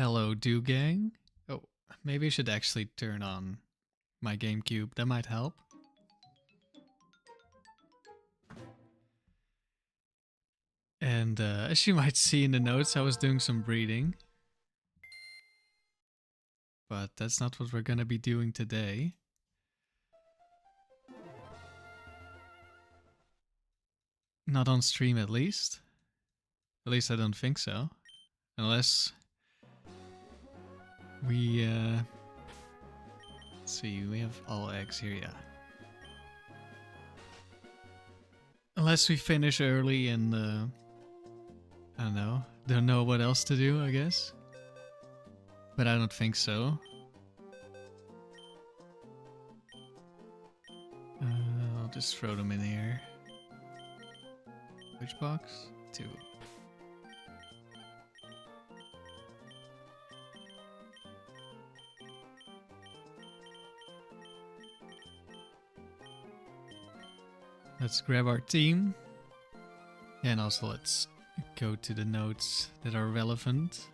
Hello, Do Gang. Oh, maybe I should actually turn on my GameCube. That might help. And as you might see in the notes, I was doing some breeding. But that's not what we're gonna be doing today. Not on stream, at least. At least I don't think so. Unless we let's see, we have all eggs here, yeah. Unless we finish early and I don't know what else to do, I guess. But I don't think so. I'll just throw them in here. Which box? 2. Let's grab our team. And also let's go to the notes that are relevant.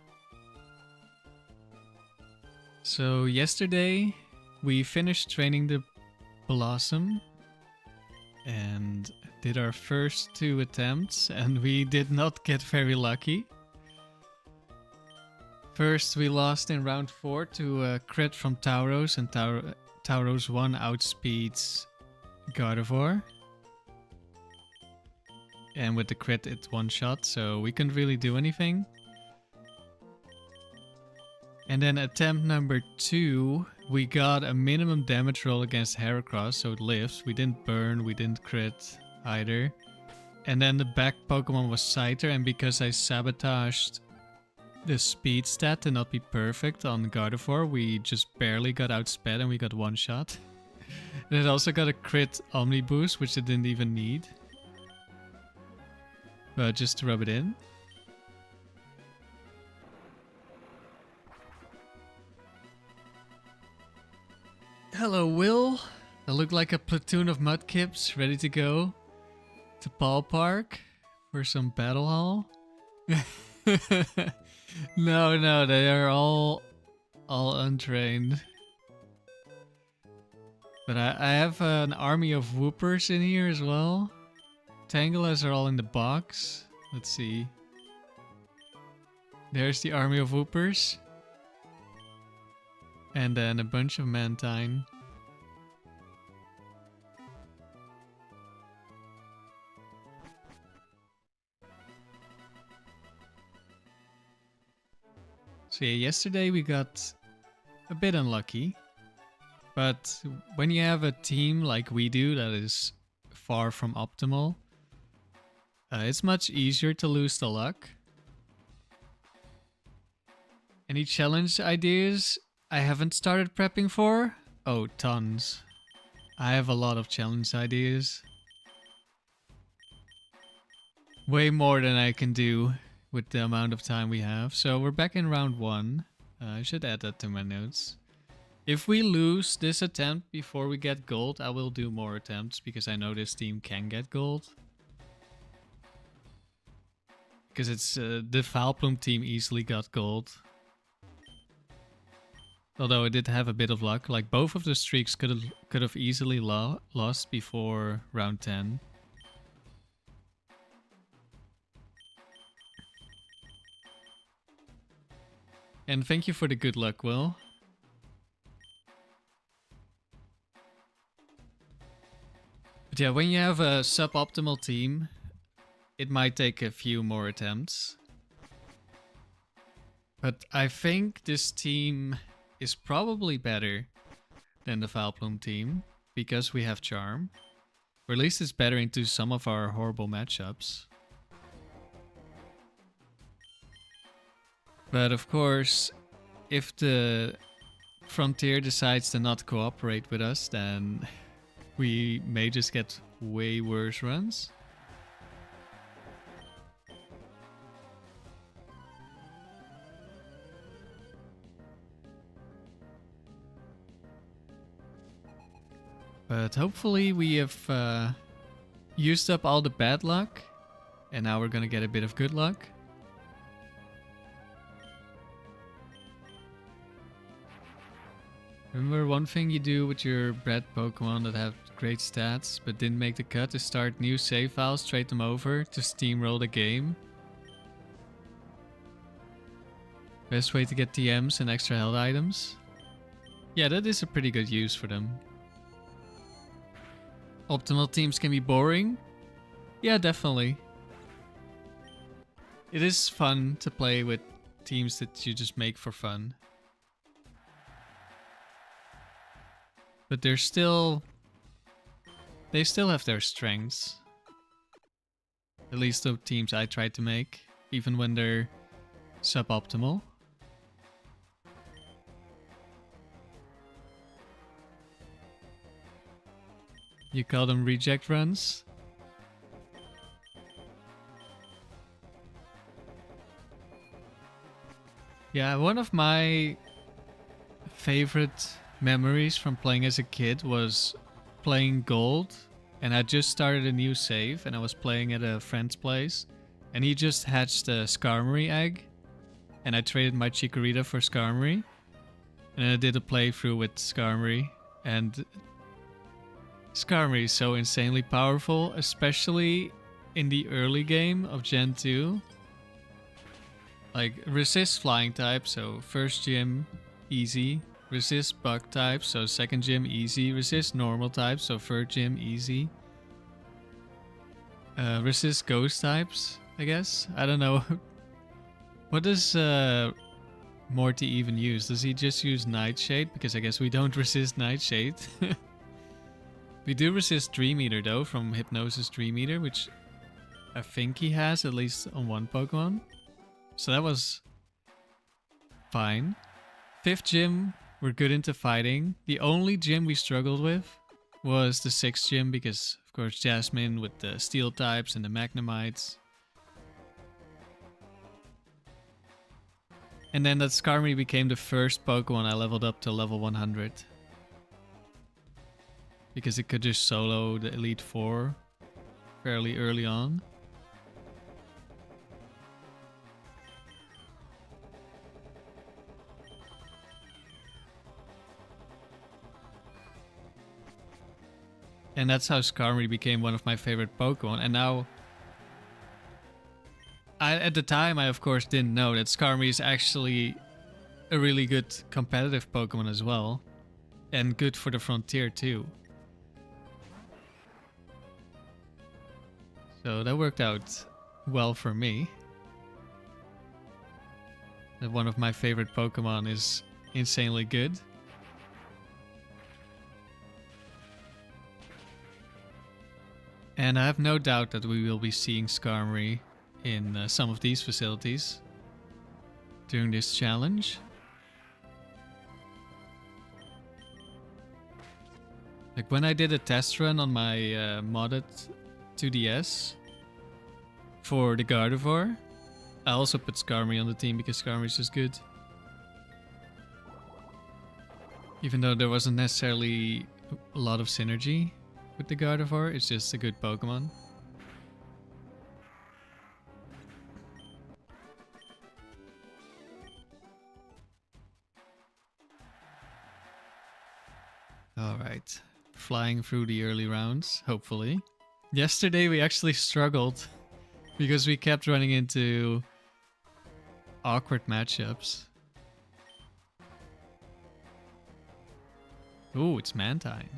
So yesterday we finished training the Bellossom and did our first 2 attempts, and we did not get very lucky. First we lost in round 4 to a crit from Tauros, and Tauros 1 outspeeds Gardevoir. And with the crit it one-shot, so we couldn't really do anything. And then attempt number 2, we got a minimum damage roll against Heracross, so it lives. We didn't burn, we didn't crit either. And then the back Pokemon was Scyther, and because I sabotaged the speed stat to not be perfect on Gardevoir, we just barely got outsped and we got one shot. And it also got a crit Omni boost, which it didn't even need. But just to rub it in. Hello, Will. I look like a platoon of mudkips ready to go to Paul Park for some battle hall. No, they are all untrained. But I have an army of whoopers in here as well. Tangelas are all in the box. Let's see. There's the army of whoopers. And then a bunch of Mantine. So yeah, yesterday we got a bit unlucky. But when you have a team like we do that is far from optimal, it's much easier to lose the luck. Any challenge ideas I haven't started prepping for? Oh, tons. I have a lot of challenge ideas. Way more than I can do with the amount of time we have. So we're back in round 1. I should add that to my notes. If we lose this attempt before we get gold, I will do more attempts because I know this team can get gold. Because it's the vileplume team easily got gold. Although it did have a bit of luck, like both of the streaks could have easily lost before round 10. And thank you for the good luck, Will. But yeah, when you have a suboptimal team, it might take a few more attempts. But I think this team is probably better than the vileplume team because we have Charm. Or at least it's better into some of our horrible matchups. But of course, if the Frontier decides to not cooperate with us, then we may just get way worse runs. But hopefully we have used up all the bad luck. And now we're gonna get a bit of good luck. Remember, one thing you do with your bred Pokemon that have great stats but didn't make the cut is start new save files, trade them over to steamroll the game. Best way to get TMs and extra health items. Yeah, that is a pretty good use for them. Optimal teams can be boring. Yeah, definitely. It is fun to play with teams that you just make for fun. But they still have their strengths. At least the teams I try to make, even when they're suboptimal. You call them reject runs? Yeah, one of my favorite memories from playing as a kid was playing Gold, and I just started a new save and I was playing at a friend's place and he just hatched a Skarmory egg and I traded my Chikorita for Skarmory and I did a playthrough with Skarmory, and Skarmory is so insanely powerful, especially in the early game of Gen 2. Like, resist flying type, so first gym, easy. Resist bug type, so second gym, easy. Resist normal type, so third gym, easy. Resist ghost types, I guess. I don't know. What does Morty even use? Does he just use Nightshade? Because I guess we don't resist Nightshade. We do resist Dream Eater though, from Hypnosis Dream Eater, which I think he has at least on one Pokemon. So that was fine. Fifth gym, we're good into fighting. The only gym we struggled with was the sixth gym because, of course, Jasmine with the steel types and the Magnemites. And then that Skarmory became the first Pokemon I leveled up to level 100. Because it could just solo the Elite Four fairly early on. And that's how Skarmory became one of my favorite Pokemon. And now, at the time, I of course didn't know that Skarmory is actually a really good competitive Pokemon as well. And good for the frontier too. So that worked out well for me. That one of my favorite Pokemon is insanely good. And I have no doubt that we will be seeing Skarmory in some of these facilities during this challenge. Like when I did a test run on my modded 2DS for the Gardevoir, I also put Skarmory on the team because Skarmory is just good. Even though there wasn't necessarily a lot of synergy with the Gardevoir, it's just a good Pokemon. Alright, flying through the early rounds, hopefully. Yesterday we actually struggled because we kept running into awkward matchups. Ooh, it's Mantine.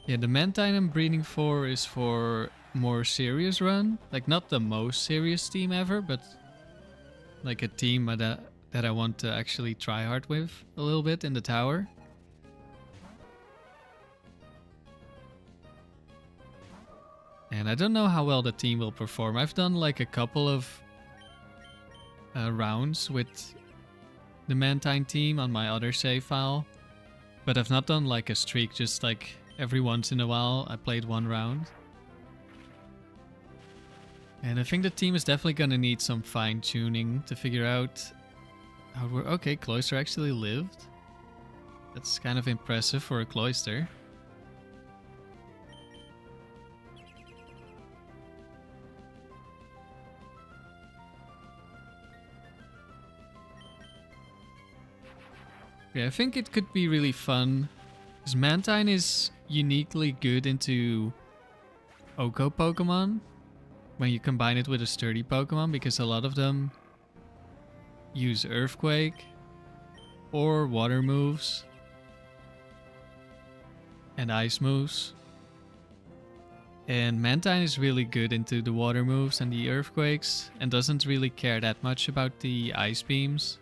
Yeah, the Mantine I'm breeding for is for more serious run. Like, not the most serious team ever, but like a team that I want to actually try hard with a little bit in the tower. And I don't know how well the team will perform. I've done like a couple of rounds with the Mantine team on my other save file, but I've not done like a streak, just like every once in a while I played one round. And I think the team is definitely gonna need some fine tuning to figure out how we're... Okay, Cloyster actually lived. That's kind of impressive for a Cloyster. Yeah, I think it could be really fun. Because Mantine is uniquely good into Oko Pokemon. When you combine it with a sturdy Pokemon. Because a lot of them use Earthquake. Or water moves. And ice moves. And Mantine is really good into the water moves and the earthquakes. And doesn't really care that much about the ice beams.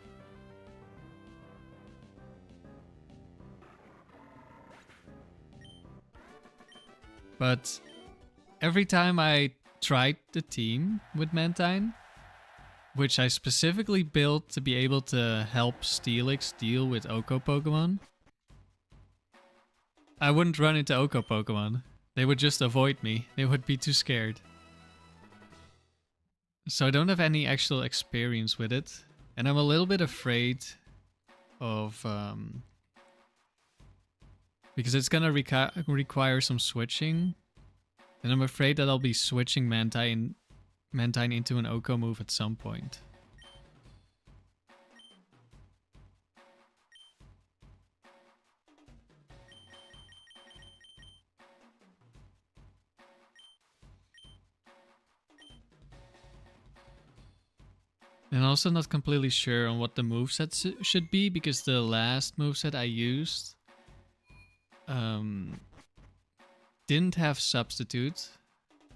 But every time I tried the team with Mantine, which I specifically built to be able to help Steelix deal with Oko Pokemon, I wouldn't run into Oko Pokemon. They would just avoid me. They would be too scared. So I don't have any actual experience with it. And I'm a little bit afraid of... because it's gonna require some switching. And I'm afraid that I'll be switching Mantine into an Oko move at some point. And I'm also not completely sure on what the moveset should be, because the last moveset I used didn't have substitute,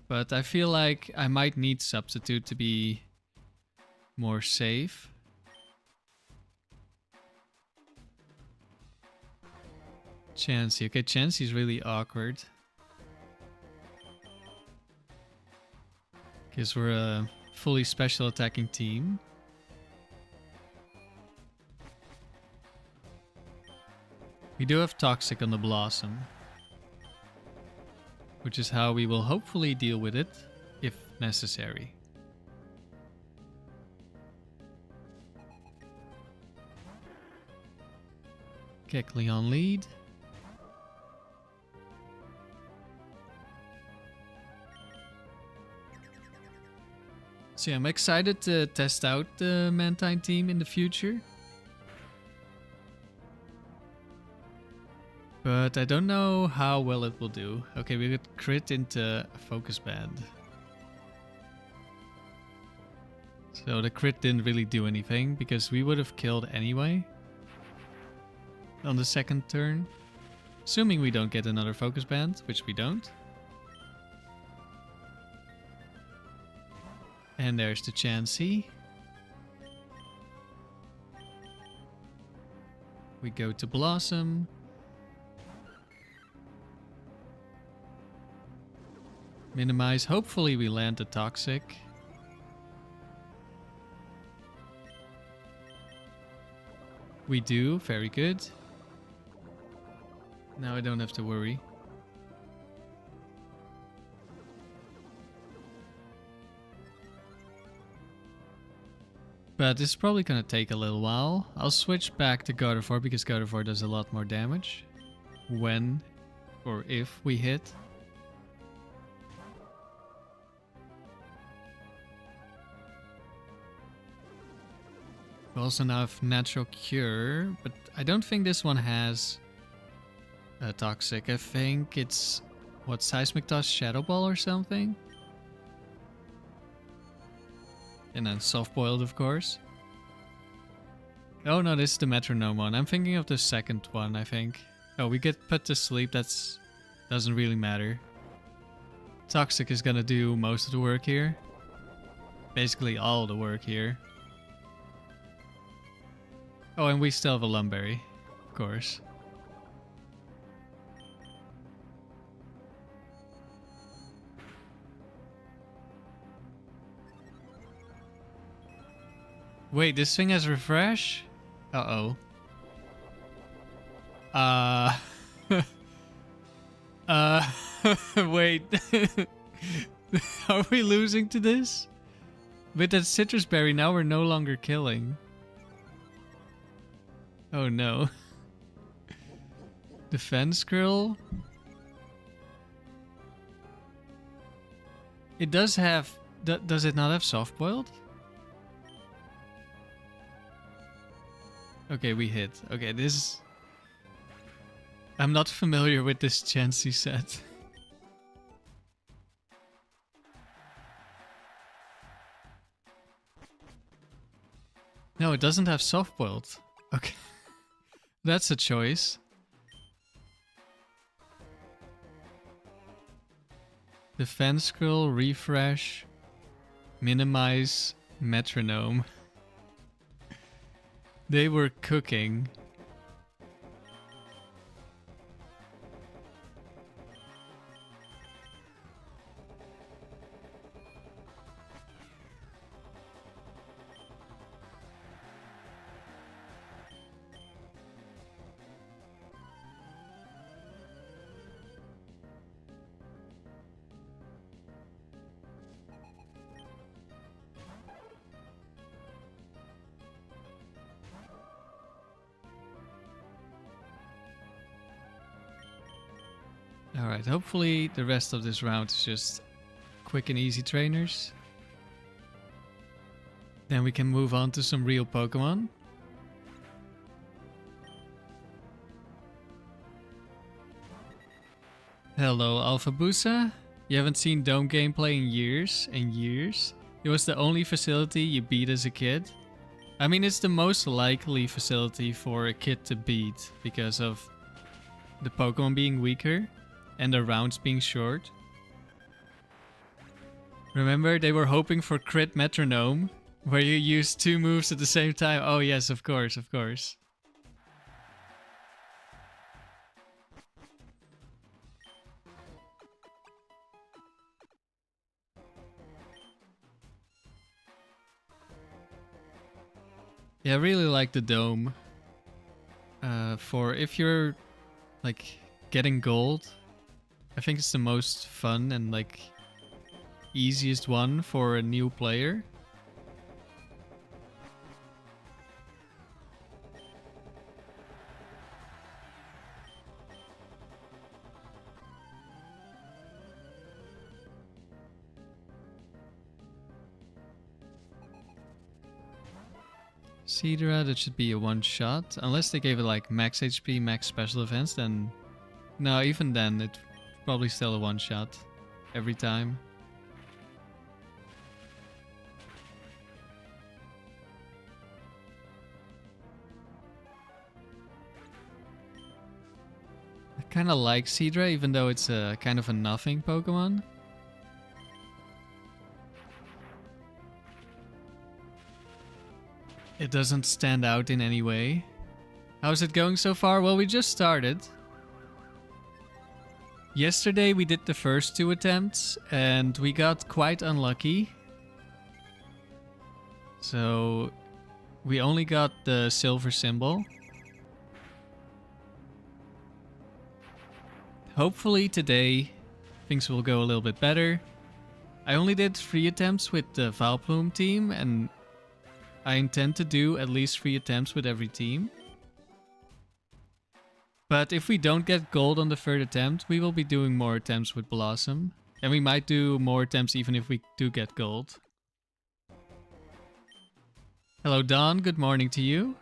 but I feel like I might need substitute to be more safe. Chansey. Okay, Chansey's really awkward. Because we're a fully special attacking team. We do have Toxic on the Bellossom, which is how we will hopefully deal with it, if necessary. Kecleon on lead. So yeah, I'm excited to test out the Mantine team in the future. But I don't know how well it will do. Okay, we got crit into a focus band. So the crit didn't really do anything because we would have killed anyway on the second turn. Assuming we don't get another focus band, which we don't. And there's the Chansey. We go to Bellossom. Minimize. Hopefully we land the Toxic. We do. Very good. Now I don't have to worry. But this is probably going to take a little while. I'll switch back to Gardevoir because Gardevoir does a lot more damage. When or if we hit. We also now have Natural Cure, but I don't think this one has a Toxic. I think it's, what, Seismic Toss, Shadow Ball or something? And then Soft Boiled, of course. Oh no, this is the Metronome one. I'm thinking of the second one, I think. Oh, we get put to sleep, that's doesn't really matter. Toxic is gonna do most of the work here. Basically all the work here. Oh, and we still have a Lum Berry, of course. Wait, this thing has refresh? Uh-oh. Wait. Are we losing to this? With that citrus berry, now we're no longer killing. Oh no. Defense Krill? It does have... does it not have soft boiled? Okay, we hit. Okay, this... I'm not familiar with this Chansey set. No, it doesn't have soft-boiled. Okay. That's a choice. Defense scroll, refresh, minimize, metronome. They were cooking. Alright, hopefully the rest of this round is just quick and easy trainers. Then we can move on to some real Pokemon. Hello, Alphabusa. You haven't seen Dome gameplay in years and years. It was the only facility you beat as a kid. I mean, it's the most likely facility for a kid to beat because of the Pokemon being weaker and the rounds being short. Remember, they were hoping for crit metronome, where you use 2 moves at the same time. Oh yes, of course, of course. Yeah, I really like the Dome. For if you're like getting gold, I think it's the most fun and like easiest one for a new player. Seadra, that should be a one shot. Unless they gave it like max HP, max special defense, then... No, even then, it's probably still a one shot. Every time. I kinda like Seadra, even though it's a kind of a nothing Pokemon. It doesn't stand out in any way. How's it going so far? Well, we just started. Yesterday we did the first 2 attempts and we got quite unlucky. So we only got the silver symbol. Hopefully today things will go a little bit better. I only did 3 attempts with the vileplume team and I intend to do at least 3 attempts with every team. But if we don't get gold on the 3rd attempt, we will be doing more attempts with Bellossom. And we might do more attempts even if we do get gold. Hello Don, good morning to you.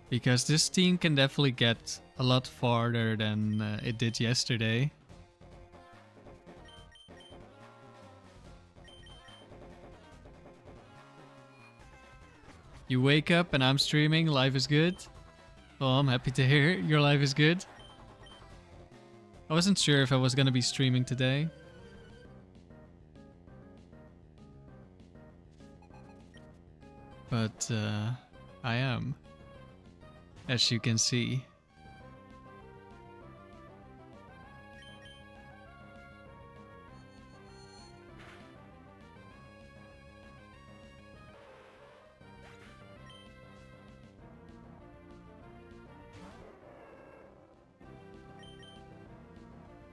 Because this team can definitely get a lot farther than it did yesterday. You wake up and I'm streaming, life is good. Well, I'm happy to hear your life is good. I wasn't sure if I was gonna be streaming today. But I am, as you can see.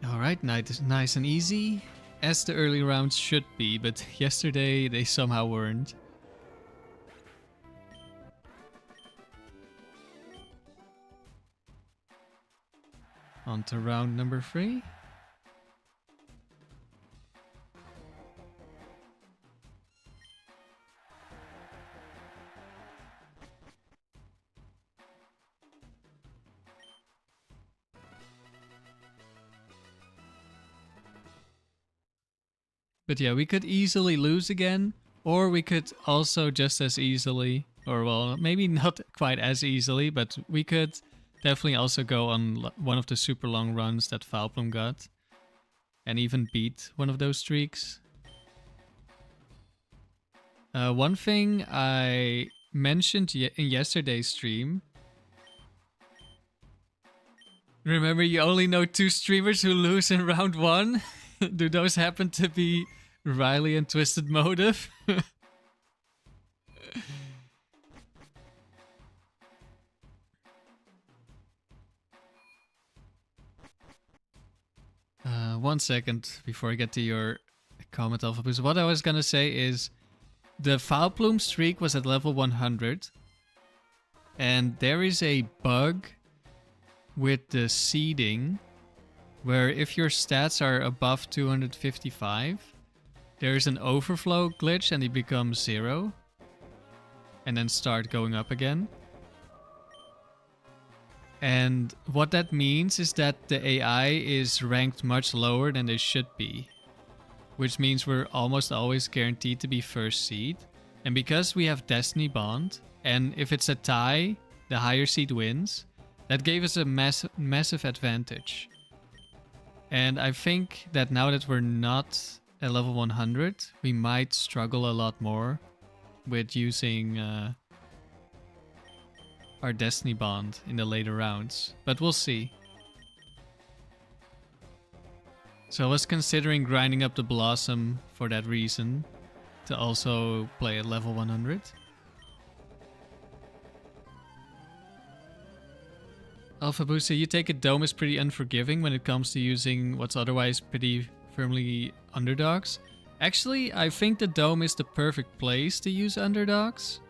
Alright, nice and easy, as the early rounds should be, but yesterday they somehow weren't. On to round number 3. But yeah, we could easily lose again, or we could also just as easily, or well, maybe not quite as easily, but we could definitely also go on one of the super long runs that vileplume got, and even beat one of those streaks. One thing I mentioned in yesterday's stream. Remember, you only know 2 streamers who lose in round 1? Do those happen to be Riley and Twisted Motive? One second before I get to your comment, Alphabus. What I was gonna say is the vileplume streak was at level 100, and there is a bug with the seeding where if your stats are above 255, there's an overflow glitch and it becomes 0 and then start going up again. And what that means is that the AI is ranked much lower than they should be, which means we're almost always guaranteed to be first seed. And because we have Destiny Bond, and if it's a tie, the higher seed wins, that gave us a massive advantage. And I think that now that we're not at level 100, we might struggle a lot more with using our Destiny Bond in the later rounds. But we'll see. So I was considering grinding up the Bellossom for that reason, to also play at level 100. Alpha Booster, you take it Dome is pretty unforgiving when it comes to using what's otherwise pretty firmly underdogs. Actually, I think the Dome is the perfect place to use underdogs,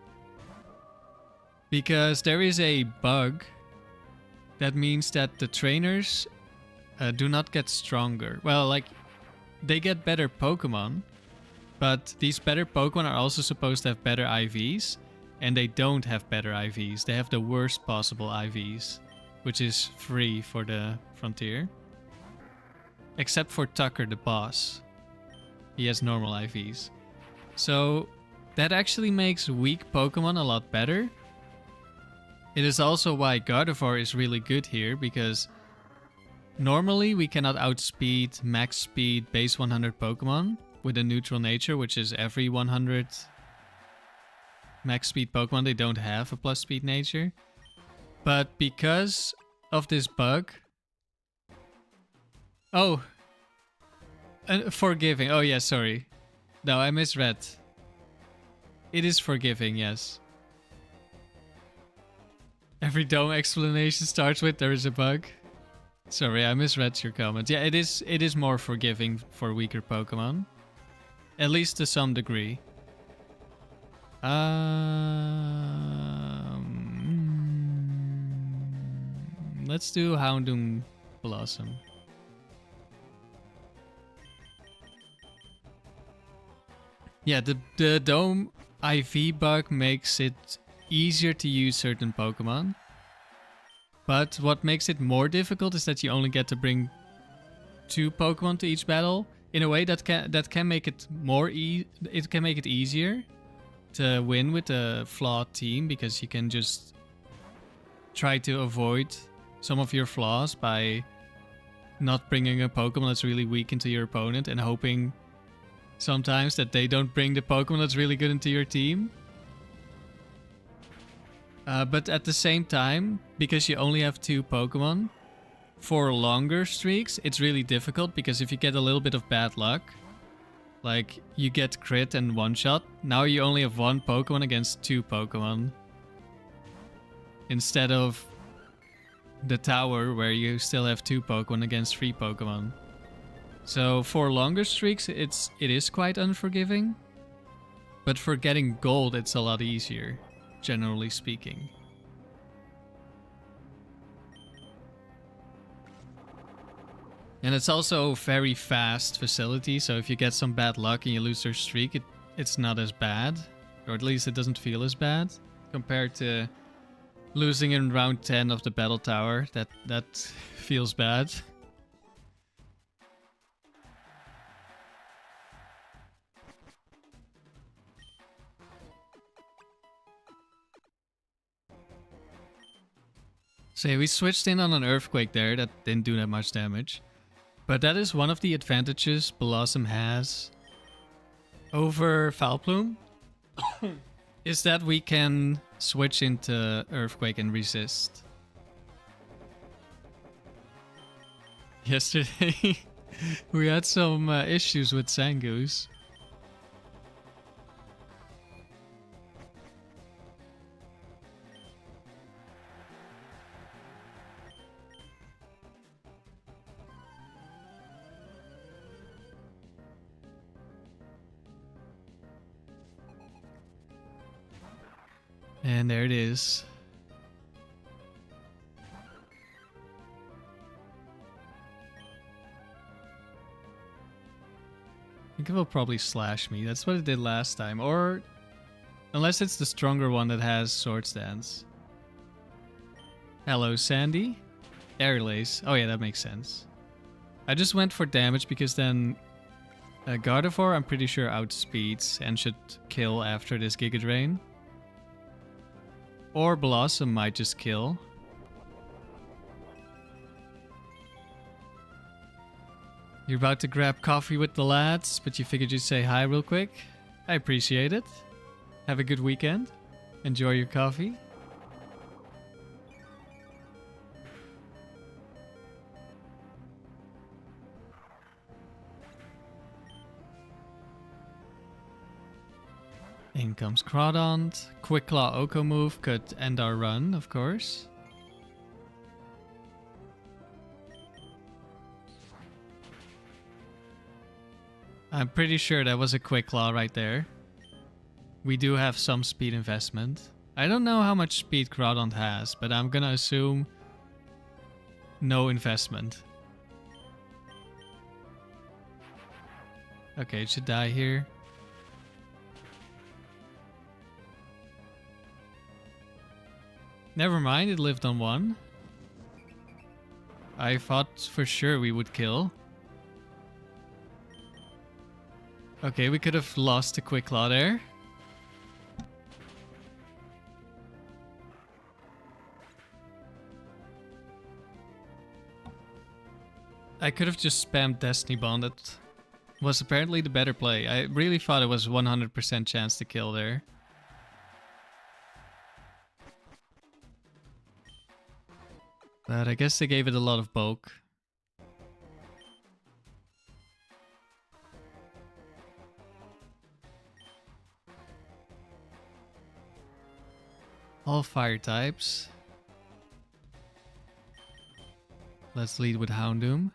because there is a bug that means that the trainers do not get stronger. Well, like, they get better Pokemon, but these better Pokemon are also supposed to have better IVs, and they don't have better IVs. They have the worst possible IVs, which is free for the Frontier. Except for Tucker, the boss. He has normal IVs. So that actually makes weak Pokemon a lot better. It is also why Gardevoir is really good here, because normally we cannot outspeed, max speed, base 100 Pokemon with a neutral nature, which is every 100 max speed Pokemon, they don't have a plus speed nature. But because of this bug... Oh! Forgiving. Oh yeah, sorry. No, I misread. It is forgiving, yes. Every Dome explanation starts with there is a bug. Sorry, I misread your comment. Yeah, it is more forgiving for weaker Pokemon. At least to some degree. Let's do Houndoom Bellossom. Yeah, the Dome IV bug makes it easier to use certain Pokemon. But what makes it more difficult is that you only get to bring 2 Pokemon to each battle. In a way that can make it it can make it easier to win with a flawed team, because you can just try to avoid some of your flaws by not bringing a Pokemon that's really weak into your opponent and hoping sometimes that they don't bring the Pokemon that's really good into your team. But at the same time, because you only have 2 Pokemon, for longer streaks, it's really difficult, because if you get a little bit of bad luck, like you get crit and one-shot, now you only have 1 Pokemon against 2 Pokemon. Instead of the tower, where you still have 2 Pokemon against 3 Pokemon. So for longer streaks, it is quite unforgiving. But for getting gold, it's a lot easier, generally speaking. And it's also a very fast facility, so if you get some bad luck and you lose your streak, it's not as bad. Or at least it doesn't feel as bad, compared to losing in round 10 of the Battle Tower. That feels bad. So yeah, we switched in on an Earthquake there. That didn't do that much damage. But that is one of the advantages Bellossom has over vileplume. Is that we can switch into Earthquake and resist. Yesterday, we had some issues with Zangoose. And there it is. I think it will probably slash me. That's what it did last time. Or unless it's the stronger one that has Sword Stance. Hello, Sandy. Air Lace. Oh yeah, that makes sense. I just went for damage because then Gardevoir I'm pretty sure outspeeds and should kill after this Giga Drain. Or Bellossom might just kill. You're about to grab coffee with the lads, but you figured you'd say hi real quick. I appreciate it. Have a good weekend. Enjoy your coffee. In comes Crawdont. Quick Claw Oko move could end our run, of course. I'm pretty sure that was a Quick Claw right there. We do have some speed investment. I don't know how much speed Crawdont has, but I'm gonna assume no investment. Okay, it should die here. Never mind, it lived on 1. I thought for sure we would kill. Okay, we could have lost a Quick Claw there. I could have just spammed Destiny Bond. That was apparently the better play. I really thought it was 100% chance to kill there. But I guess they gave it a lot of bulk. All fire types. Let's lead with Houndoom.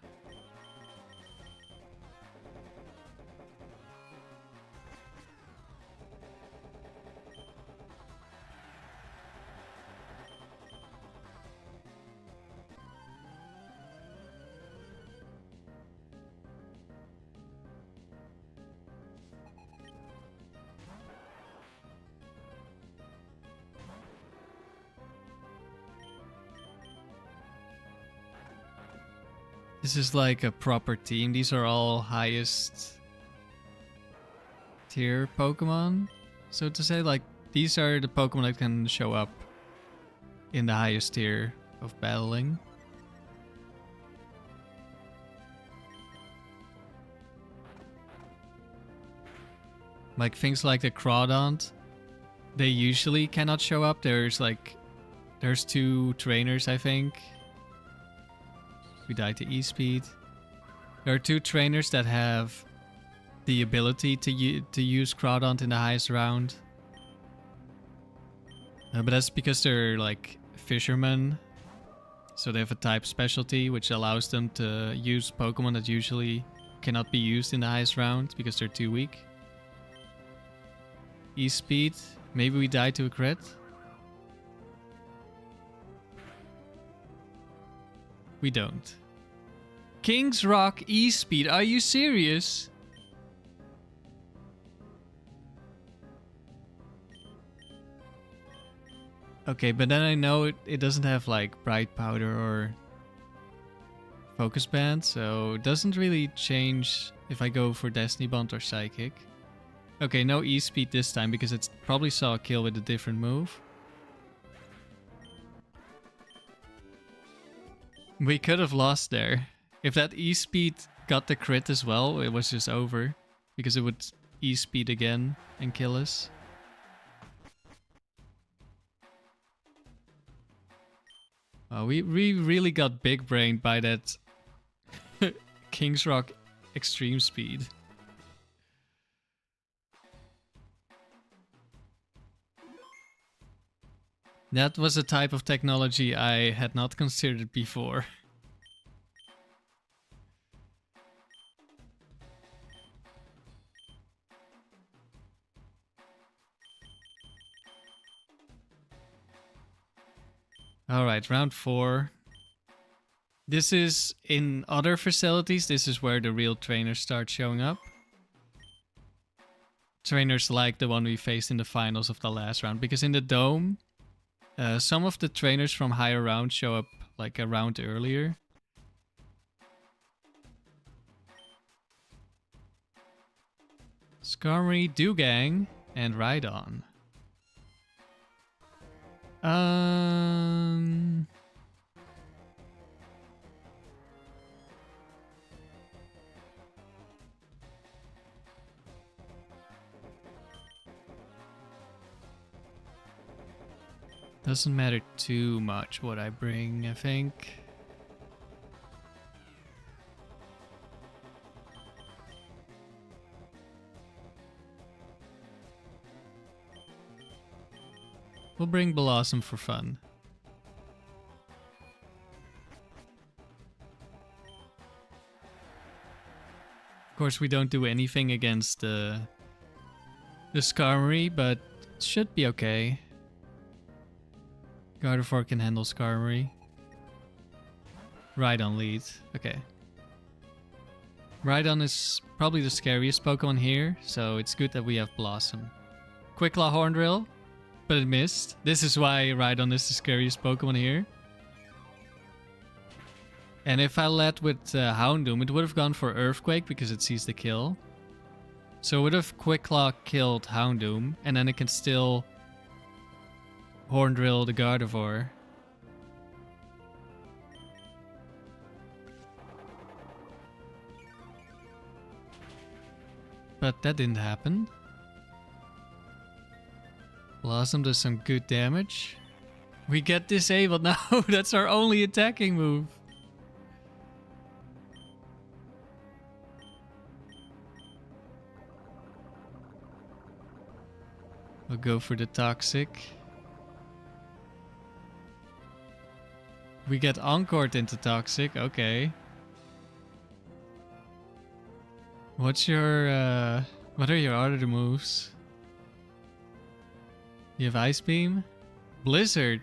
This is like a proper team. These are all highest tier Pokemon, so to say. Like, these are the Pokemon that can show up in the highest tier of battling. Like things like the Crawdont, they usually cannot show up. There's 2 trainers, I think. We died to E-Speed. There are 2 trainers that have the ability to use Crawdont in the highest round. But that's because they're like fishermen. So they have a type specialty which allows them to use Pokemon that usually cannot be used in the highest round because they're too weak. E-Speed. Maybe we die to a crit. We don't. King's Rock E-Speed. Are you serious? Okay, but then I know it doesn't have like Bright Powder or Focus Band, so it doesn't really change if I go for Destiny Bond or Psychic. Okay, no E-Speed this time because it probably saw a kill with a different move. We could have lost there. If that E-speed got the crit as well, it was just over. Because it would E-speed again and kill us. We really got big brained by that King's Rock extreme speed. That was a type of technology I had not considered before. Alright, round 4. This is in other facilities, this is where the real trainers start showing up. Trainers like the one we faced in the finals of the last round, because in the dome, some of the trainers from higher rounds show up like a round earlier. Skarmory, Dewgang, and Rhydon. Doesn't matter too much what I bring, I think. We'll bring Bellossom for fun. Of course, we don't do anything against the Skarmory, but it should be okay. Gardevoir can handle Skarmory. Rhydon lead. Okay. Rhydon is probably the scariest Pokemon here, so it's good that we have Blossom. Quick Claw Horn Drill, but it missed. This is why Rhydon is the scariest Pokemon here. And if I led with Houndoom, it would have gone for Earthquake because it sees the kill. So it would have Quick Claw killed Houndoom, and then it can still Horn Drill the Gardevoir. But that didn't happen. Blossom does some good damage. We get disabled now. That's our only attacking move. We'll go for the Toxic. We get Encored into Toxic. Okay. What's your, what are your other moves? You have Ice Beam? Blizzard!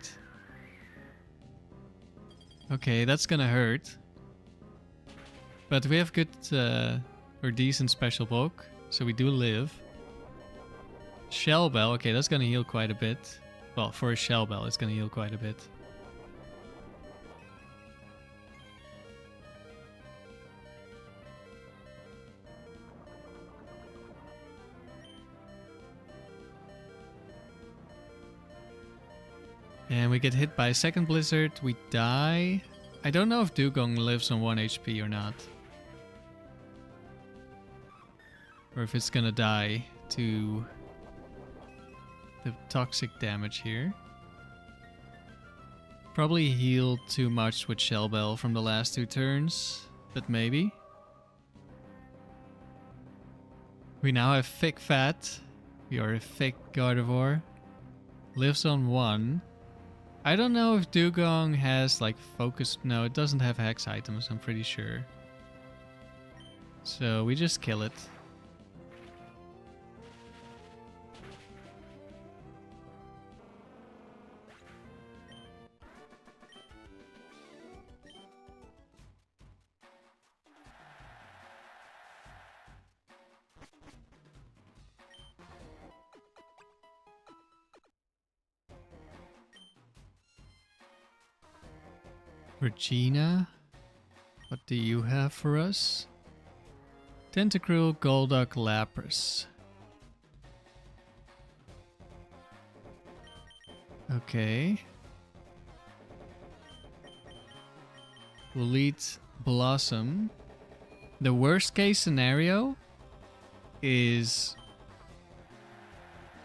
Okay, that's gonna hurt. But we have good, or decent special bulk, so we do live. Shell Bell, okay, that's gonna heal quite a bit. Well, for a Shell Bell, it's gonna heal quite a bit. And we get hit by a second Blizzard, we die. I don't know if Dewgong lives on 1 HP or not. Or if it's gonna die to the toxic damage here. Probably healed too much with Shell Bell from the last 2 turns, but maybe. We now have Thick Fat. We are a thick Gardevoir. Lives on 1. I don't know if Dewgong has like focus. No, it doesn't have hex items, I'm pretty sure. So we just kill it. Regina, what do you have for us? Tentacruel, Golduck, Lapras. Okay. We'll lead Bellossom. The worst case scenario is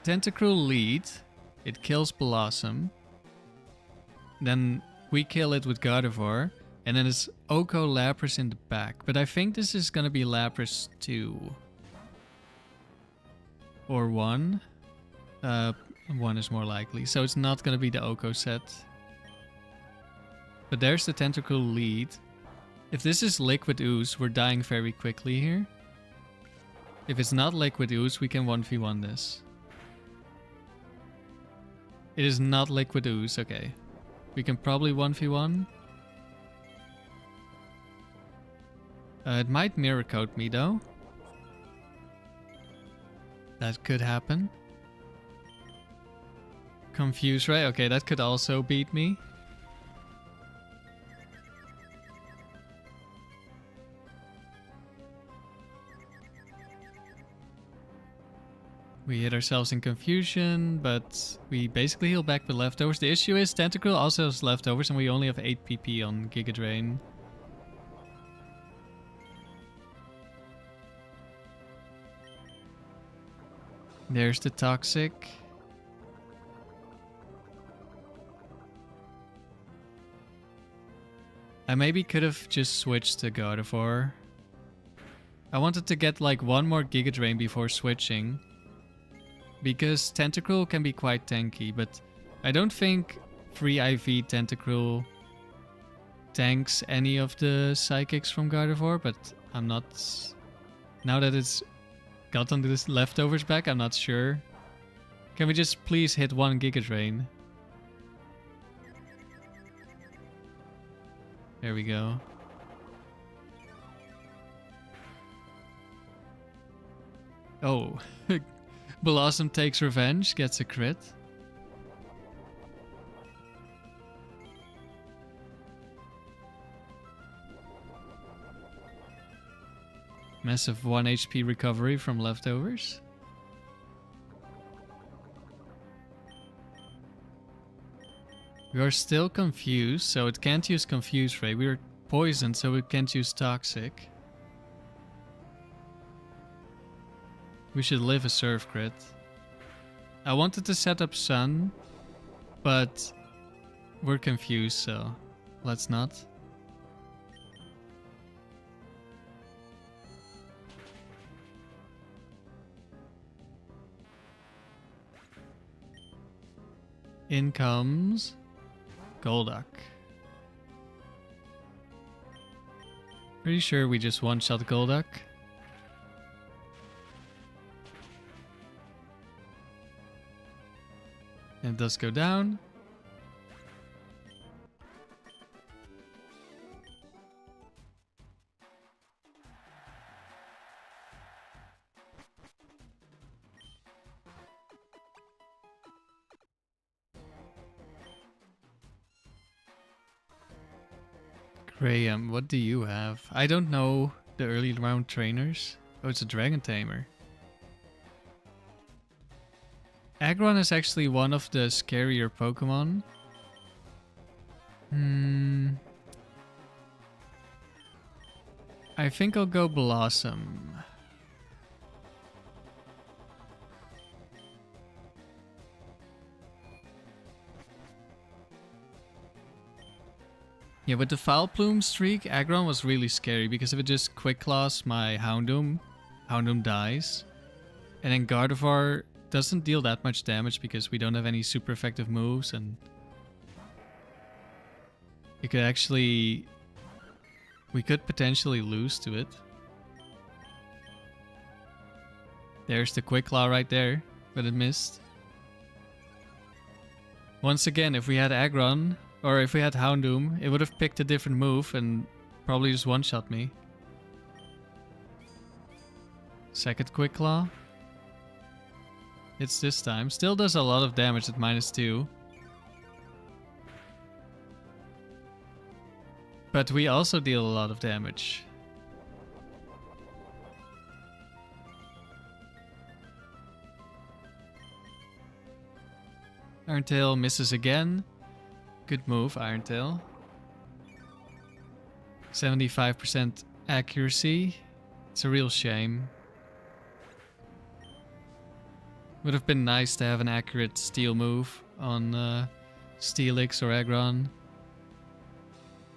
Tentacruel lead. It kills Bellossom. Then we kill it with Gardevoir. And then it's Oko Lapras in the back. But I think this is gonna be Lapras 2. Or 1. 1 is more likely. So it's not gonna be the Oko set. But there's the Tentacruel lead. If this is Liquid Ooze, we're dying very quickly here. If it's not Liquid Ooze, we can 1v1 this. It is not Liquid Ooze, okay. We can probably 1v1. It might Mirror Coat me though. That could happen. Confuse Ray, okay, that could also beat me. We hit ourselves in confusion, but we basically heal back with leftovers. The issue is Tentacruel also has leftovers and we only have 8 PP on Giga Drain. There's the Toxic. I maybe could have just switched to Gardevoir. I wanted to get like one more Giga Drain before switching. Because Tentacruel can be quite tanky, but I don't think free IV Tentacruel tanks any of the Psychics from Gardevoir, but I'm not... Now that it's gotten this leftovers back, I'm not sure. Can we just please hit one Giga Drain? There we go. Oh. Bellossom takes revenge, gets a crit. Massive 1 HP recovery from leftovers. We are still confused, so it can't use Confuse Ray. We are poisoned, so it can't use Toxic. We should live a Surf Crit. I wanted to set up Sun, but we're confused, so let's not. In comes Golduck. Pretty sure we just one-shot Golduck. It does go down. Graham, what do you have? I don't know the early round trainers. Oh, it's a Dragon Tamer. Aggron is actually one of the scarier Pokemon. I think I'll go Bellossom. Yeah, with the vileplume streak, Aggron was really scary because if it just Quick Claws my Houndoom, Houndoom dies. And then Gardevoir doesn't deal that much damage because we don't have any super effective moves, and it could actually... we could potentially lose to it. There's the Quick Claw right there, but it missed. Once again, if we had Aggron, or if we had Houndoom, it would have picked a different move and probably just one-shot me. Second Quick Claw. It's this time. Still does a lot of damage at -2. But we also deal a lot of damage. Iron Tail misses again. Good move, Iron Tail. 75% accuracy. It's a real shame. Would have been nice to have an accurate steel move on Steelix or Aggron.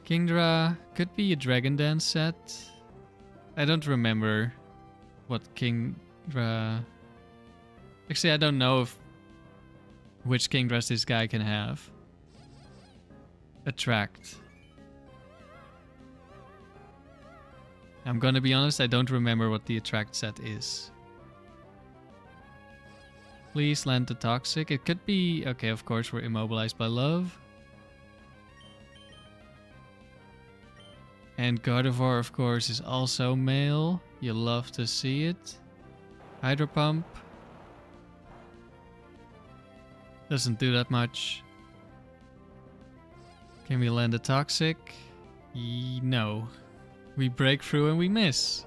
Kingdra could be a Dragon Dance set. I don't remember what Kingdra... Actually, I don't know which Kingdras this guy can have. Attract. I'm gonna be honest, I don't remember what the Attract set is. Please land the Toxic. It could be... Okay, of course, we're immobilized by love. And Gardevoir, of course, is also male. You love to see it. Hydro Pump. Doesn't do that much. Can we land a Toxic? No. We break through and we miss.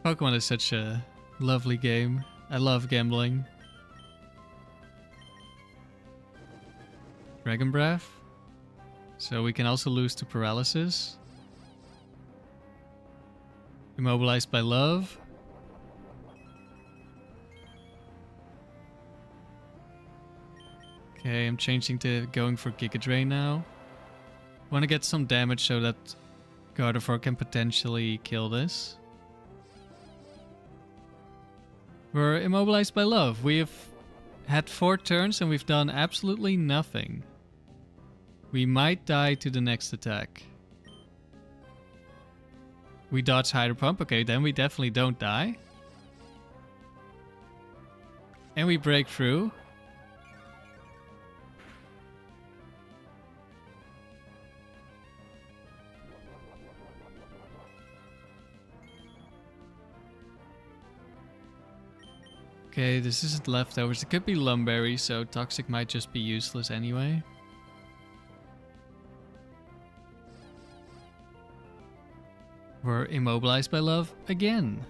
Pokemon is such a lovely game. I love gambling. Dragon Breath. So we can also lose to Paralysis. Immobilized by love. Okay, I'm changing to going for Giga Drain now. Want to get some damage so that Gardevoir can potentially kill this. We're immobilized by love. We have had 4 turns and we've done absolutely nothing. We might die to the next attack. We dodge Hydro Pump. Okay, then we definitely don't die. And we break through. Okay, this isn't leftovers. It could be Lum Berry, so Toxic might just be useless anyway. We're immobilized by love again.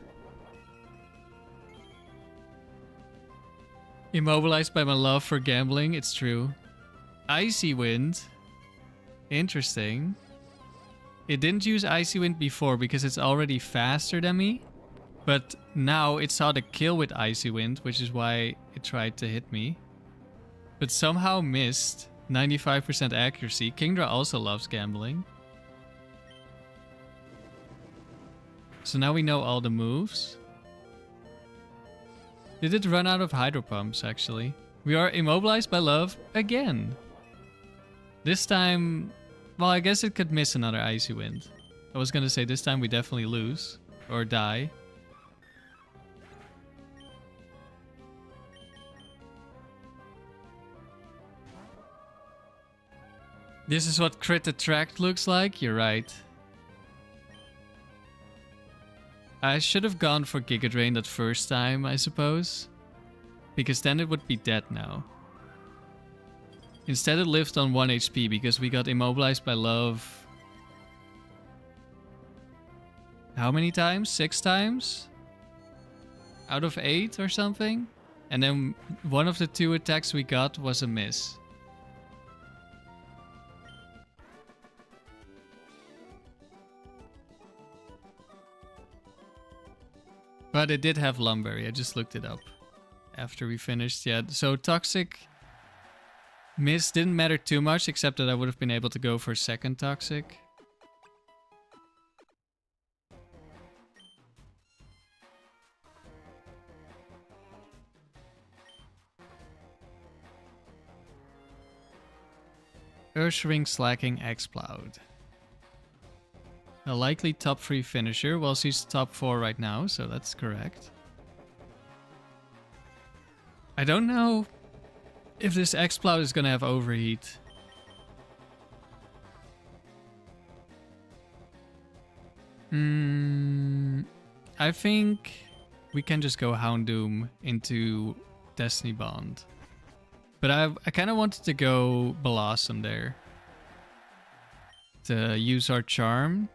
Immobilized by my love for gambling, it's true. Icy Wind. Interesting. It didn't use Icy Wind before because it's already faster than me. But now it saw the kill with Icy Wind, which is why it tried to hit me. But somehow missed. 95% accuracy. Kingdra also loves gambling. So now we know all the moves. Did it run out of Hydro Pumps, actually? We are immobilized by love again. This time... Well, I guess it could miss another Icy Wind. I was gonna say this time we definitely lose. Or die. This is what Crit Attract looks like? You're right. I should have gone for Giga Drain that first time, I suppose. Because then it would be dead now. Instead it lived on 1 HP because we got immobilized by love. How many times? 6 times? Out of 8 or something? And then one of the 2 attacks we got was a miss. But it did have Lum Berry. I just looked it up after we finished. Yeah, so Toxic miss didn't matter too much, except that I would have been able to go for second Toxic. Ursaring Slacking X-Plowed. A likely top 3 finisher. Well, she's top 4 right now, so that's correct. I don't know if this X-Ploud is gonna have overheat. I think we can just go Houndoom into Destiny Bond. But I kind of wanted to go Bellossom there. To use our charm.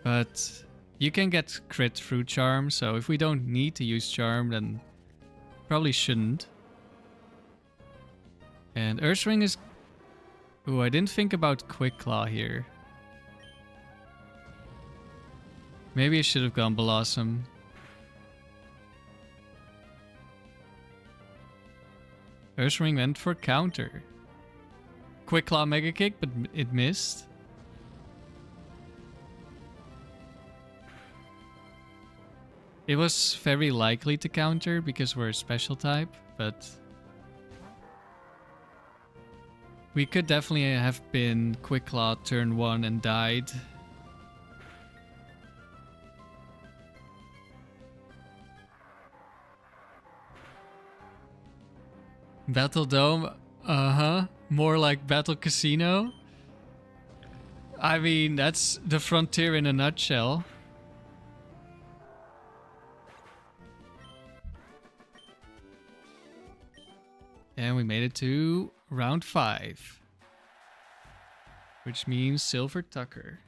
But you can get crit through charm, so if we don't need to use charm, then probably shouldn't. And Ursaring is Ooh, I didn't think about Quick Claw here. Maybe I should have gone Bellossom. Ursaring went for counter. Quick Claw Mega Kick, but it missed. It was very likely to counter because we're a special type, but we could definitely have been Quick Claw turn 1 and died. Battle Dome? Uh-huh. More like Battle Casino? I mean, that's the frontier in a nutshell. And we made it to round 5. Which means Silver Tucker.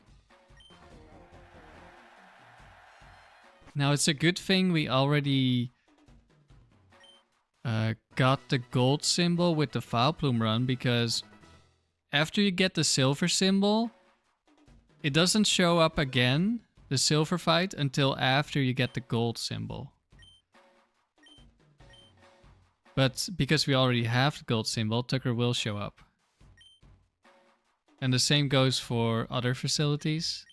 Now it's a good thing we already got the gold symbol with the vileplume run, because after you get the silver symbol, it doesn't show up again, the silver fight, until after you get the gold symbol. But because we already have the gold symbol, Tucker will show up. And the same goes for other facilities.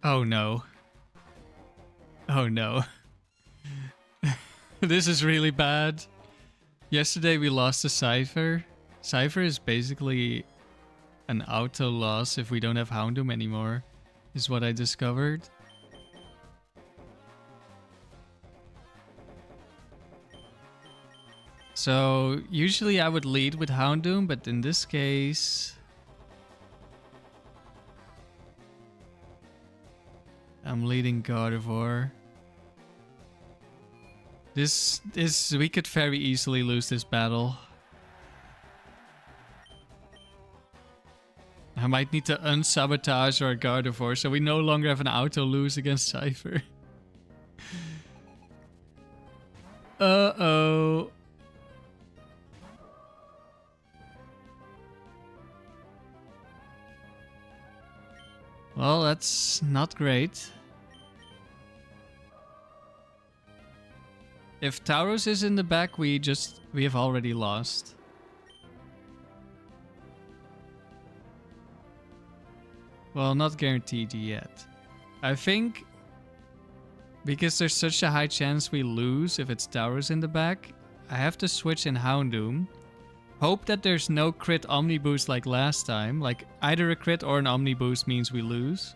Oh no. Oh no. This is really bad. Yesterday we lost to Cypher. Cypher is basically an auto loss if we don't have Houndoom anymore, is what I discovered. So usually I would lead with Houndoom, but in this case I'm leading Gardevoir. We could very easily lose this battle. I might need to unsabotage our Gardevoir so we no longer have an auto lose against Cypher. Uh-oh. Well, that's not great. If Tauros is in the back, we have already lost. Well, not guaranteed yet. I think because there's such a high chance we lose if it's Tauros in the back, I have to switch in Houndoom. Hope that there's no crit Omni Boost like last time. Like, either a crit or an Omni Boost means we lose.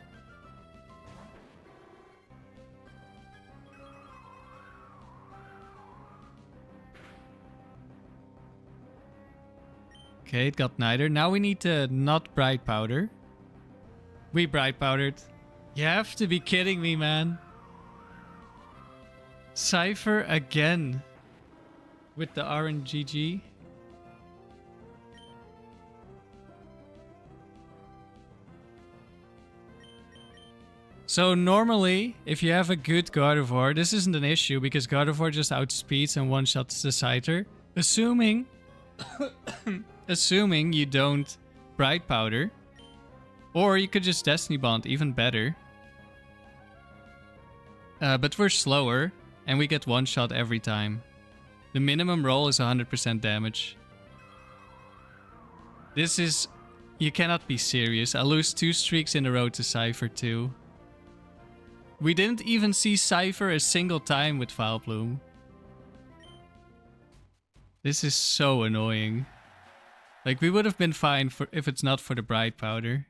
Okay, it got neither. Now we need to not Bright Powder. We Bright Powdered. You have to be kidding me, man. Cypher again. With the RNGG. So normally, if you have a good Gardevoir, this isn't an issue because Gardevoir just outspeeds and one-shots the Scyther. Assuming you don't Bright Powder. Or you could just Destiny Bond, even better. But we're slower, and we get one shot every time. The minimum roll is 100% damage. This is... You cannot be serious. I lose 2 streaks in a row to Cypher too. We didn't even see Cypher a single time with vileplume. This is so annoying. Like, we would have been fine if it's not for the Bright Powder.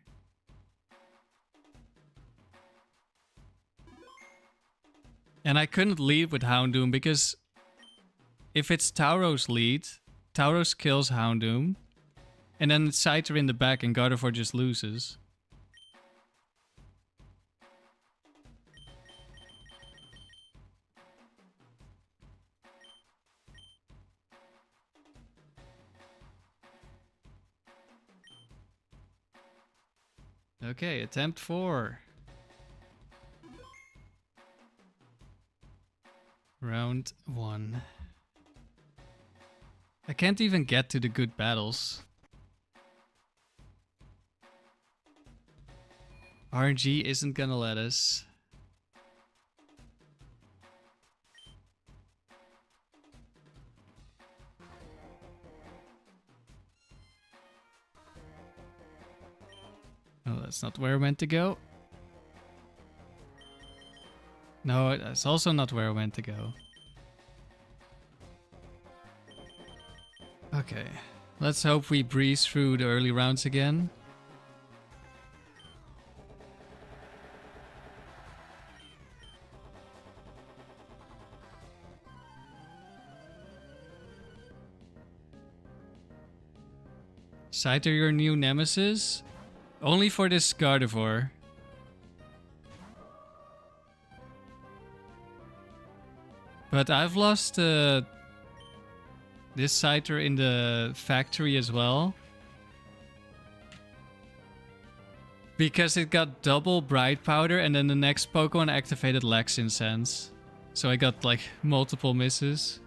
And I couldn't lead with Houndoom because if it's Tauros lead, Tauros kills Houndoom, and then it's Scyther in the back and Gardevoir just loses. Okay, attempt 4. Round 1. I can't even get to the good battles. RNG isn't gonna let us. Oh, that's not where I meant to go. No, that's also not where I meant to go. Okay, let's hope we breeze through the early rounds again. Scyther your new nemesis? Only for this Gardevoir. But I've lost this Scyther in the factory as well. Because it got double Bright Powder and then the next Pokemon activated Lex Incense. So I got like multiple misses.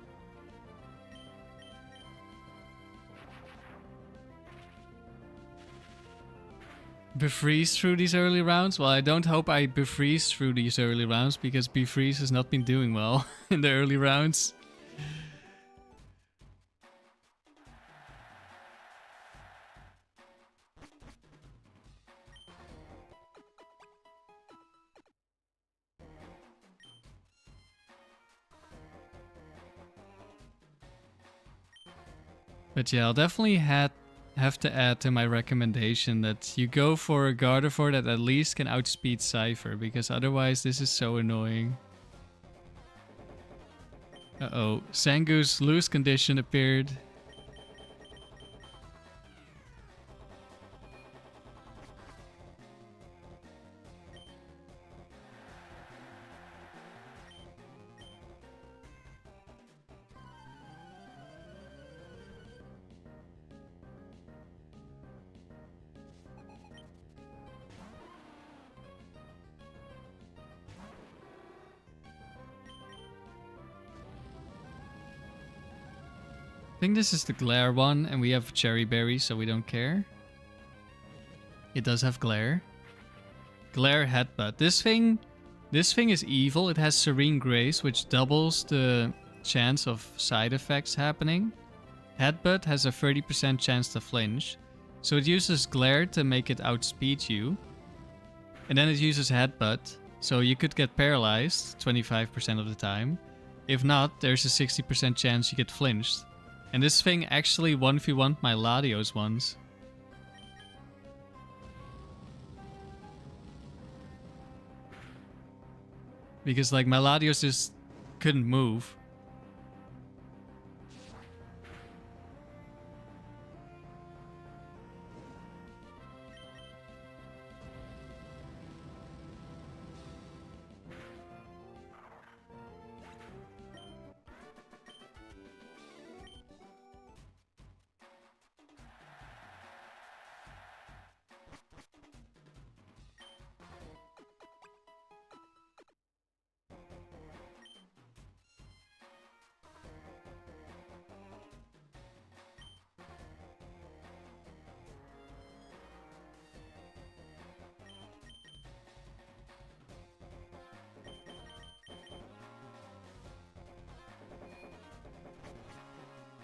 Befreeze through these early rounds? Well, I don't hope I befreeze through these early rounds because befreeze has not been doing well in the early rounds. But yeah, I'll definitely have to add to my recommendation that you go for a Gardevoir that at least can outspeed Cypher, because otherwise this is so annoying. Uh-oh, Zangoose lose condition appeared. I think this is the Glare one, and we have Cherry Berry, so we don't care. It does have Glare. Glare Headbutt. This thing is evil. It has Serene Grace, which doubles the chance of side effects happening. Headbutt has a 30% chance to flinch. So it uses Glare to make it outspeed you. And then it uses Headbutt, so you could get paralyzed 25% of the time. If not, there's a 60% chance you get flinched. And this thing actually 1v1'd my Latios once. Because like my Latios just couldn't move.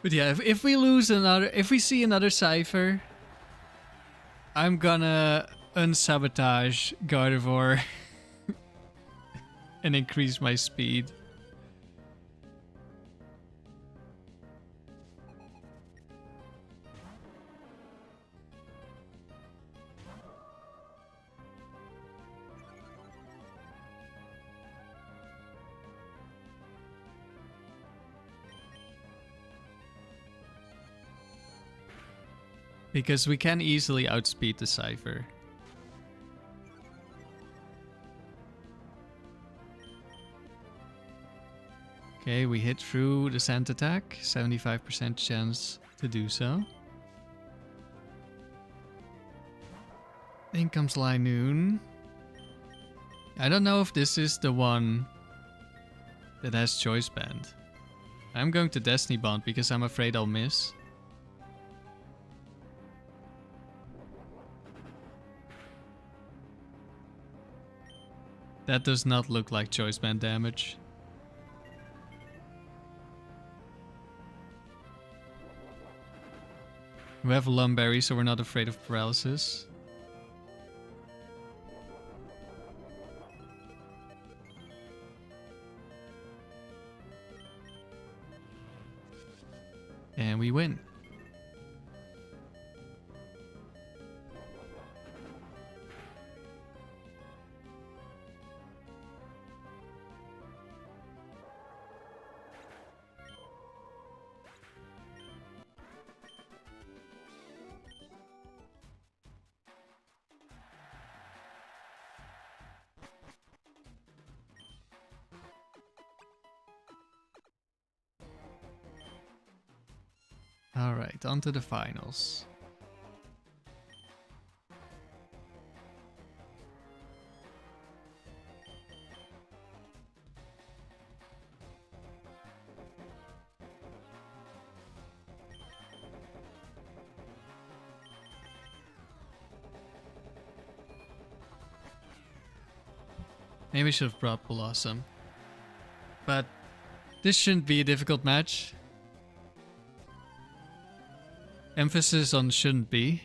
But yeah, if we lose another, if we see another Cypher, I'm gonna unsabotage Gardevoir and increase my speed. Because we can easily outspeed the Cypher. Okay, we hit through the Scent attack. 75% chance to do so. In comes Linoon. I don't know if this is the one that has Choice Band. I'm going to Destiny Bond because I'm afraid I'll miss. That does not look like Choice Band damage. We have a Lum Berry, so we're not afraid of paralysis. And we win. Alright, on to the finals. Maybe I should have brought Bellossom. But this shouldn't be a difficult match. Emphasis on shouldn't be.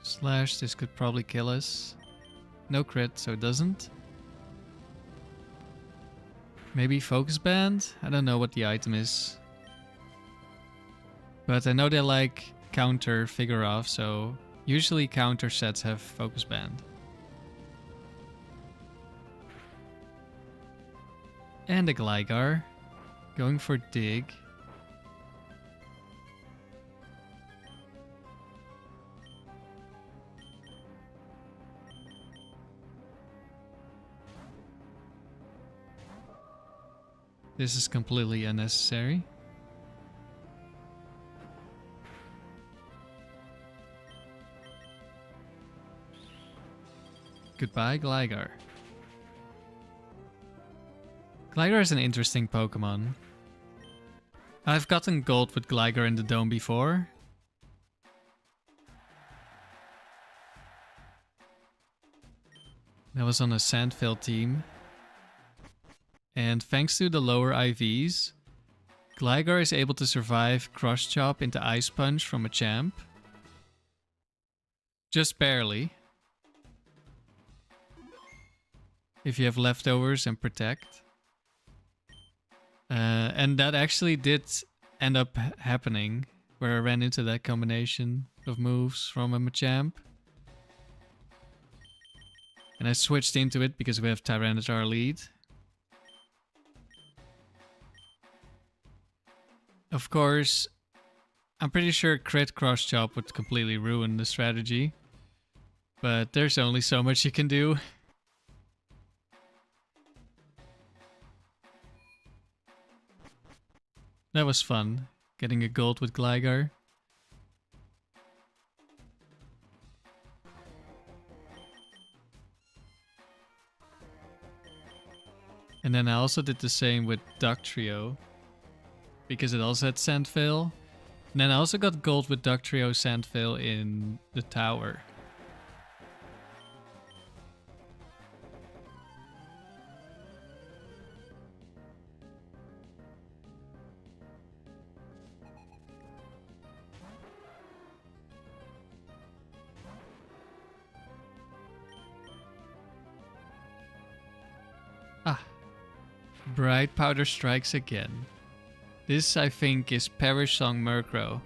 Slash, this could probably kill us. No crit, so it doesn't. Maybe Focus Band? I don't know what the item is. But I know they like counter figure off, so usually counter sets have Focus Band. And a Gligar. Going for Dig. This is completely unnecessary. Goodbye, Gligar. Gligar is an interesting Pokemon. I've gotten gold with Gligar in the dome before. That was on a Sandville team. And thanks to the lower IVs, Gligar is able to survive Cross Chop into Ice Punch from a champ. Just barely. If you have leftovers and Protect. And that actually did end up happening, where I ran into that combination of moves from a Machamp. And I switched into it because we have Tyranitar lead. Of course, I'm pretty sure crit Cross Chop would completely ruin the strategy. But there's only so much you can do. That was fun, getting a gold with Gligar. And then I also did the same with Dugtrio, because it also had Sandville. And then I also got gold with Dugtrio Sandville in the tower. Bright Powder strikes again. This, I think, is Perish Song Murkrow.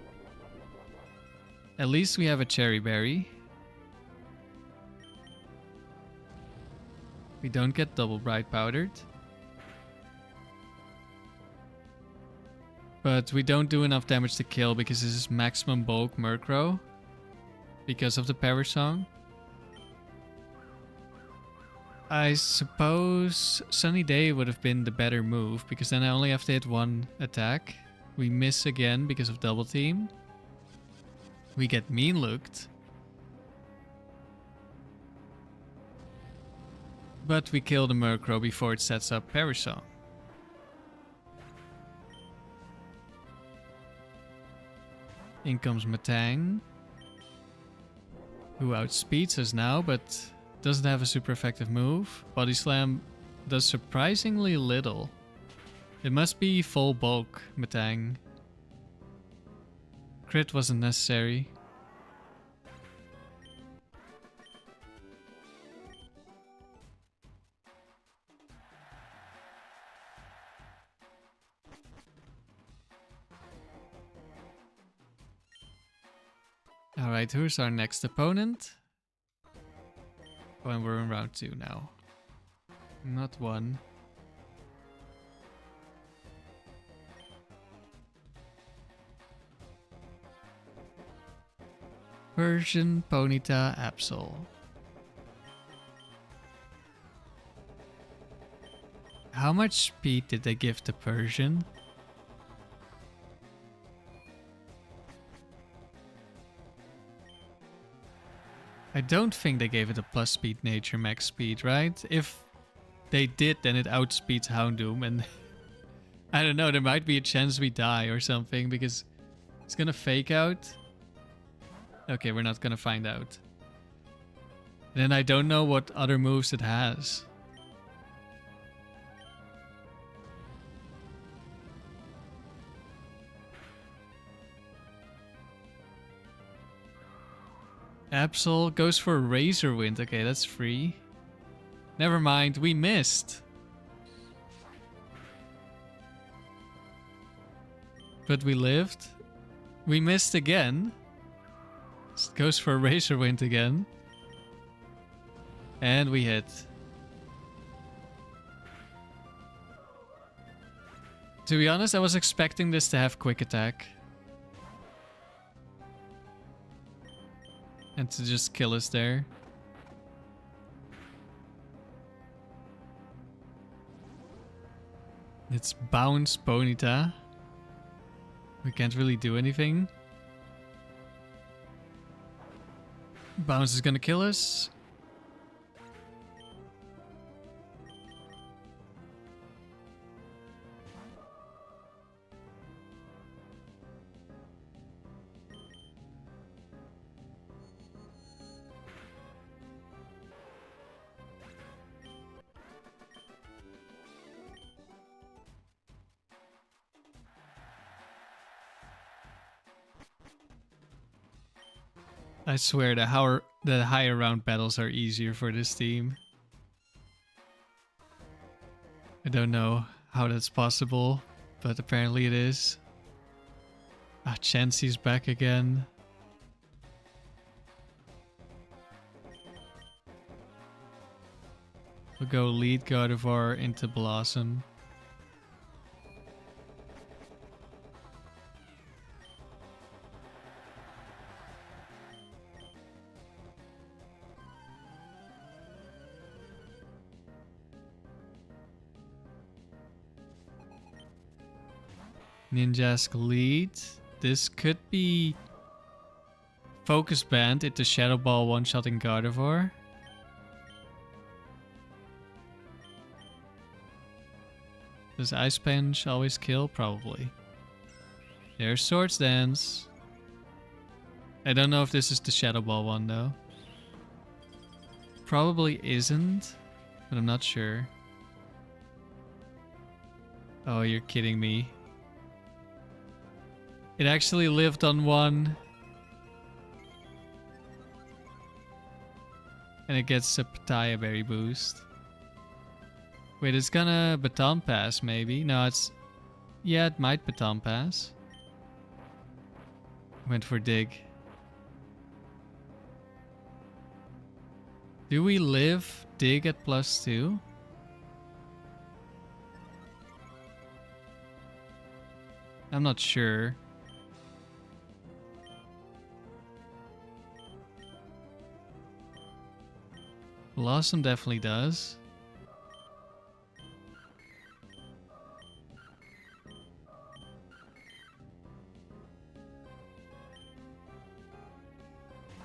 At least we have a Cherry Berry. We don't get double Bright Powdered. But we don't do enough damage to kill because this is maximum bulk Murkrow. Because of the Perish Song. I suppose Sunny Day would have been the better move, because then I only have to hit one attack. We miss again because of Double Team. We get mean looked. But we kill the Murkrow before it sets up Perish Song. In comes Matang, who outspeeds us now, but doesn't have a super effective move. Body Slam does surprisingly little. It must be full bulk, Matang. Crit wasn't necessary. Alright, who's our next opponent? Oh, and we're in round 2 now. Not 1. Persian, Ponyta, Absol. How much speed did they give to Persian? I don't think they gave it a plus speed nature max speed, right? If they did, then it outspeeds Houndoom, and I don't know, there might be a chance we die or something, because it's gonna fake out. Okay, we're not gonna find out. And then I don't know what other moves it has. Absol goes for Razor Wind. Okay, that's free. Never mind, we missed. But we lived. We missed again. Goes for Razor Wind again. And we hit. To be honest, I was expecting this to have quick attack. And to just kill us there. It's Bounce Ponyta. We can't really do anything. Bounce is gonna kill us. I swear the higher round battles are easier for this team. I don't know how that's possible, but apparently it is. Ah, Chansey's back again. We'll go lead Gardevoir into Bellossom. Ninjask lead. This could be Focus Band into Shadow Ball one-shotting Gardevoir. Does Ice Punch always kill? Probably. There's Swords Dance. I don't know if this is the Shadow Ball one though. Probably isn't, but I'm not sure. Oh, you're kidding me. It actually lived on one. And it gets a Pataya Berry boost. Wait, it's gonna Baton Pass maybe? No, it's... Yeah, it might Baton Pass. Went for Dig. Do we live Dig at +2? I'm not sure. Bellossom definitely does.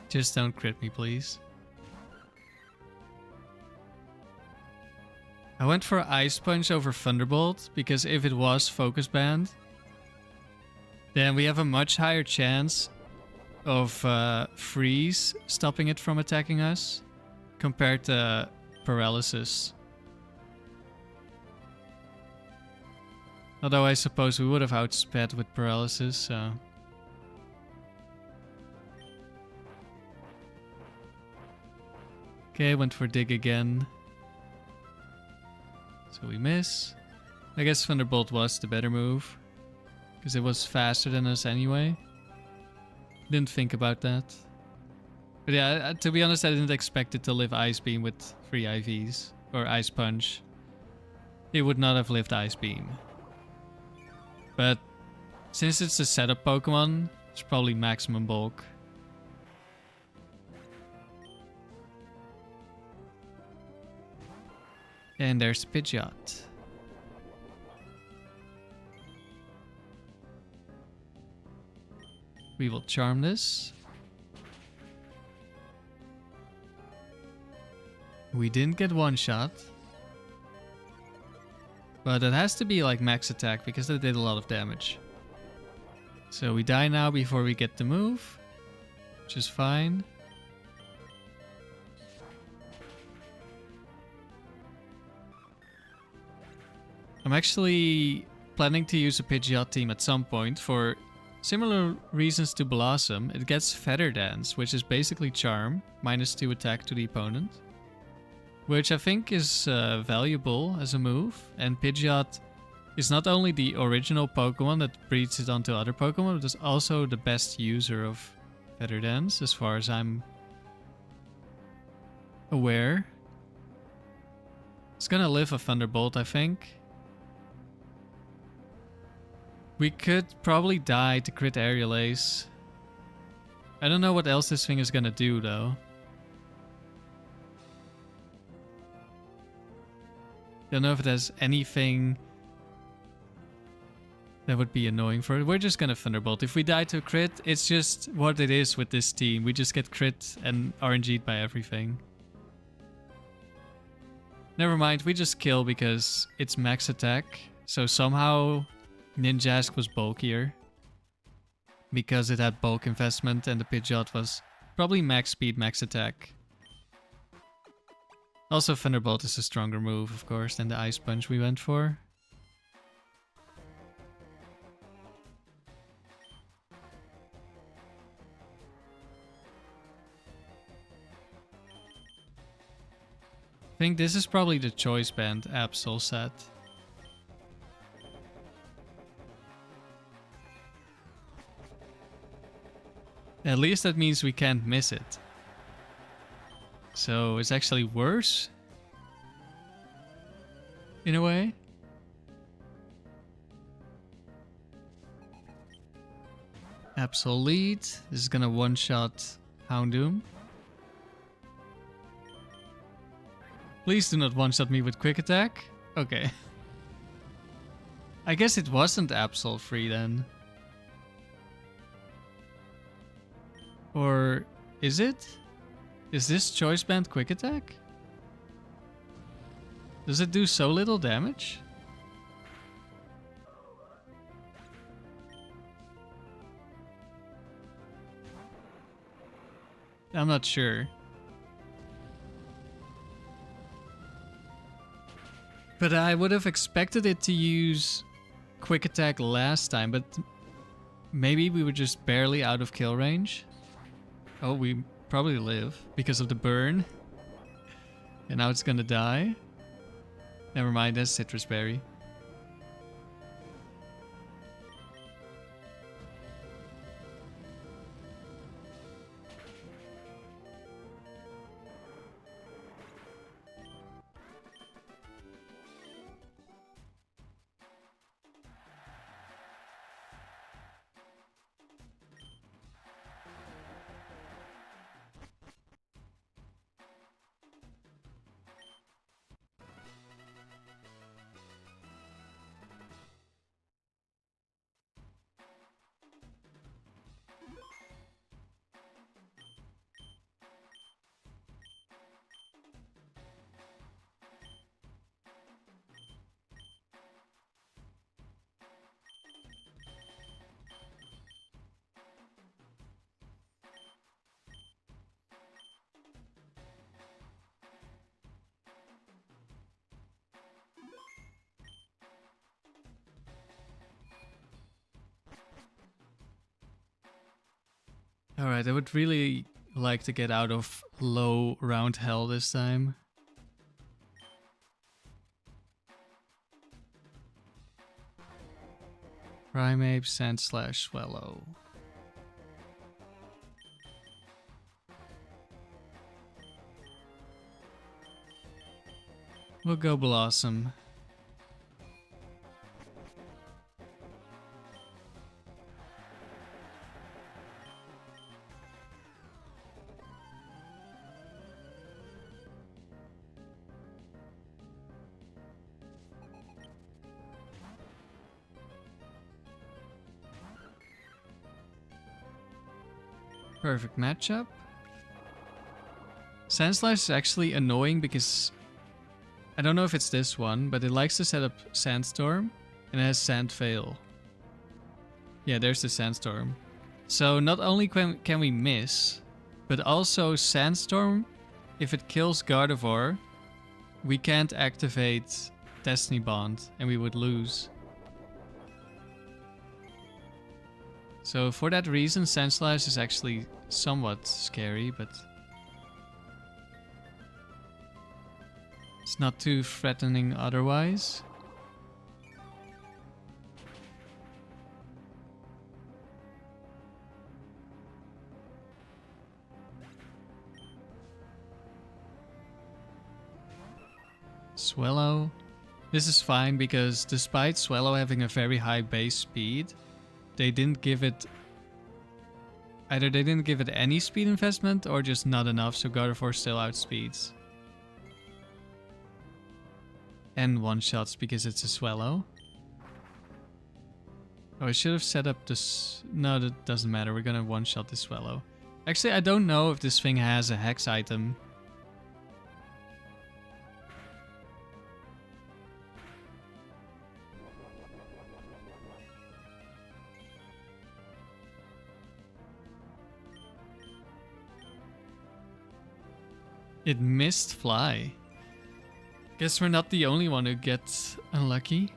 Just don't crit me, please. I went for Ice Punch over Thunderbolt because if it was Focus Band, then we have a much higher chance of Freeze stopping it from attacking us compared to Paralysis. Although I suppose we would have outsped with Paralysis, so... Okay, went for Dig again. So we miss. I guess Thunderbolt was the better move, because it was faster than us anyway. Didn't think about that. But yeah, to be honest, I didn't expect it to live Ice Beam with 3 IVs. Or Ice Punch. It would not have lived Ice Beam. But since it's a setup Pokemon, it's probably maximum bulk. And there's Pidgeot. We will charm this. We didn't get one shot. But it has to be like max attack because it did a lot of damage. So we die now before we get the move, which is fine. I'm actually planning to use a Pidgeot team at some point for similar reasons to Bellossom. It gets Feather Dance, which is basically Charm, -2 attack to the opponent. Which I think is valuable as a move. And Pidgeot is not only the original Pokemon that breeds it onto other Pokemon, but is also the best user of Feather Dance, as far as I'm aware. It's gonna live a Thunderbolt, I think. We could probably die to crit Aerial Ace. I don't know what else this thing is gonna do, though. Don't know if it has anything that would be annoying for it. We're just gonna Thunderbolt. If we die to crit, it's just what it is with this team. We just get crit and RNG'd by everything. Never mind, we just kill because it's max attack. So somehow Ninjask was bulkier. Because it had bulk investment and the Pidgeot was probably max speed, max attack. Also, Thunderbolt is a stronger move, of course, than the Ice Punch we went for. I think this is probably the Choice Band Absol set. At least that means we can't miss it. So it's actually worse? In a way? Absolute. This is gonna one-shot Houndoom. Please do not one-shot me with Quick Attack. Okay. I guess it wasn't Absol free then. Or is it? Is this Choice Band Quick Attack? Does it do so little damage? I'm not sure. But I would have expected it to use Quick Attack last time, but maybe we were just barely out of kill range. Oh, we probably live because of the burn. And now it's gonna die. Never mind, that's Citrus Berry. Alright, I would really like to get out of low round hell this time. Primeape, Sandslash, Swallow. We'll go Bellossom. Perfect matchup. Sandslash is actually annoying because I don't know if it's this one, but it likes to set up Sandstorm and it has Sand Fail. Yeah, there's the Sandstorm. So not only can we miss, but also Sandstorm, if it kills Gardevoir, we can't activate Destiny Bond and we would lose. So for that reason, Sandslash is actually somewhat scary, but it's not too threatening otherwise. Swallow. This is fine because despite Swallow having a very high base speed, they didn't give it... Either they didn't give it any speed investment or just not enough, so Gardevoir still outspeeds. And one-shots because it's a Swallow. Oh, I should have set up this... No, that doesn't matter. We're gonna one-shot this Swallow. Actually, I don't know if this thing has a Hex item. It missed Fly. Guess we're not the only one who gets unlucky.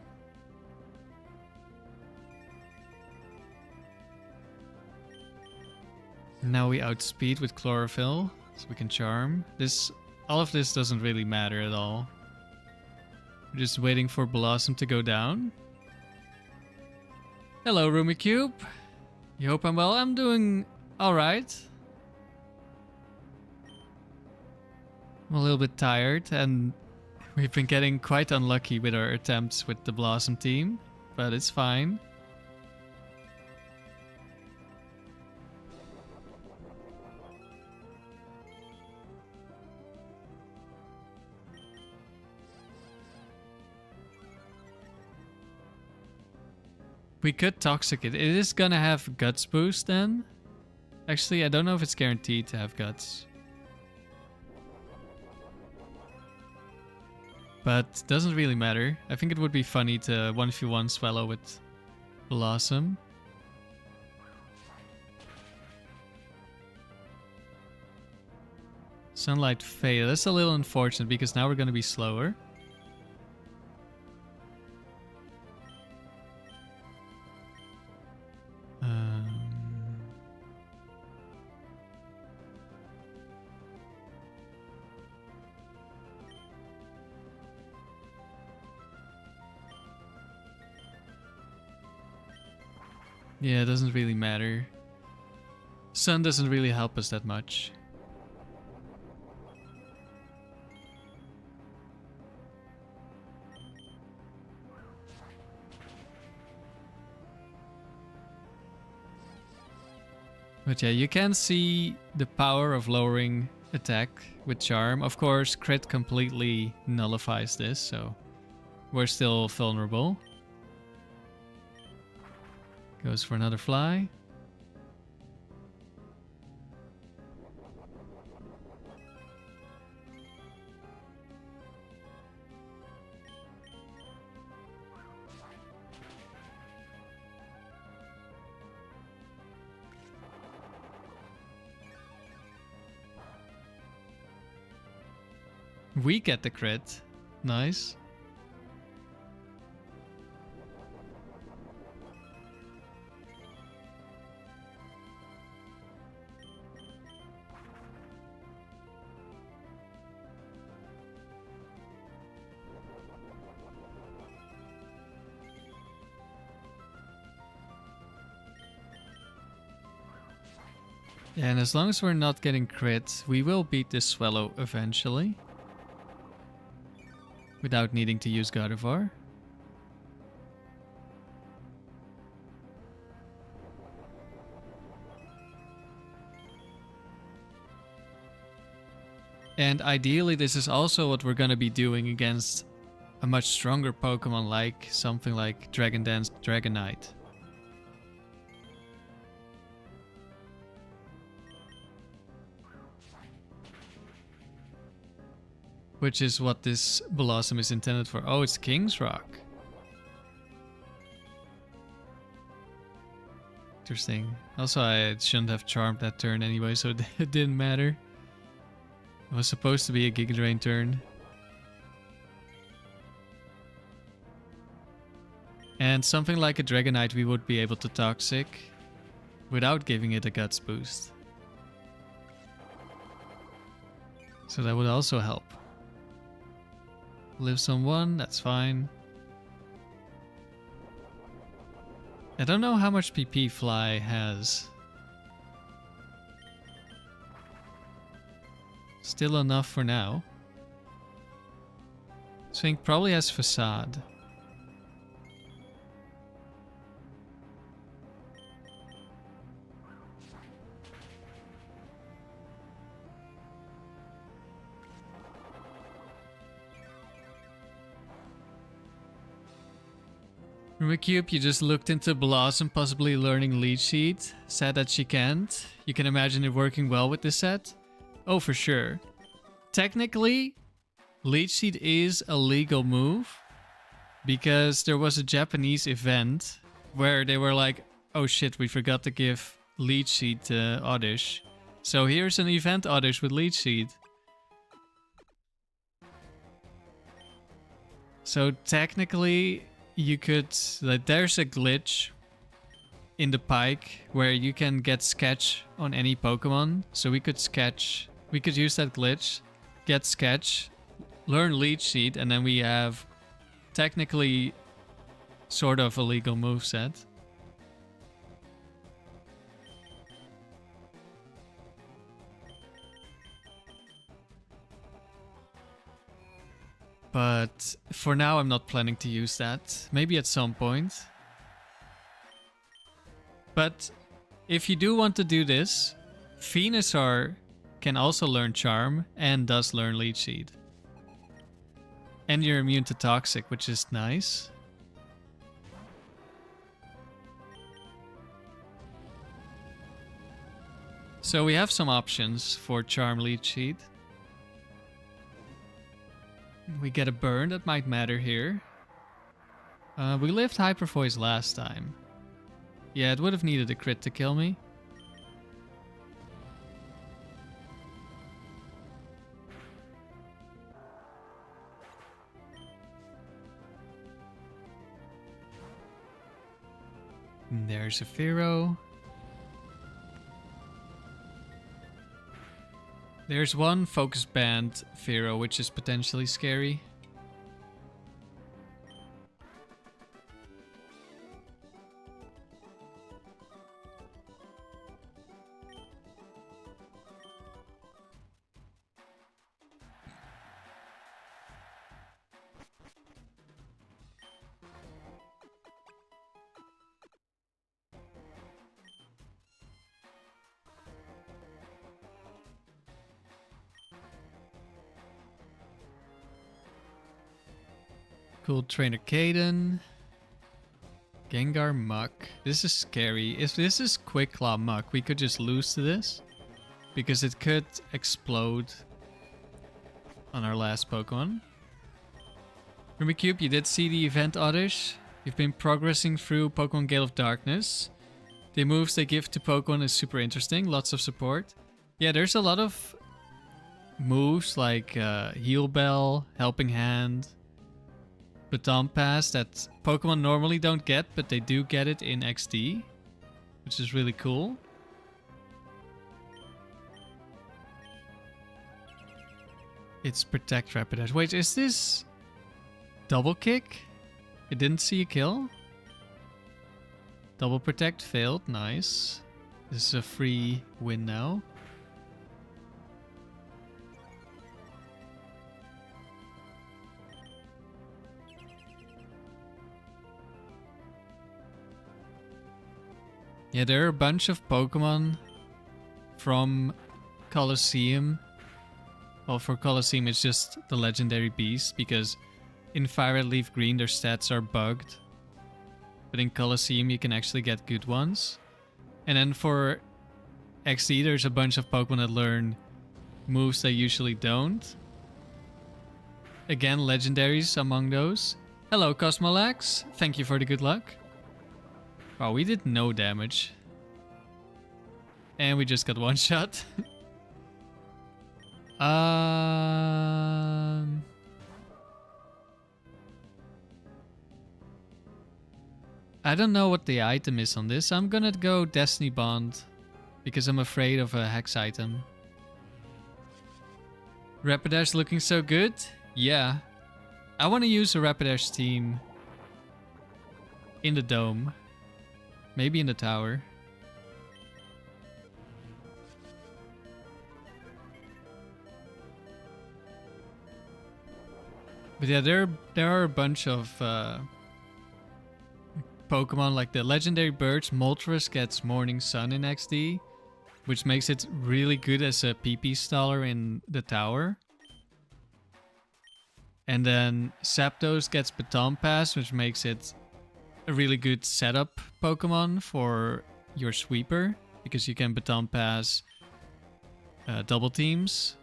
Now we outspeed with Chlorophyll, so we can Charm. All of this doesn't really matter at all. We're just waiting for Bellossom to go down. Hello, Rumicube. You hope I'm well? I'm doing alright. I'm a little bit tired and we've been getting quite unlucky with our attempts with the Bellossom team, but it's fine. We could Toxic it. It is gonna have Guts boost then. Actually, I don't know if it's guaranteed to have Guts. But doesn't really matter. I think it would be funny to 1v1 Swallow with Bellossom. Sunlight Fail. That's a little unfortunate because now we're going to be slower. Yeah, it doesn't really matter. Sun doesn't really help us that much. But yeah, you can see the power of lowering attack with Charm. Of course, crit completely nullifies this, so we're still vulnerable. Goes for another Fly. We get the crit. Nice. And as long as we're not getting crit, we will beat this Swallow eventually. Without needing to use Gardevoir. And ideally this is also what we're gonna be doing against a much stronger Pokemon like something like Dragon Dance, Dragonite. Which is what this Bellossom is intended for. Oh, it's King's Rock. Interesting. Also, I shouldn't have charmed that turn anyway, so it didn't matter. It was supposed to be a Giga Drain turn. And something like a Dragonite we would be able to Toxic without giving it a Guts boost. So that would also help. Lives on 1, that's fine. I don't know how much PP Fly has. Still enough for now. Swing probably has Facade. Rumicube, you just looked into Bellossom possibly learning Leech Seed. Said that she can't. You can imagine it working well with this set? Oh, for sure. Technically, Leech Seed is a legal move. Because there was a Japanese event where they were like, oh shit, we forgot to give Leech Seed to Oddish. So here's an event Oddish with Leech Seed. So technically, you could, like, there's a glitch in the Pike where you can get Sketch on any Pokemon. So we could use that glitch, get Sketch, learn Leech Seed, and then we have technically sort of a legal moveset. But for now, I'm not planning to use that. Maybe at some point. But if you do want to do this, Venusaur can also learn Charm and does learn Leech Seed. And you're immune to Toxic, which is nice. So we have some options for Charm, Leech Seed. We get a burn, that might matter here. We lived Hyper Voice last time. Yeah, it would have needed a crit to kill me. And there's a Fearow. There's one Focus Band Fearow, which is potentially scary. Cool Trainer Caden. Gengar Muck. This is scary. If this is Quick Claw Muck, we could just lose to this. Because it could explode on our last Pokemon. Rumicube, you did see the event Oddish. You've been progressing through Pokemon Gale of Darkness. The moves they give to Pokemon is super interesting. Lots of support. Yeah, there's a lot of moves like Heal Bell, Helping Hand, Baton Pass that Pokemon normally don't get, but they do get it in XD, which is really cool. It's Protect Rapidash. Wait, is this Double Kick? It didn't see a kill? Double Protect failed, nice. This is a free win now. Yeah, there are a bunch of Pokemon from Colosseum. Well, for Colosseum it's just the legendary beast, because in Fire Red Leaf Green their stats are bugged. But in Colosseum you can actually get good ones. And then for XD there's a bunch of Pokemon that learn moves they usually don't. Again, legendaries among those. Hello Cosmolax, thank you for the good luck. Wow, we did no damage. And we just got one shot. I don't know what the item is on this. I'm gonna go Destiny Bond because I'm afraid of a hex item. Rapidash looking so good? Yeah. I want to use a Rapidash team in the dome. Maybe in the tower. But yeah, there are a bunch of Pokemon like the legendary birds. Moltres gets Morning Sun in XD, which makes it really good as a PP staller in the tower. And then Zapdos gets Baton Pass, which makes it a really good setup Pokemon for your sweeper, because you can Baton Pass double teams.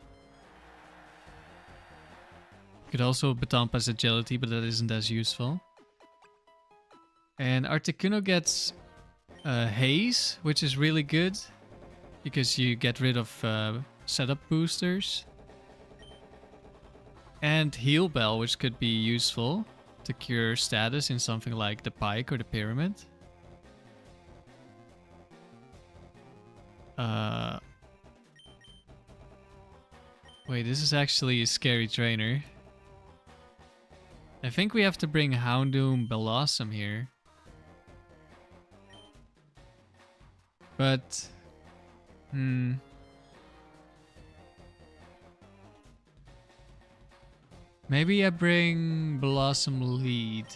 You could also Baton Pass Agility, but that isn't as useful. And Articuno gets Haze, which is really good because you get rid of setup boosters. And Heal Bell, which could be useful to cure status in something like the Pike or the Pyramid. Wait, this is actually a scary trainer. I think we have to bring Houndoom Bellossom here. But... maybe I bring Bellossom Lead.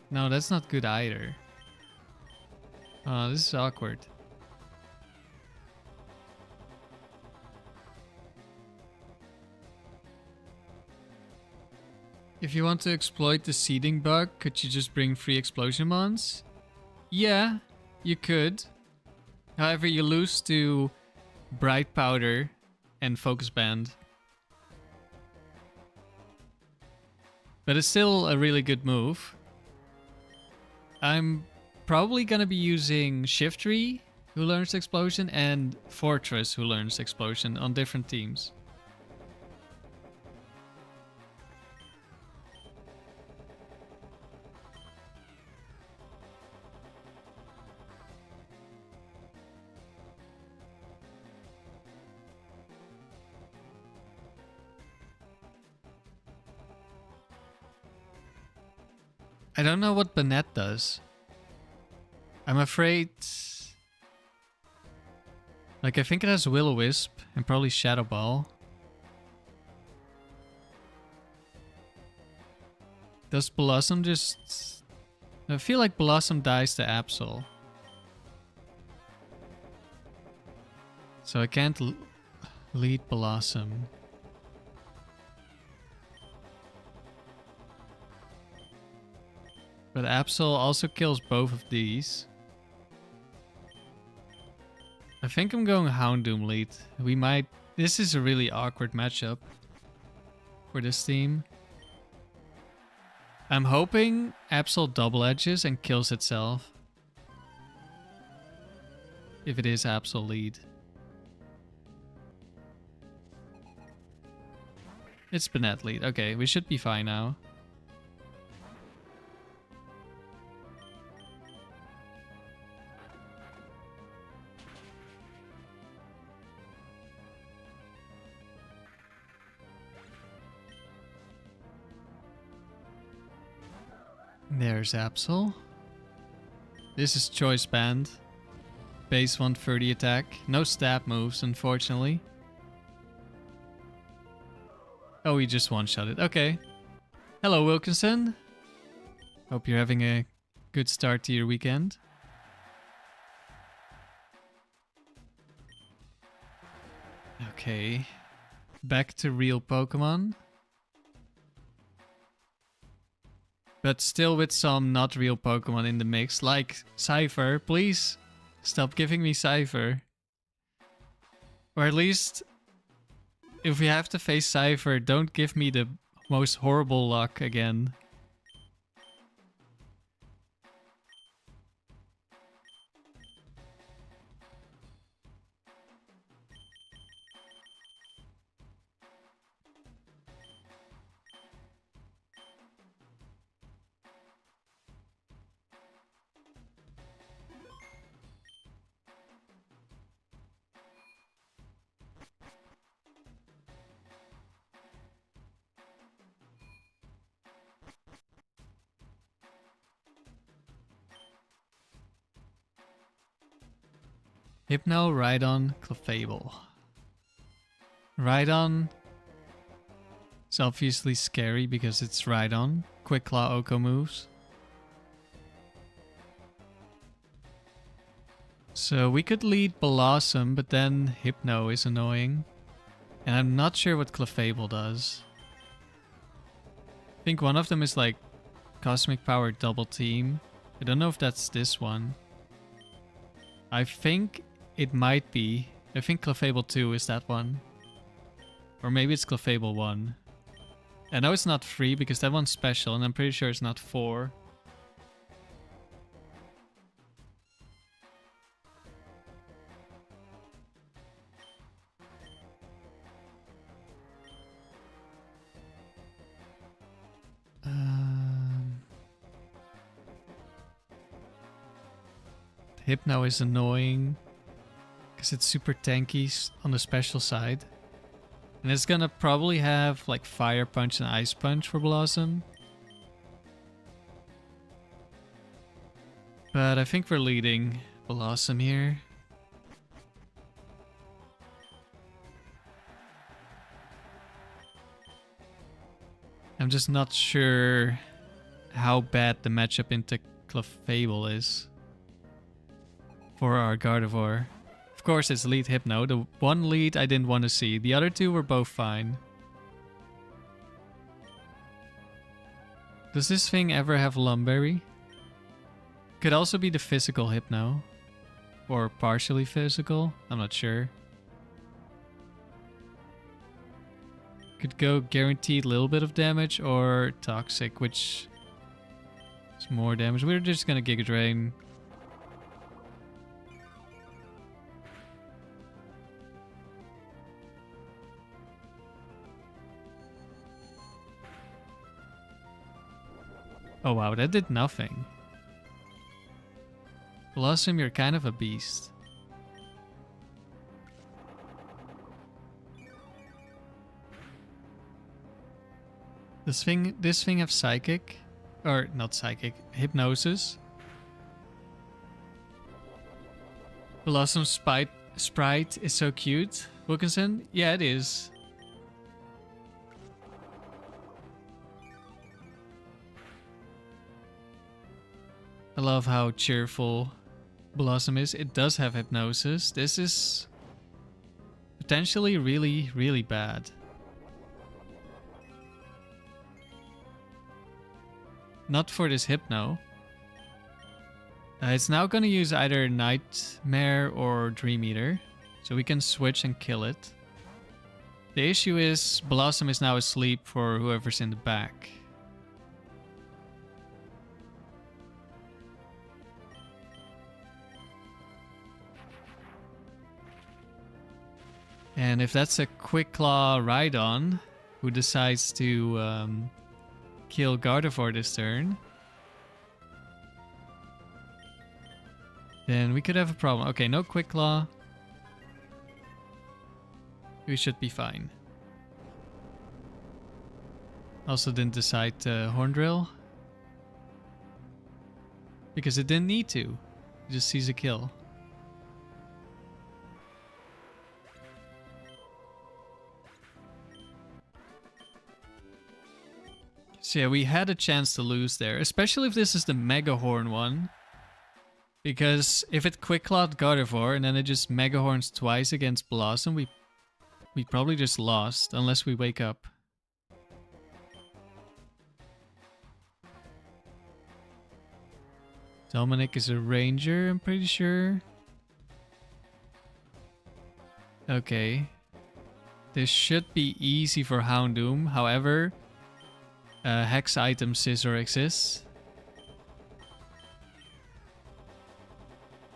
No, that's not good either. Oh, this is awkward. If you want to exploit the seeding bug, could you just bring free explosion mons? Yeah, you could. However, you lose to Bright Powder and Focus Band. But it's still a really good move. I'm probably gonna be using Shiftry, who learns Explosion, and Fortress, who learns Explosion on different teams. I don't know what Banette does. I'm afraid... like, I think it has Will-O-Wisp and probably Shadow Ball. Does Bellossom just... I feel like Bellossom dies to Absol. So I can't lead Bellossom. But Absol also kills both of these. I think I'm going Houndoom lead. We might... this is a really awkward matchup for this team. I'm hoping Absol double edges and kills itself. If it is Absol lead. It's Banette lead. Okay, we should be fine now. There's Absol. This is Choice Band. Base 130 attack. No stab moves, unfortunately. Oh, he just one-shot it. Okay. Hello, Wilkinson. Hope you're having a good start to your weekend. Okay. Back to real Pokemon. But still with some not real Pokemon in the mix, like Cypher. Please stop giving me Cypher. Or at least, if we have to face Cypher, don't give me the most horrible luck again. Hypno, Rhydon, Clefable. Rhydon is obviously scary because it's Rhydon. Quick Claw Oko moves. So we could lead Bellossom, but then Hypno is annoying. And I'm not sure what Clefable does. I think one of them is like Cosmic Power Double Team. I don't know if that's this one. I think it might be. I think Clefable 2 is that one. Or maybe it's Clefable 1. I know it's not 3 because that one's special, and I'm pretty sure it's not 4. Hypno is annoying because it's super tanky on the special side. And it's gonna probably have like Fire Punch and Ice Punch for Bellossom. But I think we're leading Bellossom here. I'm just not sure how bad the matchup into Clefable is for our Gardevoir. Of course, it's lead Hypno. The one lead I didn't want to see. The other two were both fine. Does this thing ever have Lum Berry? Could also be the physical Hypno. Or partially physical. I'm not sure. Could go guaranteed little bit of damage or toxic, which is more damage. We're just gonna Giga Drain. Oh wow, that did nothing. Bellossom, you're kind of a beast. This thing have Psychic? Or not Psychic, Hypnosis. Bellossom sprite is so cute. Wilkinson? Yeah, it is. I love how cheerful Bellossom is. It does have Hypnosis. This is potentially really, really bad. Not for this Hypno. It's now going to use either Nightmare or Dream Eater. So we can switch and kill it. The issue is Bellossom is now asleep for whoever's in the back. And if that's a Quick Claw Rhydon who decides to kill Gardevoir this turn, then we could have a problem. Okay, no Quick Claw. We should be fine. Also didn't decide to Horn Drill. Because it didn't need to. It just sees a kill. So yeah, we had a chance to lose there, especially if this is the Mega Horn one. Because if it Quick Clawed Gardevoir and then it just Mega Horns twice against Bellossom, we probably just lost, unless we wake up. Dominic is a ranger, I'm pretty sure. Okay. This should be easy for Houndoom, however... Hex item Scissor exists.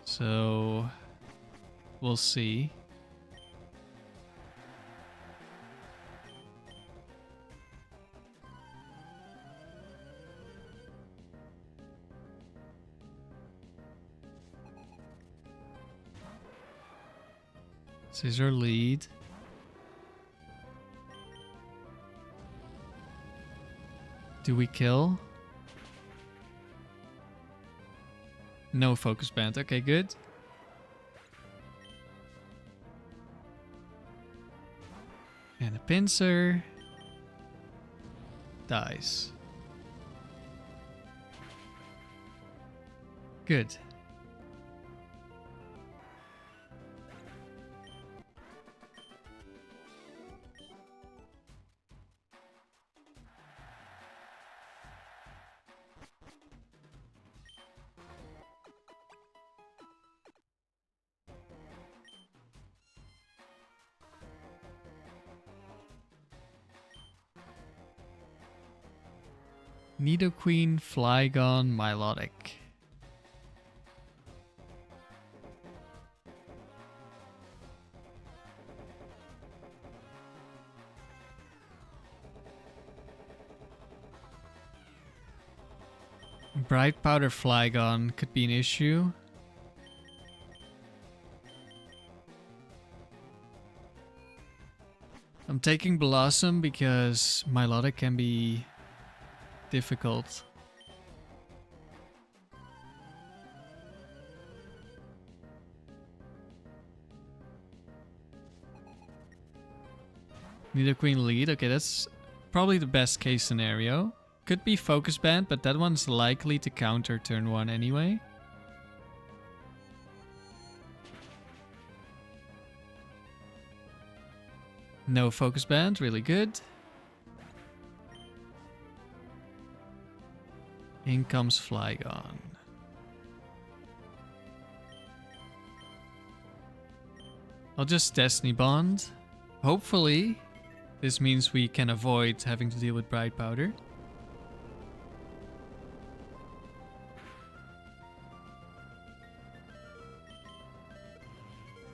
So... we'll see. Scissor lead. Do we kill? No focus band. Okay, good. And a pincer. Dies. Good. Nidoqueen, Flygon, Milotic. Bright Powder Flygon could be an issue. I'm taking Bellossom because Milotic can be difficult. Nidoqueen lead. Okay, that's probably the best case scenario. Could be Focus Band, but that one's likely to counter turn 1 anyway. No Focus Band, really good. In comes Flygon. I'll just Destiny Bond. Hopefully, this means we can avoid having to deal with Bright Powder.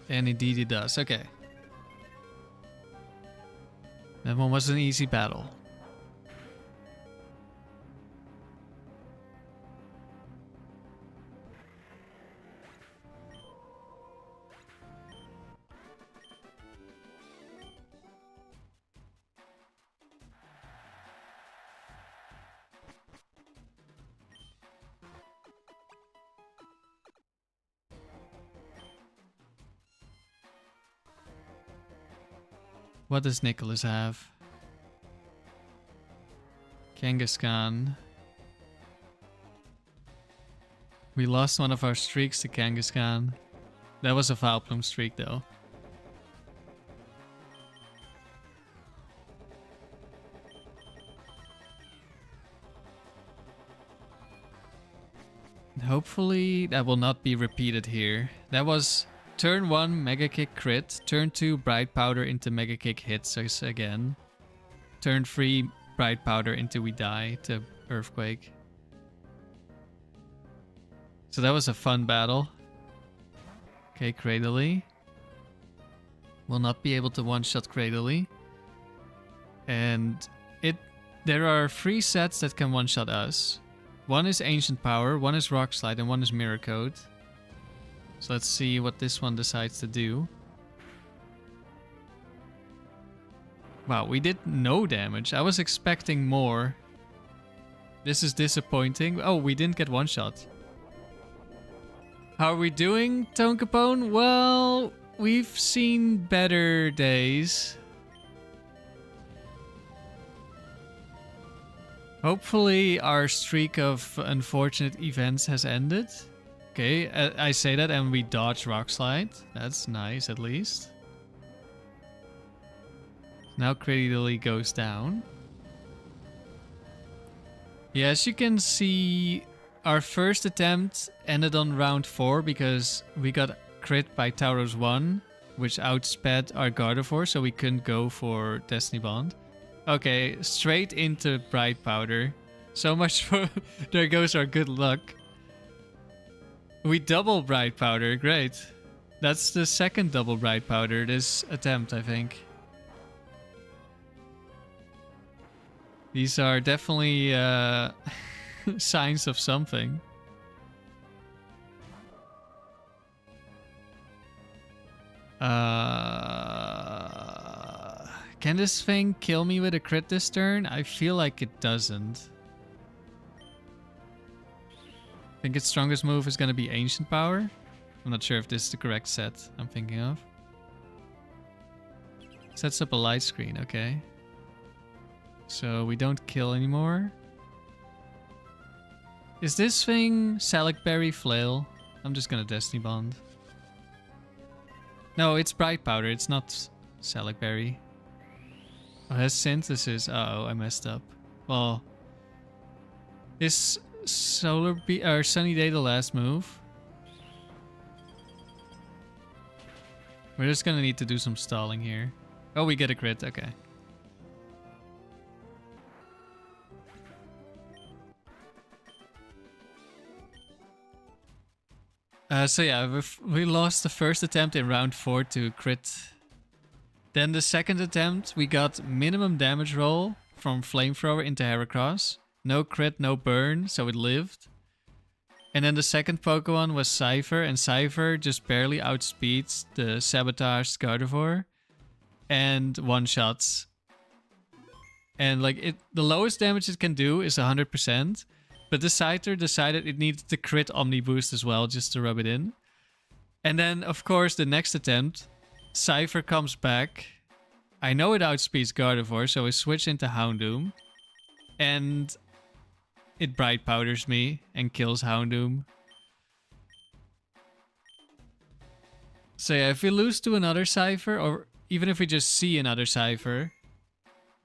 And indeed it does. Okay. That one was an easy battle. What does Nicholas have? Kangaskhan. We lost one of our streaks to Kangaskhan. That was a vileplume streak though. Hopefully that will not be repeated here. That was turn 1 Mega Kick crit, turn 2 Bright Powder into Mega Kick hits us again. Turn 3 Bright Powder into we die to Earthquake. So that was a fun battle. Okay, Cradily. Will not be able to one-shot Cradily. And there are 3 sets that can one-shot us. One is Ancient Power, one is Rock Slide, and one is Mirror Coat. So let's see what this one decides to do. Wow, we did no damage. I was expecting more. This is disappointing. Oh, we didn't get one shot. How are we doing, Tone Capone? Well, we've seen better days. Hopefully our streak of unfortunate events has ended. Okay, I say that and we dodge Rock Slide. That's nice at least. Now Cradily goes down. Yeah, as you can see, our first attempt ended on round 4 because we got crit by Tauros 1, which outsped our Gardevoir, so we couldn't go for Destiny Bond. Okay, straight into Bright Powder. So much for... there goes our good luck. We double Bright Powder, great. That's the second double Bright Powder this attempt, I think. These are definitely signs of something. Can this thing kill me with a crit this turn? I feel like it doesn't. I think its strongest move is going to be Ancient Power. I'm not sure if this is the correct set I'm thinking of. Sets up a light screen, okay. So we don't kill anymore. Is this thing Salic Berry Flail? I'm just gonna Destiny Bond. No, it's Bright Powder, it's not Salic Berry. Oh, it has Synthesis. Uh-oh, I messed up. Well, is Sunny Day the last move? We're just gonna need to do some stalling here. Oh, we get a crit, okay. So yeah, we lost the first attempt in round 4 to crit. Then the second attempt, we got minimum damage roll from Flamethrower into Heracross. No crit, no burn, so it lived. And then the second Pokemon was Cypher, and Cypher just barely outspeeds the sabotaged Gardevoir. And one-shots. And like the lowest damage it can do is 100%. But the Scyther decided it needed to crit Omni Boost as well, just to rub it in. And then, of course, the next attempt, Cypher comes back. I know it outspeeds Gardevoir, so I switch into Houndoom. And it Bright Powders me and kills Houndoom. So yeah, if we lose to another Cypher, or even if we just see another Cypher,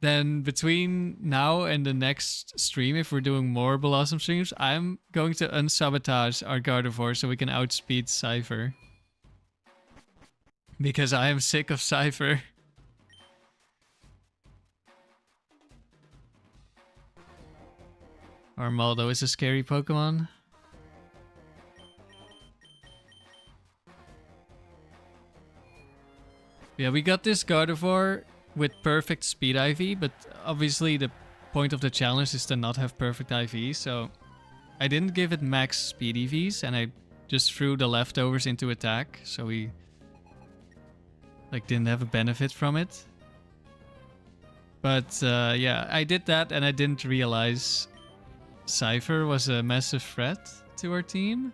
then between now and the next stream, if we're doing more Bellossom streams, I'm going to unsabotage our Gardevoir so we can outspeed Cypher. Because I am sick of Cypher. Armaldo is a scary Pokemon. Yeah, we got this Gardevoir with perfect speed IV, but obviously the point of the challenge is to not have perfect IV, so I didn't give it max speed EVs, and I just threw the leftovers into attack, so we like didn't have a benefit from it. But yeah, I did that and I didn't realize Cypher was a massive threat to our team.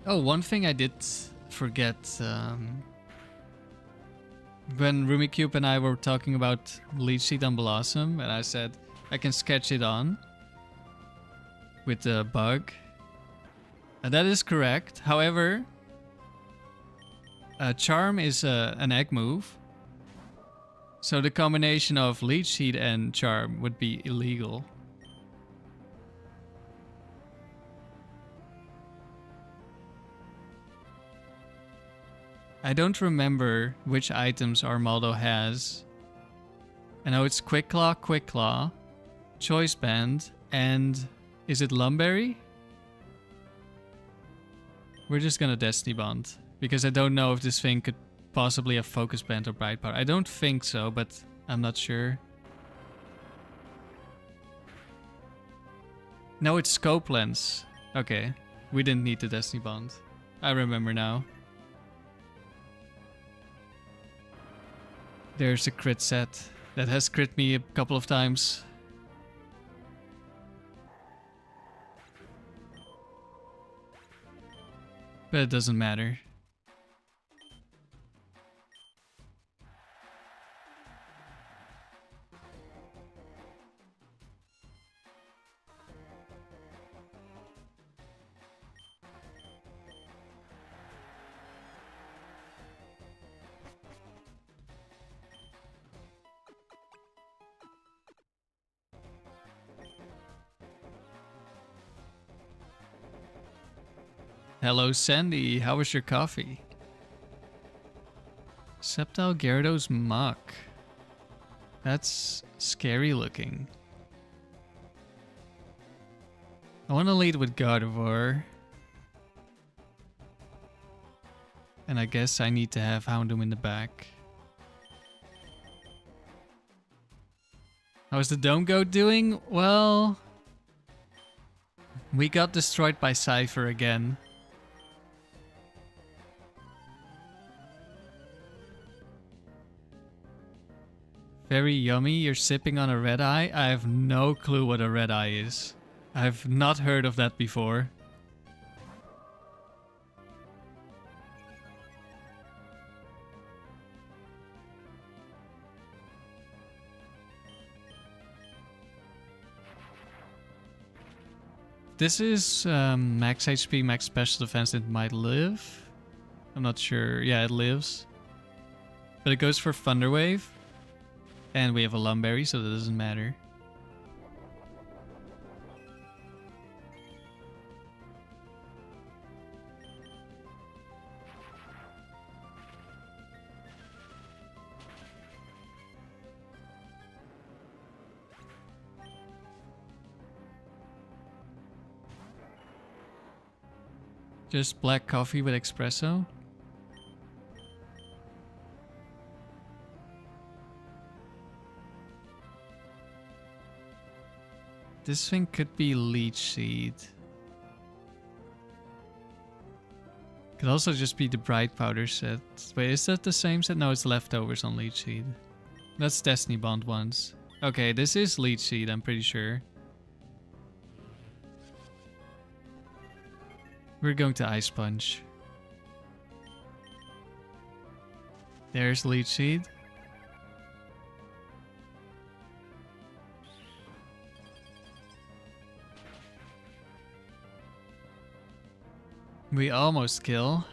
Oh, one thing I did forget when Rumicube and I were talking about Leech Seed on Bellossom, and I said I can sketch it on with the bug. And that is correct. However, Charm is an egg move. So the combination of Leech Seed and Charm would be illegal. I don't remember which items Armaldo has. I know it's Quick Claw, Choice Band, and is it Lum Berry? We're just gonna Destiny Bond, because I don't know if this thing could possibly have Focus Band or Bright Power. I don't think so, but I'm not sure. No, it's Scope Lens. Okay, we didn't need the Destiny Bond. I remember now. There's a crit set. That has crit me a couple of times. But it doesn't matter. Hello Sandy, how was your coffee? Septile Gyarados Muck. That's scary looking. I want to lead with Gardevoir. And I guess I need to have Houndoom in the back. How's the Dome Goat doing? Well, we got destroyed by Cypher again. Very yummy, you're sipping on a red eye? I have no clue what a red eye is. I've not heard of that before. This is max HP, max special defense, it might live. I'm not sure. Yeah, it lives. But it goes for Thunder Wave. And we have a Lum Berry, so that doesn't matter. Just black coffee with espresso. This thing could be Leech Seed. Could also just be the Bright Powder set. Wait, is that the same set? No, it's leftovers on Leech Seed. That's Destiny Bond ones. Okay, this is Leech Seed, I'm pretty sure. We're going to Ice Punch. There's Leech Seed. We almost kill.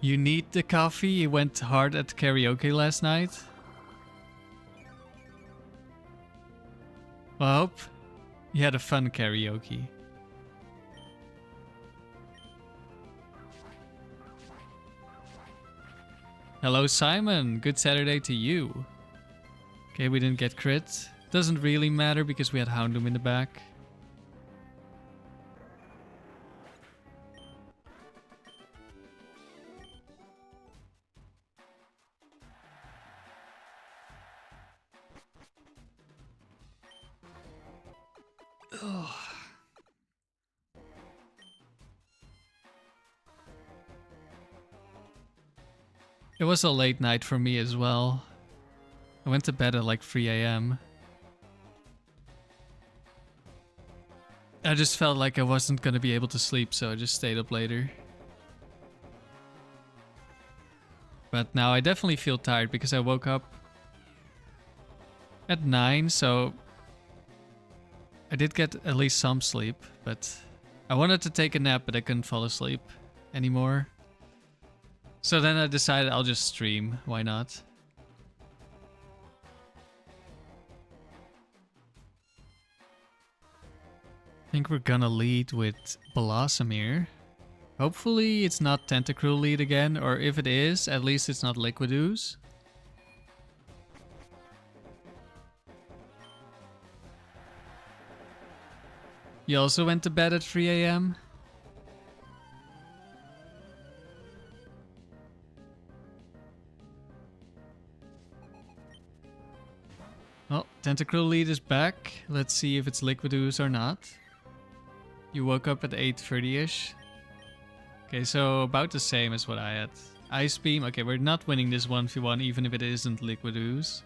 You need the coffee? You went hard at karaoke last night? Well, I hope you had a fun karaoke. Hello Simon, good Saturday to you. Okay, we didn't get crit. Doesn't really matter because we had Houndoom in the back. Ugh. It was a late night for me as well. I went to bed at like 3 AM. I just felt like I wasn't gonna be able to sleep, so I just stayed up later. But now I definitely feel tired because I woke up at 9, so I did get at least some sleep, but I wanted to take a nap, but I couldn't fall asleep anymore. So then I decided I'll just stream. Why not? I think we're gonna lead with Bellossom here. Hopefully it's not Tentacruel lead again, or if it is, at least it's not Liquid Ooze. You also went to bed at 3 AM? Well, Tentacruel lead is back. Let's see if it's Liquid Ooze or not. You woke up at 8:30ish. Okay, so about the same as what I had. Ice Beam. Okay, we're not winning this 1v1 even if it isn't Liquid Ooze.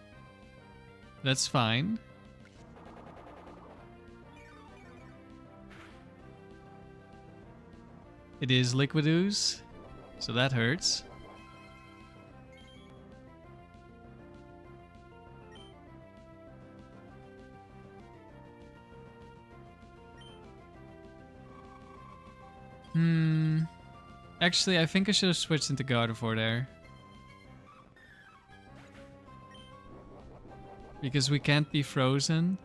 That's fine. It is Liquid Ooze, so that hurts. Actually, I think I should have switched into Gardevoir there. Because we can't be frozen.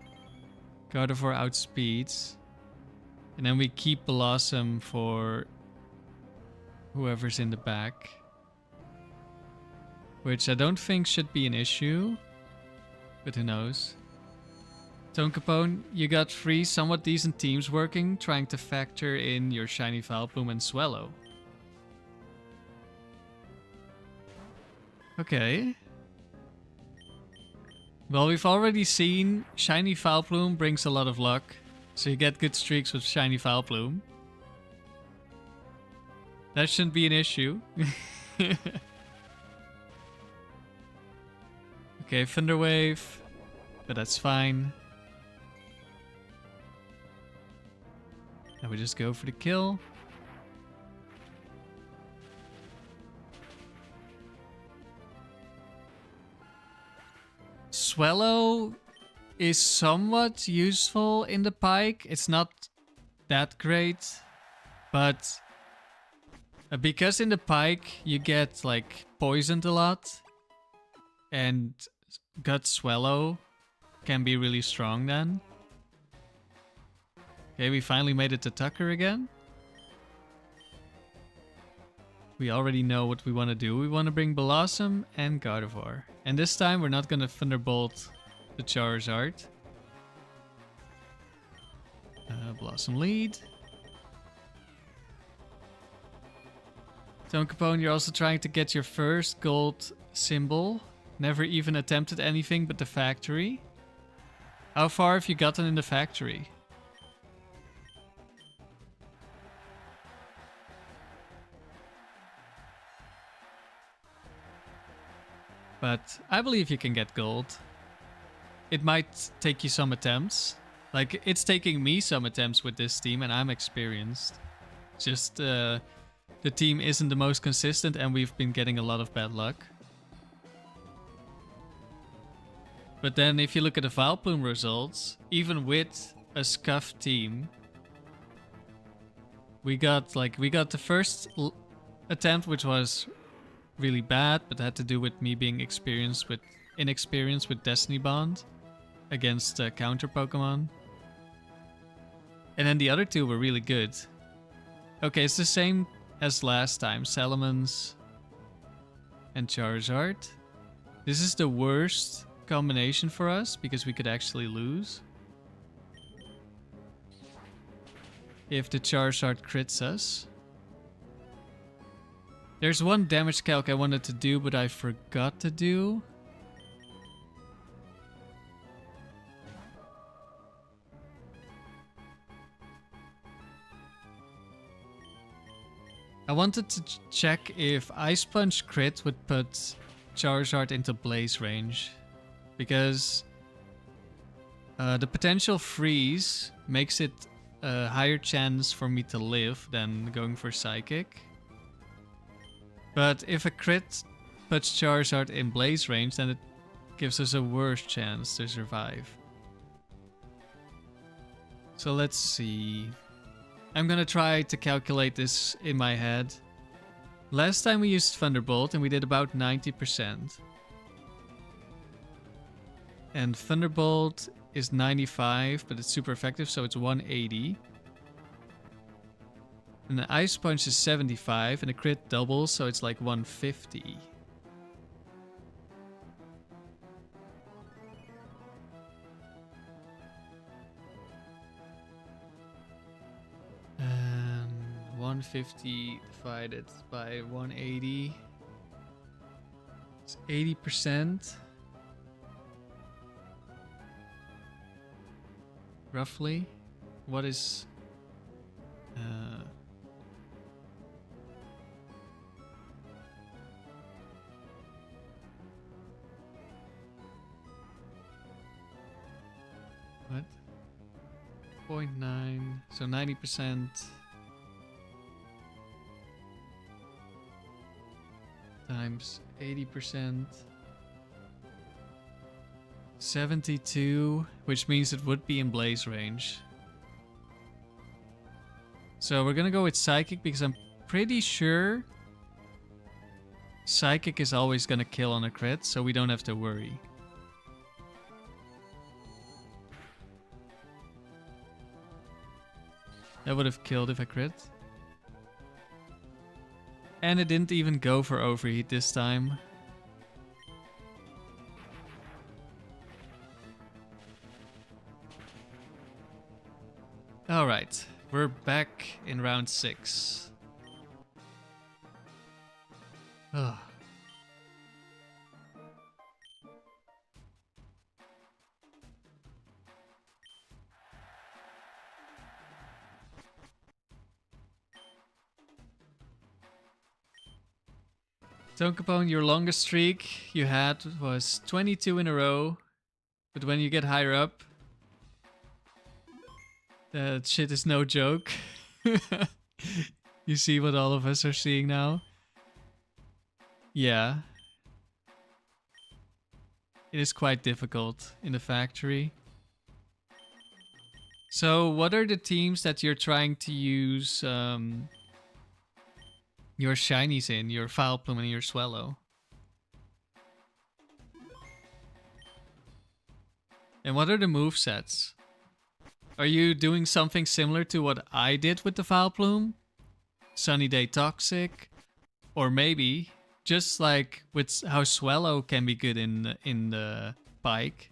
Gardevoir outspeeds. And then we keep Bellossom for whoever's in the back. Which I don't think should be an issue. But who knows. Tonkapone, you got 3 somewhat decent teams working, trying to factor in your shiny Vileplume and Swallow. Okay. Well, we've already seen shiny Vileplume brings a lot of luck. So you get good streaks with shiny Vileplume. That shouldn't be an issue. Okay, Thunder Wave. But that's fine. Now we just go for the kill. Swallow is somewhat useful in the pike. It's not that great, but because in the pike you get like poisoned a lot, and Gut Swallow can be really strong then. Okay, we finally made it to Tucker again. We already know what we want to do. We want to bring Bellossom and Gardevoir. And this time we're not going to Thunderbolt the Charizard. Bellossom lead. Tonkapone, you're also trying to get your first gold symbol. Never even attempted anything but the factory. How far have you gotten in the factory? But I believe you can get gold. It might take you some attempts. Like, it's taking me some attempts with this team and I'm experienced. Just, the team isn't the most consistent and we've been getting a lot of bad luck. But then if you look at the Vileplume results, even with a scuffed team, we got the first attempt, which was really bad, but had to do with me being inexperienced with Destiny Bond against counter Pokemon. And then the other 2 were really good. Okay, it's the same as last time. Salamence and Charizard. This is the worst combination for us because we could actually lose if the Charizard crits us. There's one damage calc I wanted to do, but I forgot to do. I wanted to check if Ice Punch crit would put Charizard into Blaze range. Because the potential freeze makes it a higher chance for me to live than going for Psychic. But if a crit puts Charizard in Blaze range, then it gives us a worse chance to survive. So let's see. I'm gonna try to calculate this in my head. Last time we used Thunderbolt and we did about 90%. And Thunderbolt is 95, but it's super effective, so it's 180. And the Ice Punch is 75, and the crit doubles, so it's like 150. And 150 divided by 180. It's 80%. Roughly. What is... What? 0.9. So 90% times 80%. 72, which means it would be in blaze range. So we're gonna go with Psychic because I'm pretty sure Psychic is always gonna kill on a crit, so we don't have to worry. That would have killed if I crit. And it didn't even go for overheat this time. Alright, we're back in round 6. Ugh. Tonkapone, your longest streak you had was 22 in a row. But when you get higher up, that shit is no joke. You see what all of us are seeing now? Yeah. It is quite difficult in the factory. So what are the teams that you're trying to use your shinies in, your Vileplume and your Swallow? And what are the movesets? Are you doing something similar to what I did with the Vileplume? Sunny Day Toxic? Or maybe just like with how Swallow can be good in the Pike.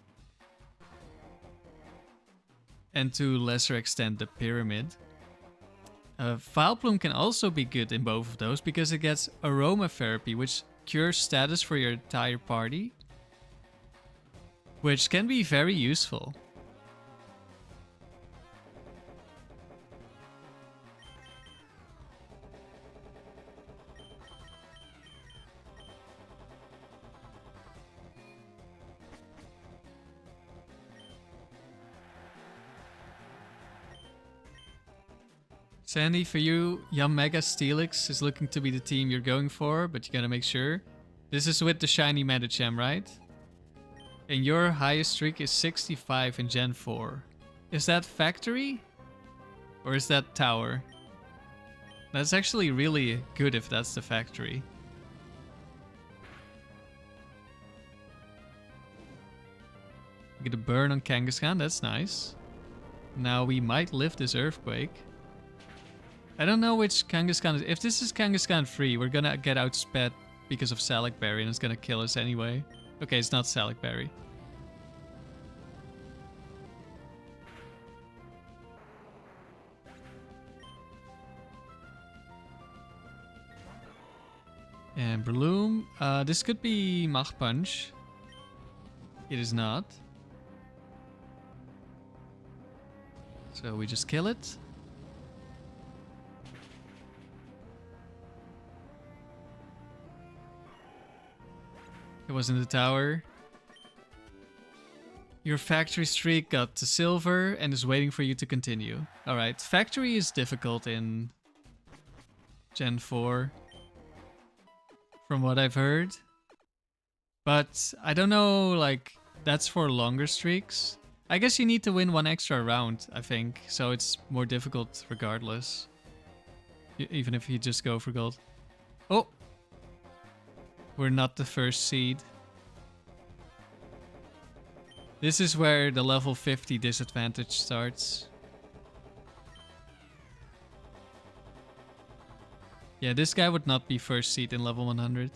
And to a lesser extent the Pyramid. Vileplume can also be good in both of those because it gets aromatherapy, which cures status for your entire party. Which can be very useful. Sandy, for you, Yamega Steelix is looking to be the team you're going for, but you gotta make sure. This is with the shiny Medicham, right? And your highest streak is 65 in Gen 4. Is that factory? Or is that tower? That's actually really good if that's the factory. Get a burn on Kangaskhan, that's nice. Now we might live this earthquake. I don't know which Kangaskhan is. If this is Kangaskhan free, we're gonna get outsped because of Salic Berry and it's gonna kill us anyway. Okay, it's not Salic Berry. And Breloom. This could be Mach Punch. It is not. So we just kill it. It was in the tower. Your factory streak got to silver and is waiting for you to continue. Alright, factory is difficult in Gen 4. From what I've heard. But I don't know, like, that's for longer streaks. I guess you need to win one extra round, I think. So it's more difficult regardless. Even if you just go for gold. Oh! We're not the first seed. This is where the level 50 disadvantage starts. Yeah, this guy would not be first seed in level 100.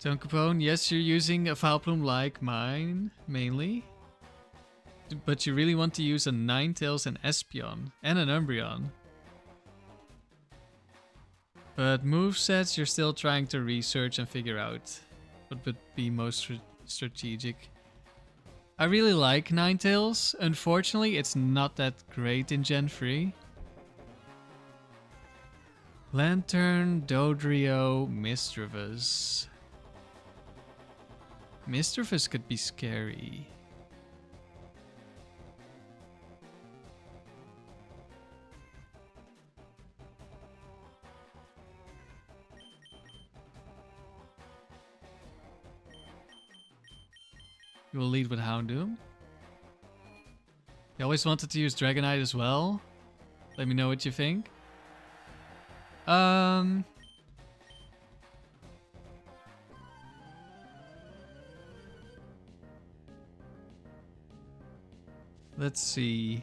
Tonkapone, yes, you're using a Vileplume like mine, mainly. But you really want to use a Ninetales and Espeon, and an Umbreon. But movesets, you're still trying to research and figure out what would be most strategic. I really like Ninetales. Unfortunately, it's not that great in Gen 3. Lantern, Dodrio, Misdreavus. Mischievous could be scary. You will lead with Houndoom. You always wanted to use Dragonite as well. Let me know what you think. Let's see.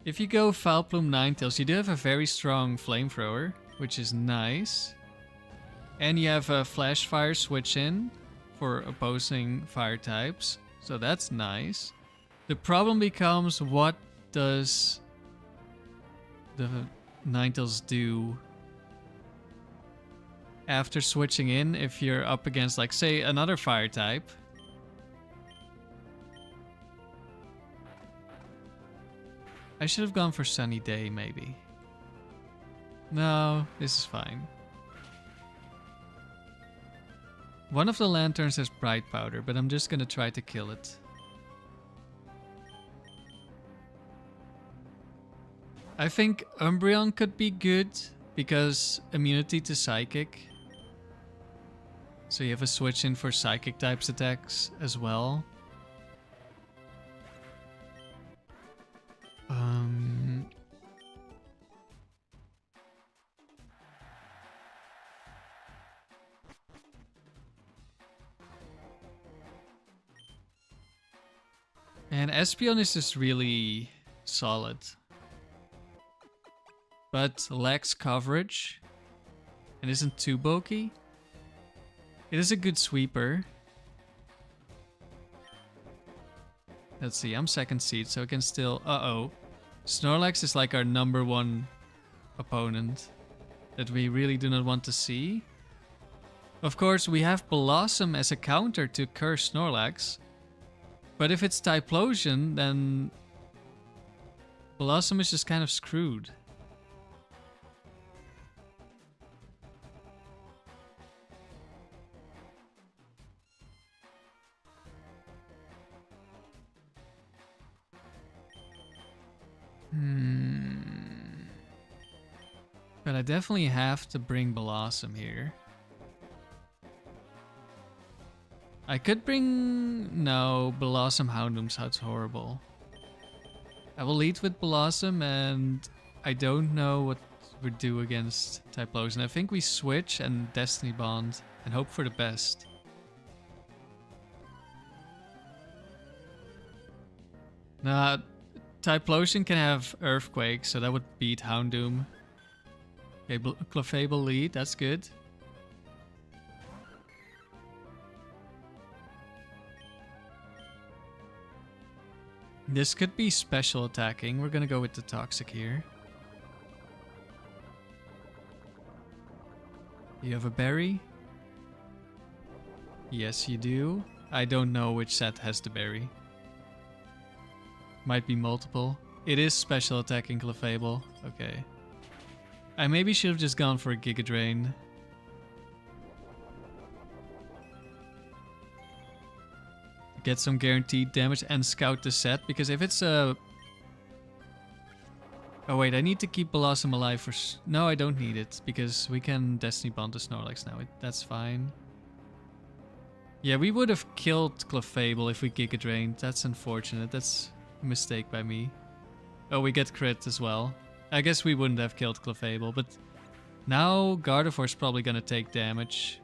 If you go Vileplume Ninetales, you do have a very strong flamethrower, which is nice. And you have a Flash Fire switch in for opposing fire types, so that's nice. The problem becomes, what does the Ninetales do after switching in if you're up against, like, say, another fire type? I should have gone for Sunny Day, maybe. No, this is fine. One of the lanterns has Bright Powder, but I'm just gonna try to kill it. I think Umbreon could be good, because immunity to Psychic. So you have a switch in for Psychic types attacks as well. And Espeon is just really solid, but lacks coverage and isn't too bulky. It is a good sweeper. Let's see, I'm second seed, so I can still... Uh-oh. Snorlax is like our #1 opponent that we really do not want to see. Of course, we have Bellossom as a counter to Curse Snorlax. But if it's Typhlosion, then Bellossom is just kind of screwed. But I definitely have to bring Bellossom here. I could bring... No, Bellossom Houndoom sounds horrible. I will lead with Bellossom, and I don't know what we do against Typhlosion. I think we switch and Destiny Bond and hope for the best. Nah, Typhlosion can have Earthquake, so that would beat Houndoom. Okay, Clefable lead, that's good. This could be special attacking. We're gonna go with the Toxic here. You have a berry? Yes, you do. I don't know which set has the berry. Might be multiple. It is special attacking Clefable. Okay. I maybe should have just gone for a Giga Drain. Get some guaranteed damage and scout the set, because if it's a... Oh wait, I need to keep Bellossom alive for... No, I don't need it, because we can Destiny Bond to Snorlax now. That's fine. Yeah, we would have killed Clefable if we Giga Drained. That's unfortunate. That's a mistake by me. Oh, we get crit as well. I guess we wouldn't have killed Clefable, but now Gardevoir's probably gonna take damage.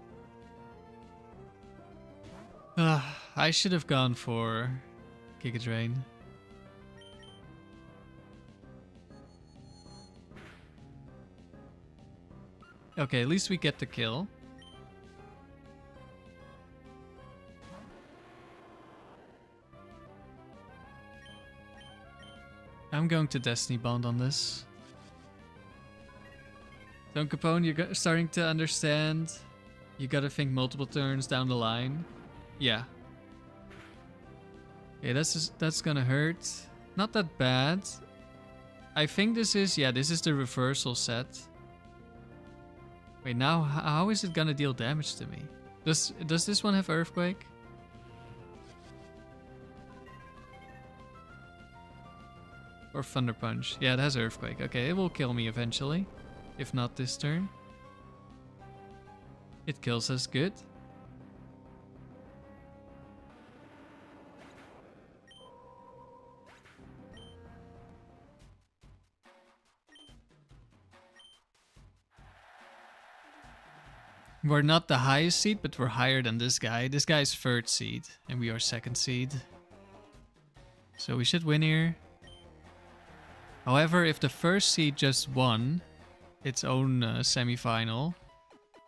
I should have gone for Giga Drain. Okay, at least we get the kill. I'm going to Destiny Bond on this. Don Capone, you're starting to understand. You gotta think multiple turns down the line. Yeah. Okay, that's gonna hurt. Not that bad. I think this is... Yeah, this is the reversal set. Wait, now how is it gonna deal damage to me? Does this one have Earthquake? Or Thunder Punch? Yeah, it has Earthquake. Okay, it will kill me eventually. If not this turn. It kills us, good. We're not the highest seed, but we're higher than this guy. This guy's 3rd seed, and we are 2nd seed. So we should win here. However, if the 1st seed just won its own semi-final,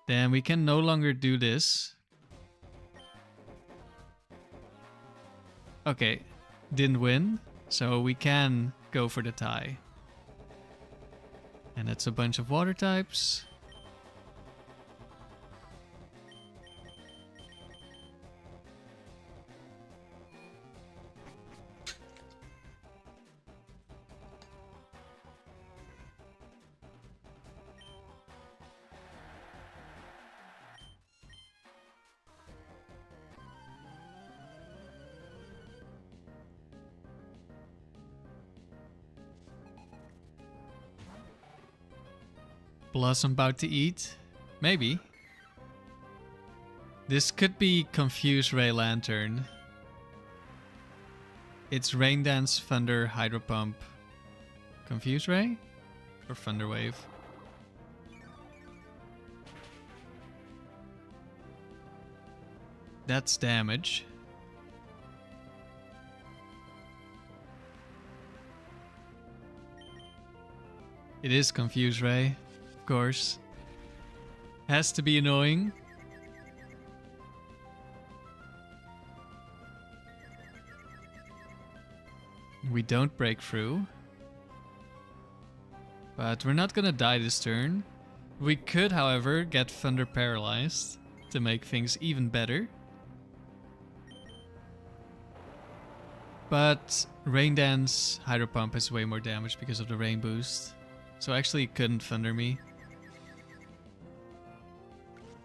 then we can no longer do this. Okay, didn't win, so we can go for the tie. And it's a bunch of water types. Bellossom about to eat? Maybe. This could be Confuse Ray Lantern. It's Rain Dance, Thunder, Hydro Pump. Confuse Ray? Or Thunder Wave? That's damage. It is Confuse Ray. Course. Has to be annoying. We don't break through. But we're not gonna die this turn. We could, however, get Thunder paralyzed to make things even better. But Rain Dance, Hydro Pump has way more damage because of the rain boost. So actually it couldn't Thunder me.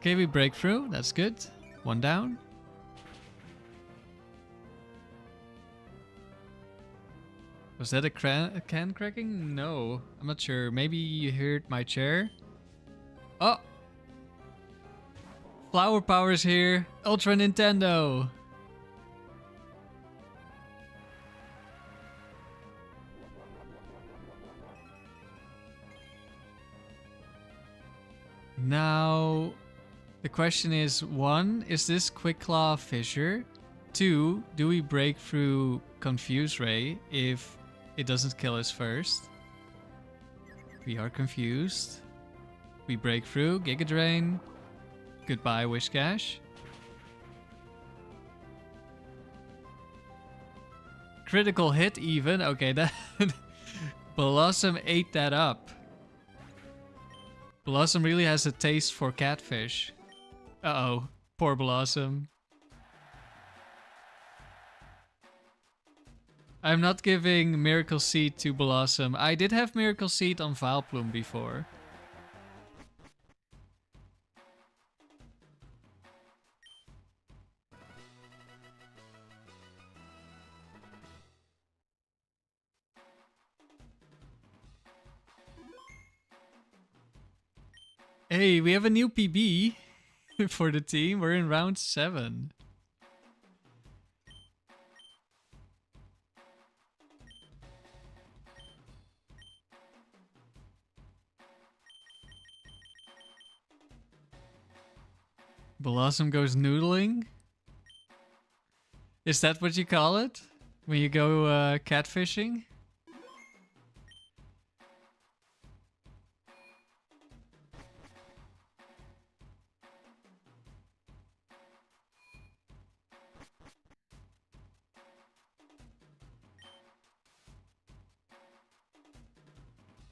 Okay, we break through. That's good. 1 down. Was that a can cracking? No. I'm not sure. Maybe you heard my chair? Oh! Flower Power's here. Ultra Nintendo! Now... the question is, 1, is this Quick Claw Fissure? 2, do we break through Confuse Ray if it doesn't kill us first? We are confused. We break through, Giga Drain. Goodbye, Wishcash. Critical hit even. Okay, that Bellossom ate that up. Bellossom really has a taste for catfish. Uh-oh. Poor Bellossom. I'm not giving Miracle Seed to Bellossom. I did have Miracle Seed on vileplume before. Hey, we have a new PB for the team. We're in round 7. Bellossom goes noodling? Is that what you call it? When you go catfishing?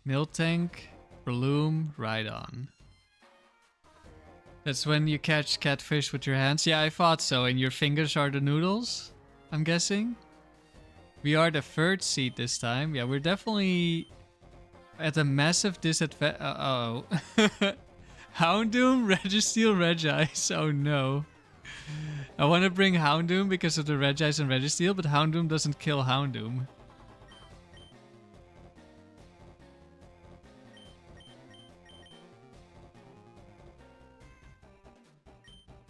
Miltank, Bloom, Rhydon. That's when you catch catfish with your hands? Yeah, I thought so. And your fingers are the noodles, I'm guessing? We are the 3rd seed this time. Yeah, we're definitely at a massive disadvantage. Uh-oh. Houndoom, Registeel, Regice. Oh no. I want to bring Houndoom because of the Regice and Registeel, but Houndoom doesn't kill Houndoom.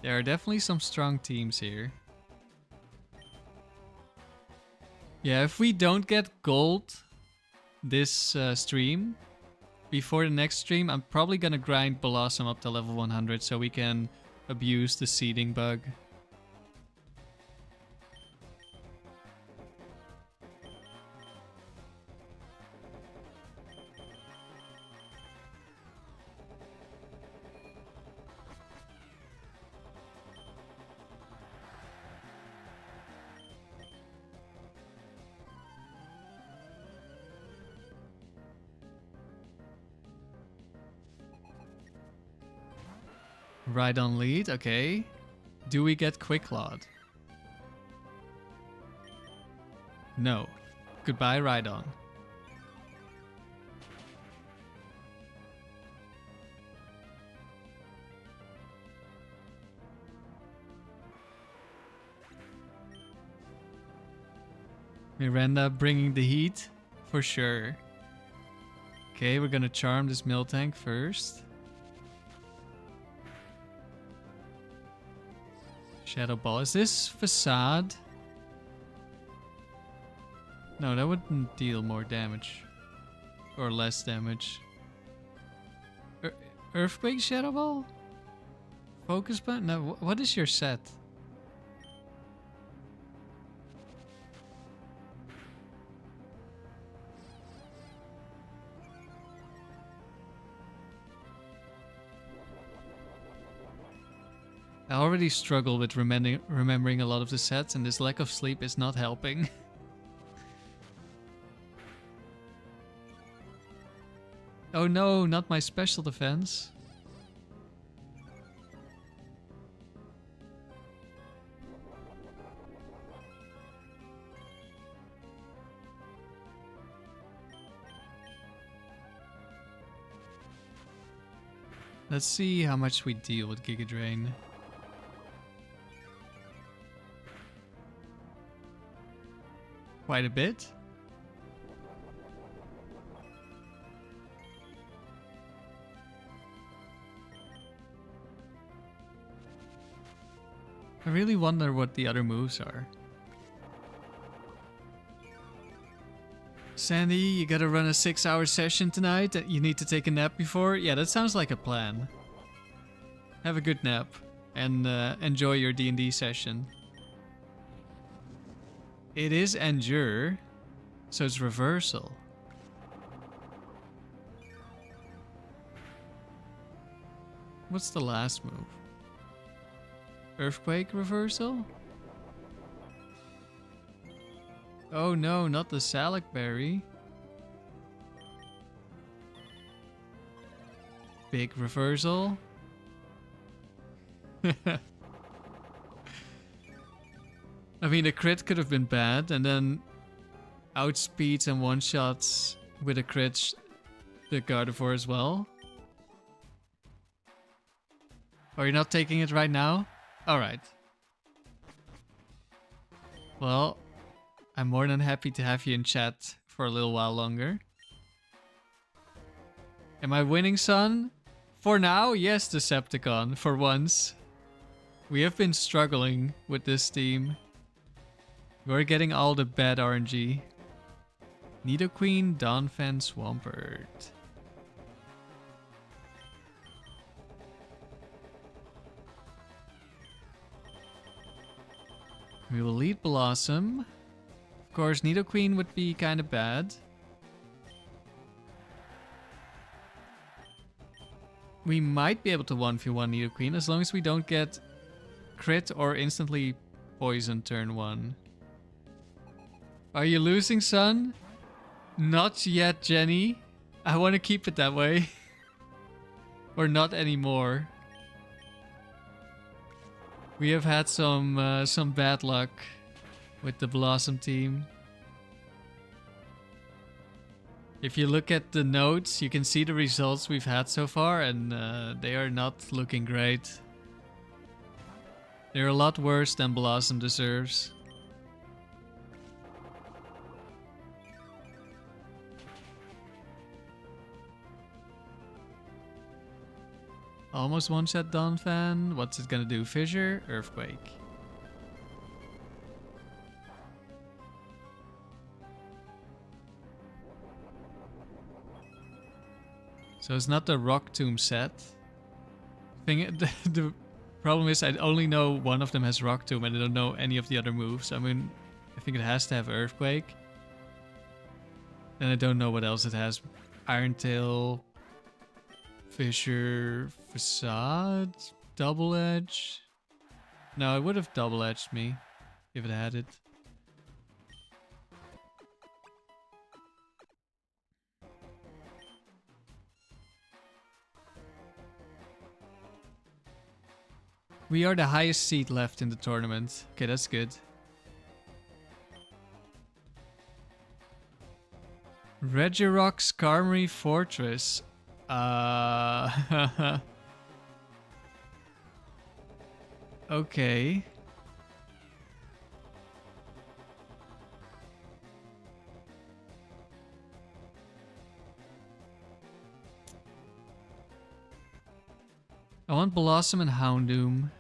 There are definitely some strong teams here. Yeah, if we don't get gold this stream, before the next stream, I'm probably gonna grind Bellossom up to level 100 so we can abuse the seeding bug. Rhydon lead, okay. Do we get Quicklawed? No. Goodbye, Rhydon. Miranda bringing the heat? For sure. Okay, we're gonna charm this Miltank first. Shadow Ball. Is this Facade? No, that wouldn't deal more damage. Or less damage. Earthquake Shadow Ball? Focus Button? No, what is your set? I already struggle with remembering a lot of the sets, and this lack of sleep is not helping. Oh no, not my special defense. Let's see how much we deal with Giga Drain. Quite a bit. I really wonder what the other moves are. Sandy, you gotta run a 6-hour session tonight. You need to take a nap before? Yeah, that sounds like a plan. Have a good nap and enjoy your D&D session. It is Endure, so it's reversal. What's the last move? Earthquake reversal? Oh no, not the Salic Berry. Big reversal. I mean, a crit could have been bad, and then outspeeds and one-shots with a crit the Gardevoir as well. Oh, you're not taking it right now? Alright. Well, I'm more than happy to have you in chat for a little while longer. Am I winning, son? For now, yes, Decepticon, for once. We have been struggling with this team. We're getting all the bad RNG. Nidoqueen, Donphan, Swampert. We will lead Bellossom. Of course, Nidoqueen would be kind of bad. We might be able to 1v1 Nidoqueen as long as we don't get crit or instantly poison turn 1. Are you losing, son? Not yet, Jenny. I want to keep it that way. Or not anymore. We have had some bad luck with the Bellossom team. If you look at the notes, you can see the results we've had so far, and they are not looking great. They're a lot worse than Bellossom deserves. Almost one-shot Donphan. What's it gonna do? Fissure? Earthquake. So it's not the Rock Tomb set. The problem is I only know one of them has Rock Tomb and I don't know any of the other moves. I mean, I think it has to have Earthquake. Then I don't know what else it has. Iron Tail, Fissure, Facade, Double Edge. No, it would have Double Edged me if it had it. We are the highest seed left in the tournament. Okay, that's good. Regirock's Skarmory Fortress. Okay. I want Bellossom and Houndoom.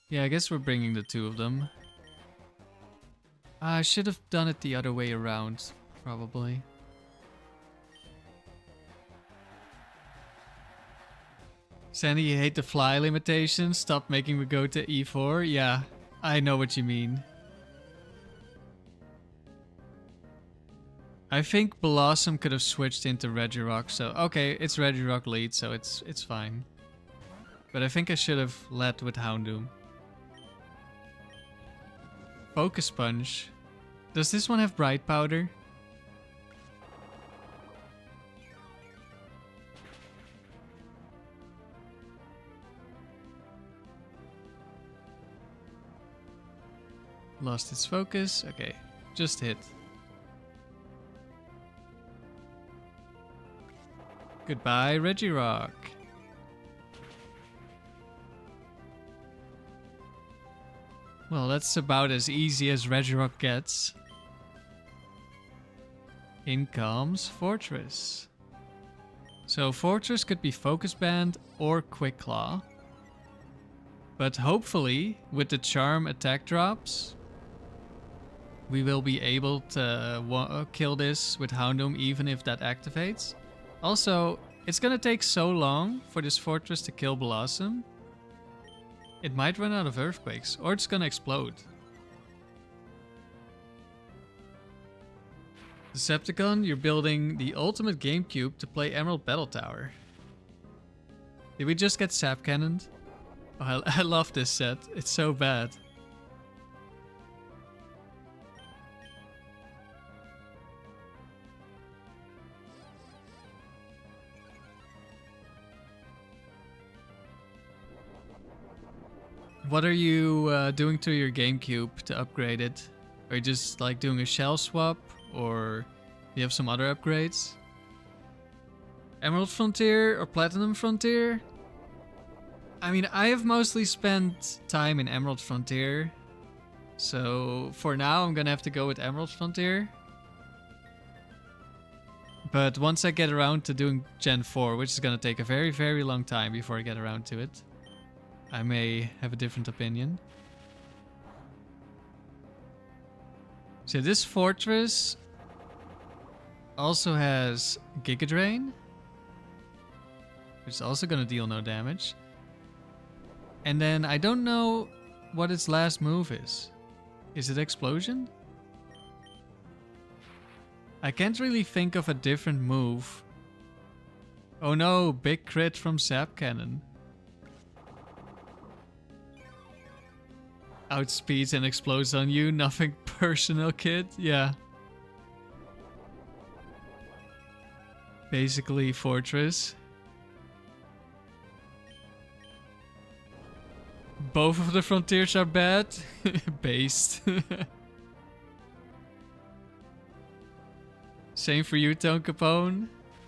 Yeah, I guess we're bringing the two of them. I should have done it the other way around, probably. Sandy, you hate the fly limitation? Stop making me go to E4? Yeah, I know what you mean. I think Bellossom could have switched into Regirock, so okay, it's Regirock lead, so it's fine. But I think I should have led with Houndoom. Focus Punch. Does this one have Bright Powder? Lost its focus. Okay, just hit. Goodbye, Regirock. Well, that's about as easy as Regirock gets. In comes Fortress. So Fortress could be Focus Band or Quick Claw. But hopefully, with the Charm attack drops, we will be able to kill this with Houndoom even if that activates. Also, it's gonna take so long for this Fortress to kill Bellossom. It might run out of Earthquakes, or it's gonna explode. Decepticon, you're building the ultimate GameCube to play Emerald Battle Tower. Did we just get Sap Cannoned? Oh, I love this set. It's so bad. What are you doing to your GameCube to upgrade it? Are you just like doing a shell swap, or do you have some other upgrades? Emerald Frontier or Platinum Frontier? I mean, I have mostly spent time in Emerald Frontier, so for now I'm gonna have to go with Emerald Frontier. But once I get around to doing Gen 4, which is gonna take a very, very long time before I get around to it, I may have a different opinion. So this Fortress also has Giga Drain, which is also going to deal no damage. And then I don't know what its last move is. Is it Explosion? I can't really think of a different move. Oh no, big crit from Sap Cannon. Outspeeds and explodes on you, nothing personal, kid. Yeah. Basically Fortress. Both of the frontiers are bad. Based. Same for you, Tone Capone.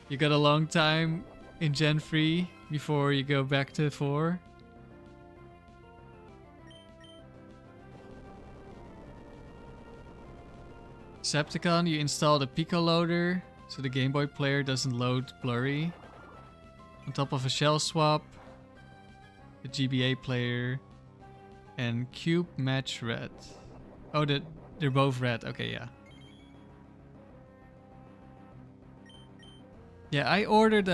You got a long time in Gen 3 before you go back to 4. Decepticon, you install the Pico loader so the Game Boy player doesn't load blurry. On top of a shell swap, the GBA player, and Cube Match Red. Oh, they're both red. Okay, yeah. Yeah, I ordered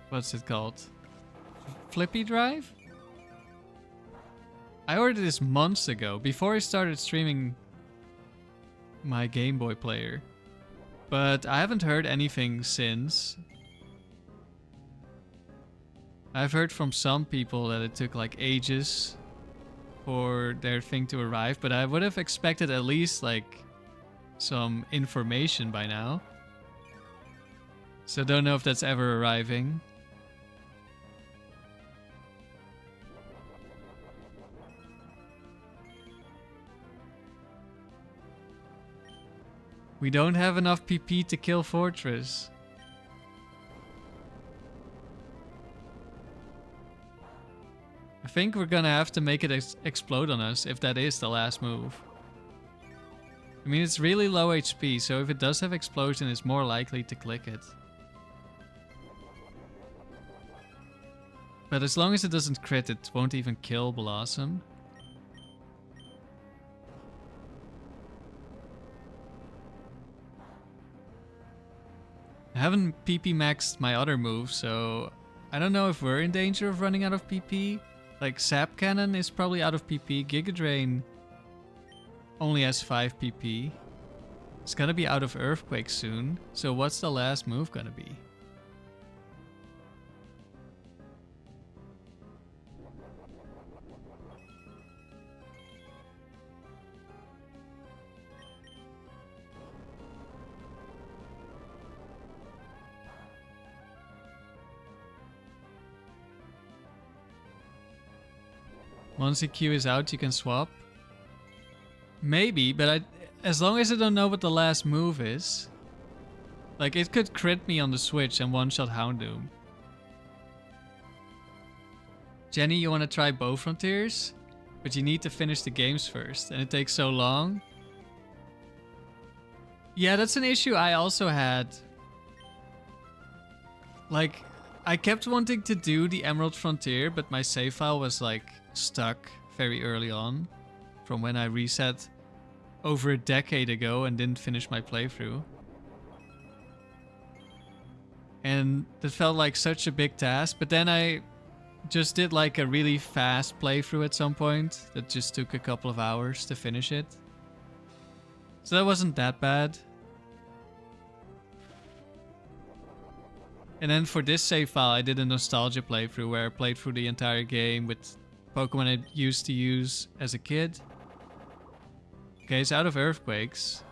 what's it called? Flippy drive? I ordered this months ago, before I started streaming my Game Boy player. But I haven't heard anything since. I've heard from some people that it took like ages for their thing to arrive, but I would have expected at least like some information by now. So don't know if that's ever arriving. We don't have enough PP to kill Fortress. I think we're gonna have to make it explode on us if that is the last move. I mean, it's really low HP, so if it does have explosion, it's more likely to click it. But as long as it doesn't crit, it won't even kill Bellossom. I haven't PP maxed my other moves, so I don't know if we're in danger of running out of PP. Like, Sap Cannon is probably out of PP. Giga Drain only has 5 PP. It's gonna be out of Earthquake soon. So what's the last move gonna be? Once the Q is out, you can swap. Maybe, but as long as I don't know what the last move is. Like, it could crit me on the switch and one-shot Houndoom. Jenny, you want to try both Frontiers? But you need to finish the games first, and it takes so long. Yeah, that's an issue I also had. Like, I kept wanting to do the Emerald Frontier, but my save file was like stuck very early on from when I reset over a decade ago and didn't finish my playthrough. And that felt like such a big task, but then I just did like a really fast playthrough at some point that just took a couple of hours to finish it. So that wasn't that bad. And then for this save file, I did a nostalgia playthrough where I played through the entire game with Pokemon I used to use as a kid. Okay, it's out of Earthquakes.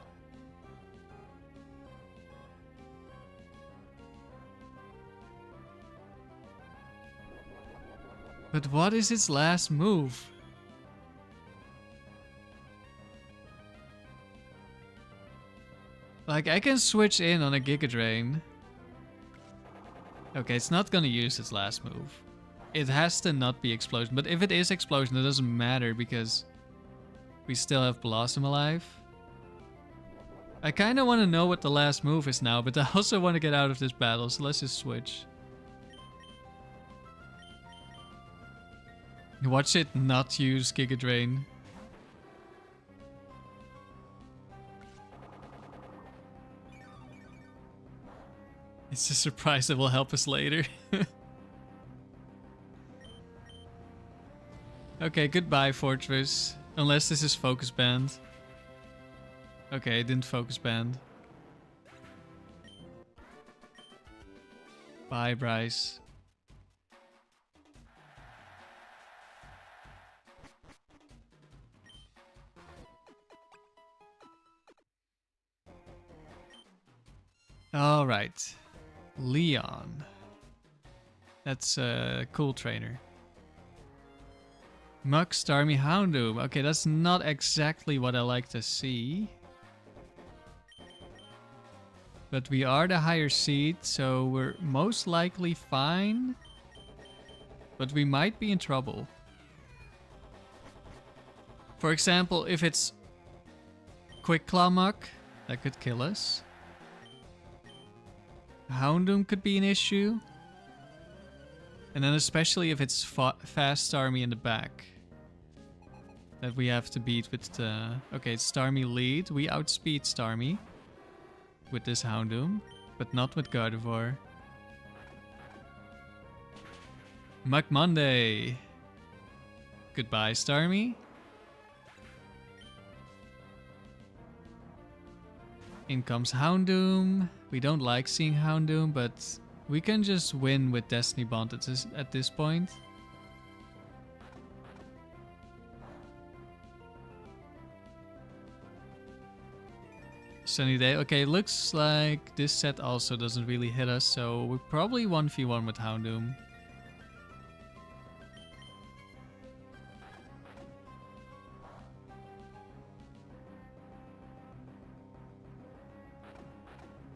But what is its last move? Like, I can switch in on a Giga Drain. Okay, it's not gonna use its last move. It has to not be Explosion, but if it is Explosion, it doesn't matter because we still have Bellossom alive. I kinda wanna know what the last move is now, but I also wanna get out of this battle, so let's just switch. Watch it not use Giga Drain. It's a surprise that will help us later. Okay, goodbye, Fortress. Unless this is Focus Band. Okay, it didn't Focus Band. Bye, Bryce. Alright. Leon. That's a cool trainer. Muk Starmie Houndoom. Okay, that's not exactly what I like to see. But we are the higher seed, so we're most likely fine. But we might be in trouble. For example, if it's Quick Claw Muck, that could kill us. Houndoom could be an issue. And then especially if it's Fast Starmie in the back. That we have to beat with the... Okay, it's Starmie lead. We outspeed Starmie with this Houndoom, but not with Gardevoir. Muck Monday. Goodbye, Starmie. In comes Houndoom. We don't like seeing Houndoom, but we can just win with Destiny Bond at this point. Sunny day. Okay, looks like this set also doesn't really hit us, so we're probably 1v1 with Houndoom.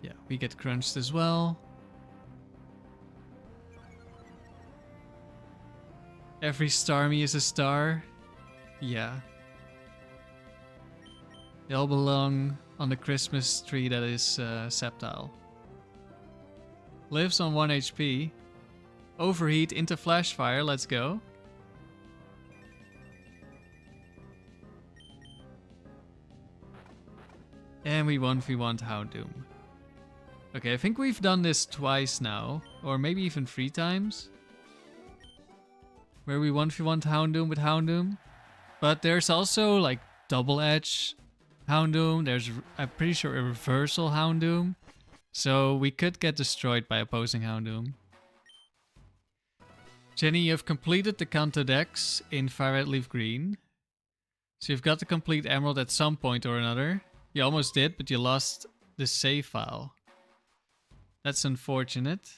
Yeah, we get crunched as well. Every Starmie is a star. Yeah. They all belong on the Christmas tree that is Sceptile. Lives on 1 HP. Overheat into Flashfire, let's go. And we 1v1 Houndoom. Okay, I think we've done this twice now, or maybe even 3 times. Where we 1v1 Houndoom with Houndoom. But there's also like double edge Houndoom. There's, I'm pretty sure, a reversal Houndoom. So we could get destroyed by opposing Houndoom. Jenny, you've completed the Kanto Dex in Fire Red Leaf Green. So you've got to complete Emerald at some point or another. You almost did, but you lost the save file. That's unfortunate.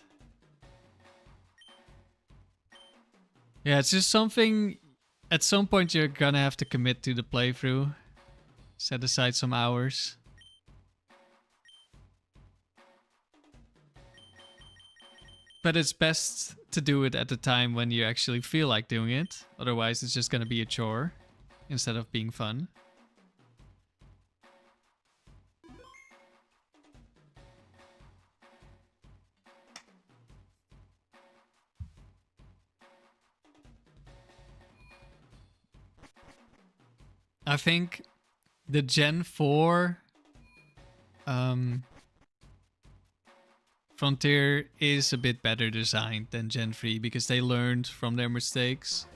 Yeah, it's just something... At some point you're gonna have to commit to the playthrough. Set aside some hours. But it's best to do it at the time when you actually feel like doing it. Otherwise it's just gonna be a chore instead of being fun. I think the Gen 4 Frontier is a bit better designed than Gen 3 because they learned from their mistakes.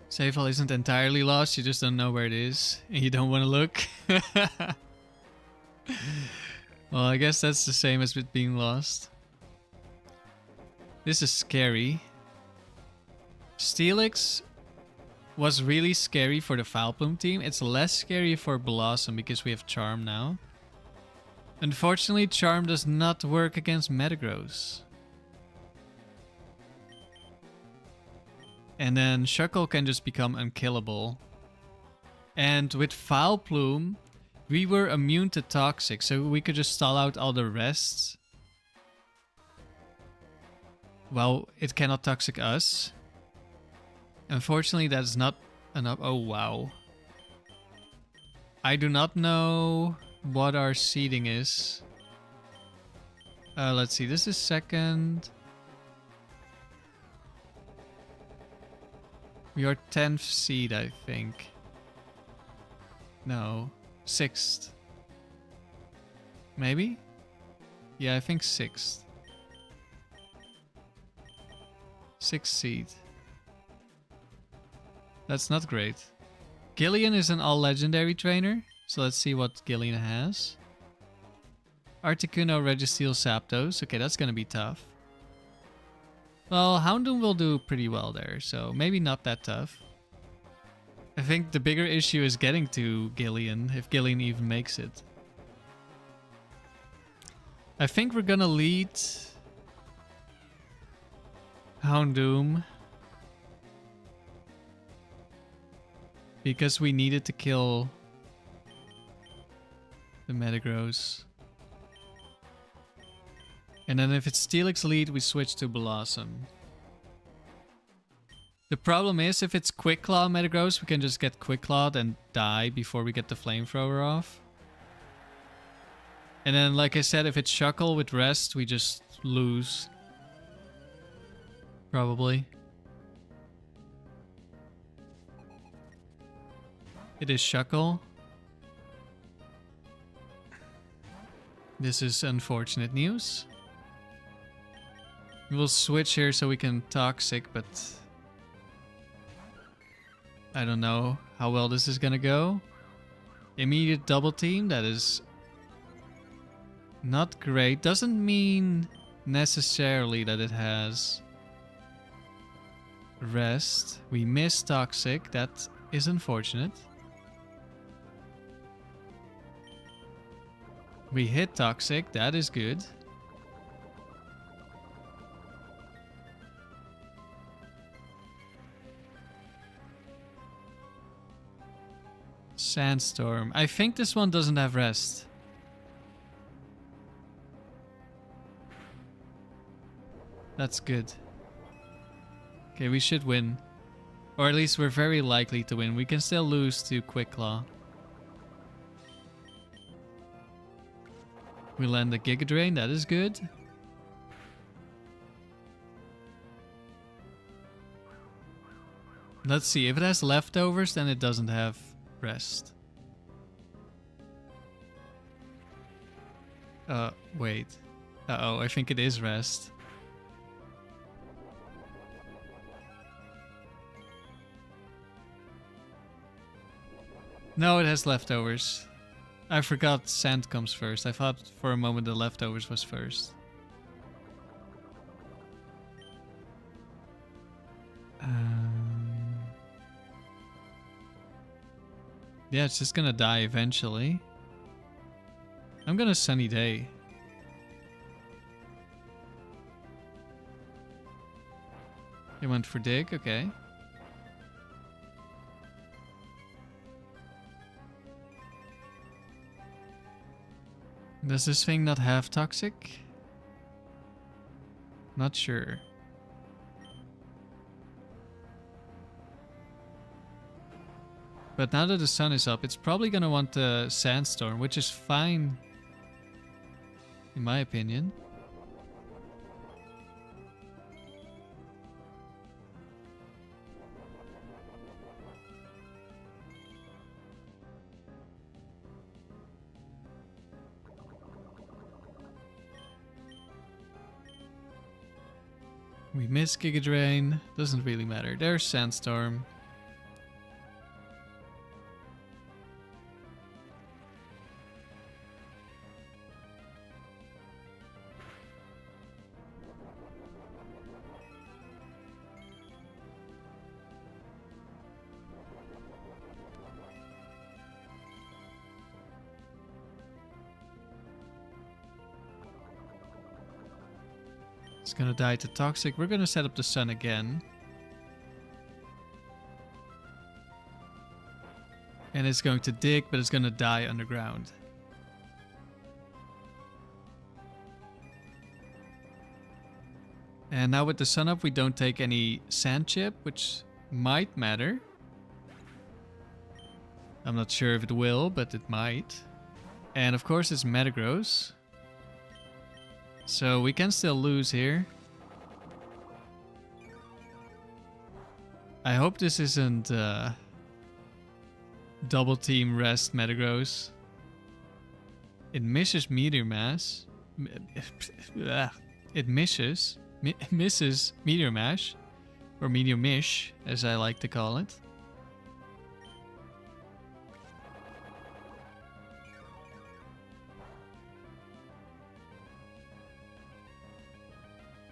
Save file isn't entirely lost, you just don't know where it is and you don't want to look. Well, I guess that's the same as with being lost. This is scary. Steelix was really scary for the Vileplume team. It's less scary for Bellossom because we have Charm now. Unfortunately, Charm does not work against Metagross. And then Shuckle can just become unkillable. And with Vileplume, we were immune to Toxic, so we could just stall out all the rest. Well, it cannot Toxic us. Unfortunately, that's not enough. Oh, wow. I do not know what our seeding is. Let's see. This is second. We are 10th seed, I think. No. 6th. Maybe? Yeah, I think 6th. 6th seed. That's not great. Gillian is an all-legendary trainer, so let's see what Gillian has. Articuno, Registeel, Zapdos. Okay, that's gonna be tough. Well, Houndoom will do pretty well there, so maybe not that tough. I think the bigger issue is getting to Gillian, if Gillian even makes it. I think we're gonna lead Houndoom. Because we needed to kill the Metagross. And then if it's Steelix lead, we switch to Bellossom. The problem is, if it's Quick Claw Metagross, we can just get Quick Clawed and die before we get the Flamethrower off. And then, like I said, if it's Shuckle with Rest, we just lose. Probably. It is Shuckle. This is unfortunate news. We'll switch here so we can Toxic, but I don't know how well this is gonna go. Immediate double team, that is not great. Doesn't mean necessarily that it has Rest. We miss Toxic, that is unfortunate. We hit Toxic, that is good. Sandstorm. I think this one doesn't have Rest. That's good. Okay, we should win. Or at least we're very likely to win. We can still lose to Quick Claw. We land the Giga Drain, that is good. Let's see, if it has leftovers, then it doesn't have Rest. Wait. Uh-oh, I think it is Rest. No, it has leftovers. I forgot Sand comes first. I thought for a moment the leftovers was first. Yeah, it's just gonna die eventually. I'm gonna Sunny Day. It went for Dig, okay. Does this thing not have Toxic? Not sure. But now that the sun is up, it's probably gonna want the Sandstorm, which is fine, in my opinion. We miss Giga Drain, doesn't really matter. There's Sandstorm. It's gonna die to Toxic. We're gonna set up the sun again. And it's going to dig, but it's gonna die underground. And now with the sun up, we don't take any Sand Chip, which might matter. I'm not sure if it will, but it might. And of course it's Metagross. So we can still lose here. I hope this isn't double team Rest Metagross. It misses Meteor Mash. It misses Meteor Mash. Or Meteor Mish, as I like to call it.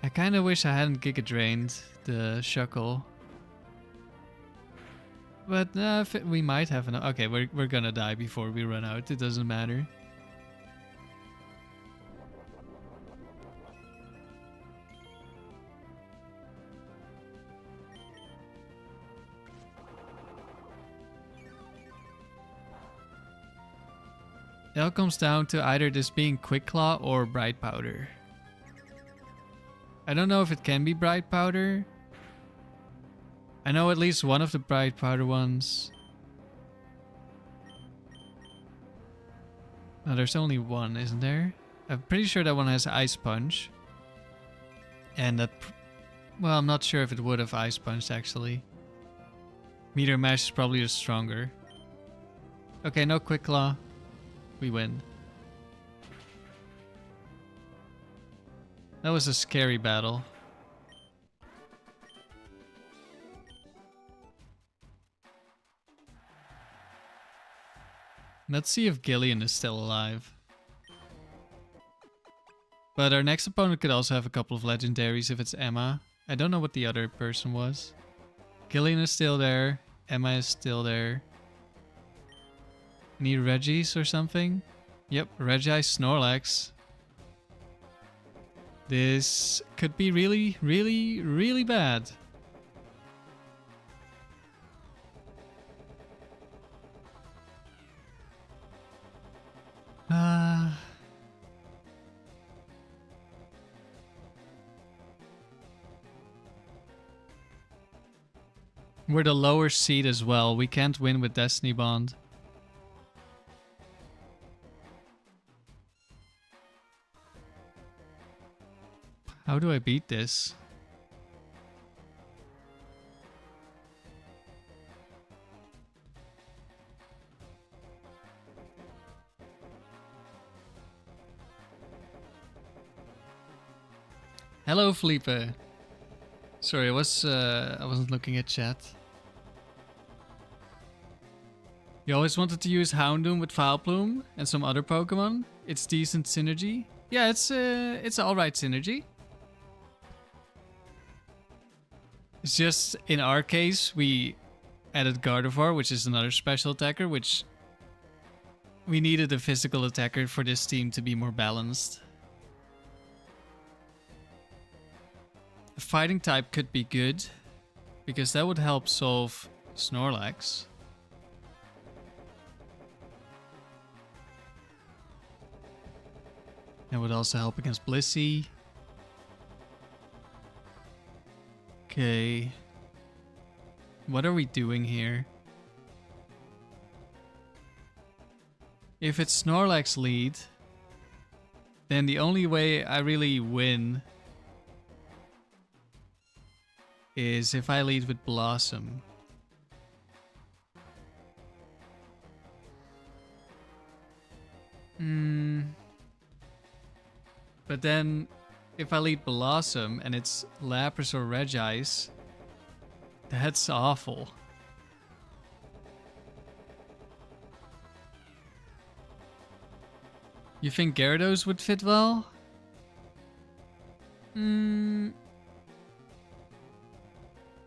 I kind of wish I hadn't Giga Drained the Shuckle. But we might have enough. Okay, we're gonna die before we run out. It doesn't matter. It all comes down to either this being Quick Claw or Bright Powder. I don't know if it can be Bright Powder. I know at least one of the Bright Powder ones. No, there's only one, isn't there? I'm pretty sure that one has Ice Punch. And that... Well, I'm not sure if it would have Ice Punched actually. Meteor Mash is probably just stronger. Okay, no Quick Claw. We win. That was a scary battle. Let's see if Gillian is still alive. But our next opponent could also have a couple of legendaries if it's Emma. I don't know what the other person was. Gillian is still there. Emma is still there. Need Regis or something? Yep, Regis, Snorlax. This could be really, really, really bad. We're the lower seed as well. We can't win with Destiny Bond. How do I beat this? Hello, Felipe. Sorry, I wasn't looking at chat. You always wanted to use Houndoom with Vileplume and some other Pokemon. It's decent synergy. Yeah, it's alright synergy. It's just, in our case, we added Gardevoir, which is another special attacker, which we needed a physical attacker for this team to be more balanced. A fighting type could be good, because that would help solve Snorlax. That would also help against Blissey. Okay. What are we doing here? If it's Snorlax lead, then the only way I really win is if I lead with Bellossom. But then, if I lead Bellossom and it's Lapras or Regis, that's awful. You think Gyarados would fit well?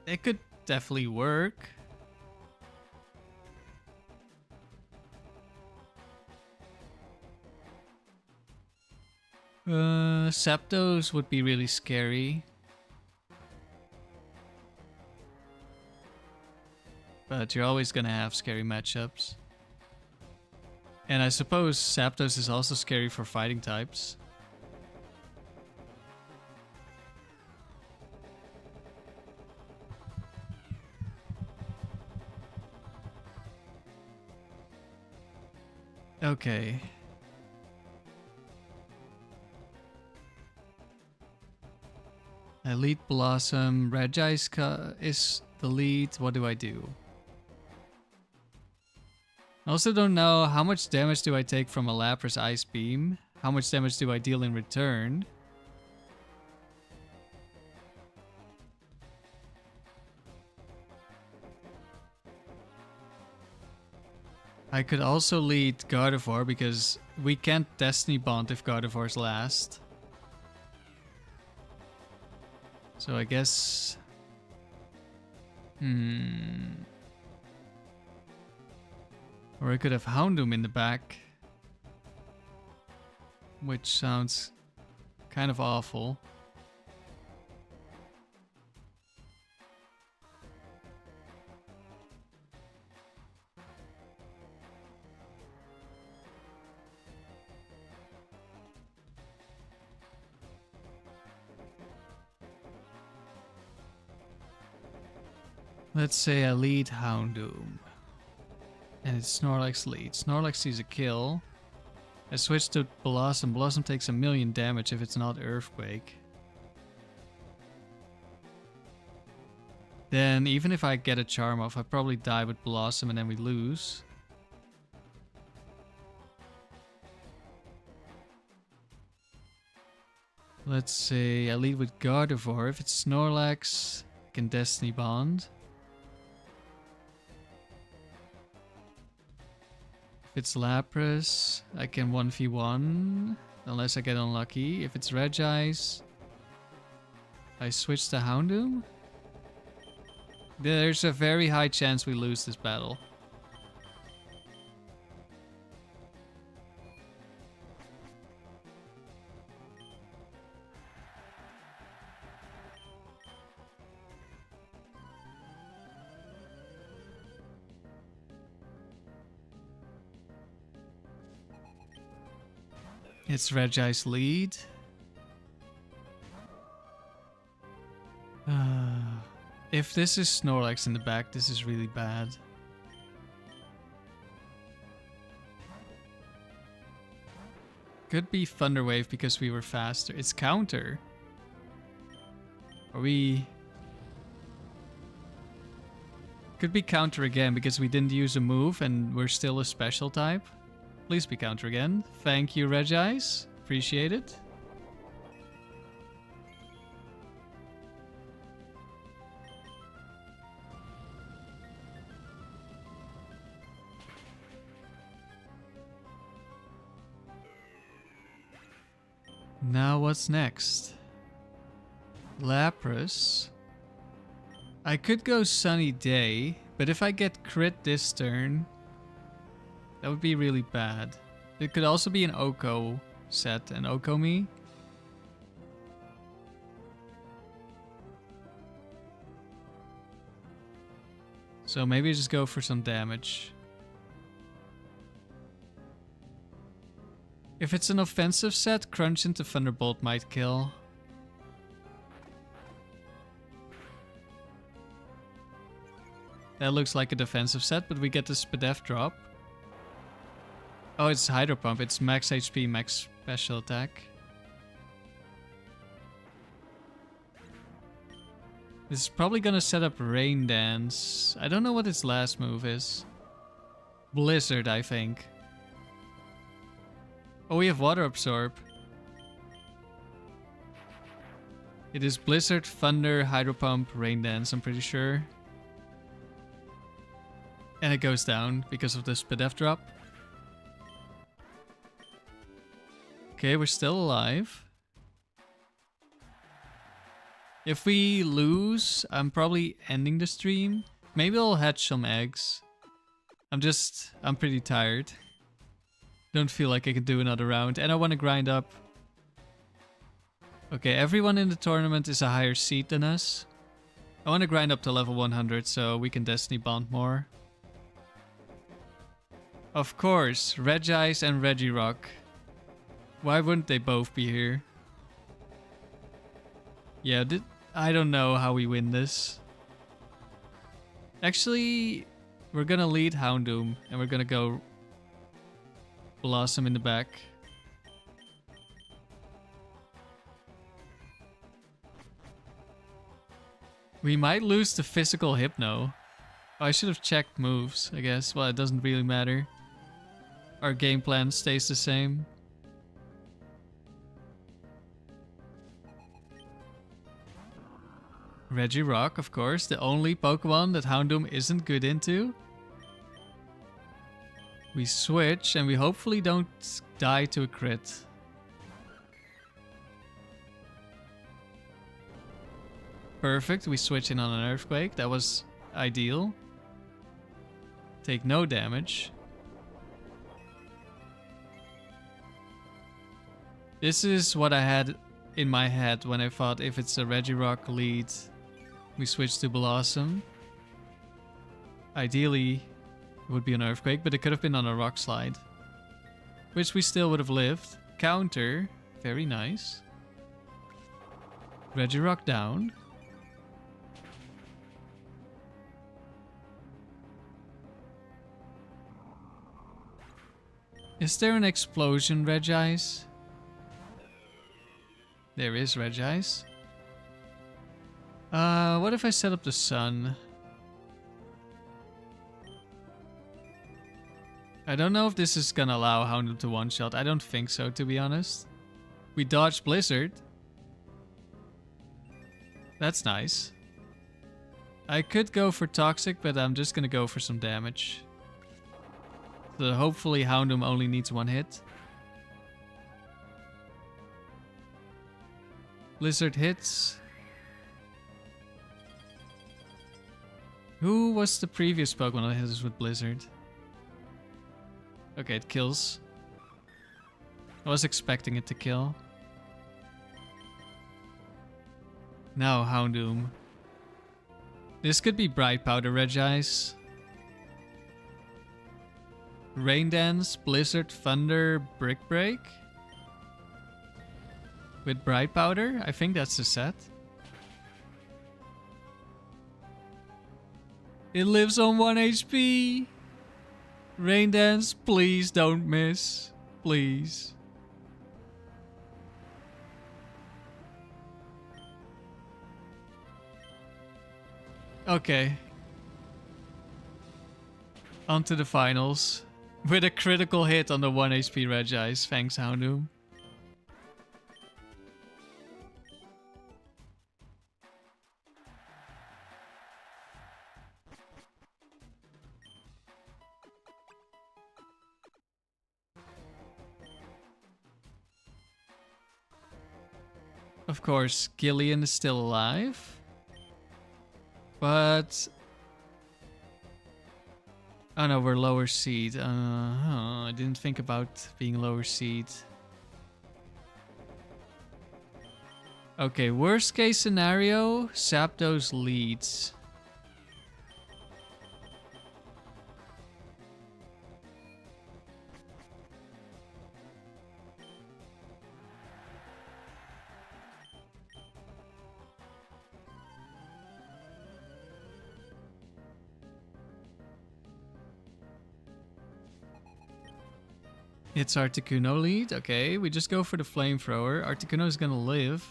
It could definitely work. Zapdos would be really scary. But you're always gonna have scary matchups. And I suppose Zapdos is also scary for fighting types. Okay. I lead Bellossom. Regis is the lead. What do I do? I also don't know how much damage do I take from a Lapras Ice Beam. How much damage do I deal in return? I could also lead Gardevoir because we can't Destiny Bond if Gardevoir's last. So I guess... Or I could have Houndoom in the back. Which sounds kind of awful. Let's say I lead Houndoom. And it's Snorlax lead. Snorlax sees a kill. I switch to Bellossom. Bellossom takes 1,000,000 damage if it's not Earthquake. Then even if I get a Charm off, I probably die with Bellossom and then we lose. Let's say I lead with Gardevoir. If it's Snorlax, I can Destiny Bond. If it's Lapras, I can 1v1, unless I get unlucky. If it's Regice, I switch to Houndoom. There's a very high chance we lose this battle. It's Regice lead. If this is Snorlax in the back, this is really bad. Could be Thunder Wave because we were faster. It's counter. Are we... Could be counter again because we didn't use a move and we're still a special type. Please be counter again. Thank you, Regice. Appreciate it. Now what's next? Lapras. I could go Sunny Day, but if I get crit this turn, that would be really bad. It could also be an Oko set and Oko me. So maybe just go for some damage. If it's an offensive set, Crunch into Thunderbolt might kill. That looks like a defensive set, but we get the Spadef drop. Oh, it's Hydro Pump. It's max HP, max special attack. This is probably gonna set up Rain Dance. I don't know what its last move is. Blizzard, I think. Oh, we have Water Absorb. It is Blizzard, Thunder, Hydro Pump, Rain Dance, I'm pretty sure. And it goes down because of the Spadef drop. Okay, we're still alive. If we lose, I'm probably ending the stream. Maybe I'll hatch some eggs. I'm pretty tired. Don't feel like I can do another round, and I want to grind up. Okay, everyone in the tournament is a higher seed than us. I want to grind up to level 100 so we can Destiny Bond more. Of course, Regice and Regirock. Why wouldn't they both be here? Yeah, I don't know how we win this. Actually, we're gonna lead Houndoom and we're gonna go Bellossom in the back. We might lose the physical Hypno. Oh, I should have checked moves, I guess. Well, it doesn't really matter. Our game plan stays the same. Regirock, of course, the only Pokemon that Houndoom isn't good into. We switch and we hopefully don't die to a crit. Perfect, we switch in on an Earthquake. That was ideal. Take no damage. This is what I had in my head when I thought if it's a Regirock lead, we switch to Bellossom. Ideally, it would be an Earthquake, but it could have been on a Rock Slide. Which we still would have lived. Counter. Very nice. Regirock down. Is there an explosion, Regice? There is Regice. What if I set up the sun? I don't know if this is gonna allow Houndoom to one-shot. I don't think so, to be honest. We dodged Blizzard. That's nice. I could go for Toxic, but I'm just gonna go for some damage. So hopefully Houndoom only needs one hit. Blizzard hits. Who was the previous Pokemon that hit us with Blizzard? Okay, it kills. I was expecting it to kill. Now Houndoom. This could be Bright Powder, Regice. Rain Dance, Blizzard, Thunder, Brick Break. With Bright Powder? I think that's the set. It lives on 1 HP. Rain Dance, please don't miss. Please. Okay. On to the finals. With a critical hit on the 1 HP Regice. Thanks, Houndoom. Of course, Gillian is still alive. But... oh no, we're lower seed. I didn't think about being lower seed. Okay, worst case scenario, Zapdos leads. It's Articuno lead. Okay, we just go for the flamethrower. Articuno is gonna live,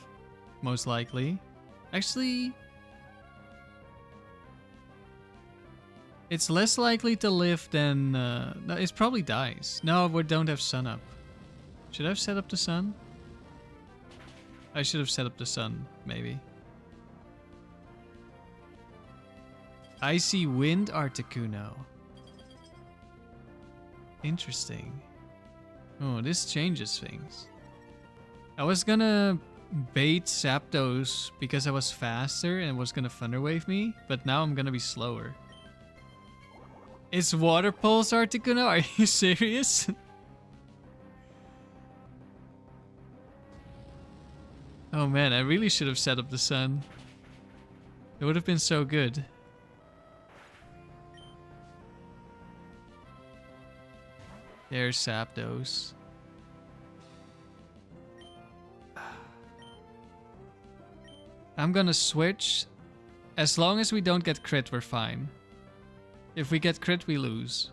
most likely. Actually, it's less likely to live than... no, it probably dies. No, we don't have sun up. Should I have set up the sun? I should have set up the sun, maybe. Icy Wind Articuno. Interesting. Oh, this changes things. I was gonna bait Zapdos because I was faster and was gonna Thunder Wave me, but now I'm gonna be slower. It's Water Pulse Articuno? Are you serious? Oh man, I really should have set up the sun. It would have been so good. There's Zapdos. I'm gonna switch. As long as we don't get crit, we're fine. If we get crit, we lose.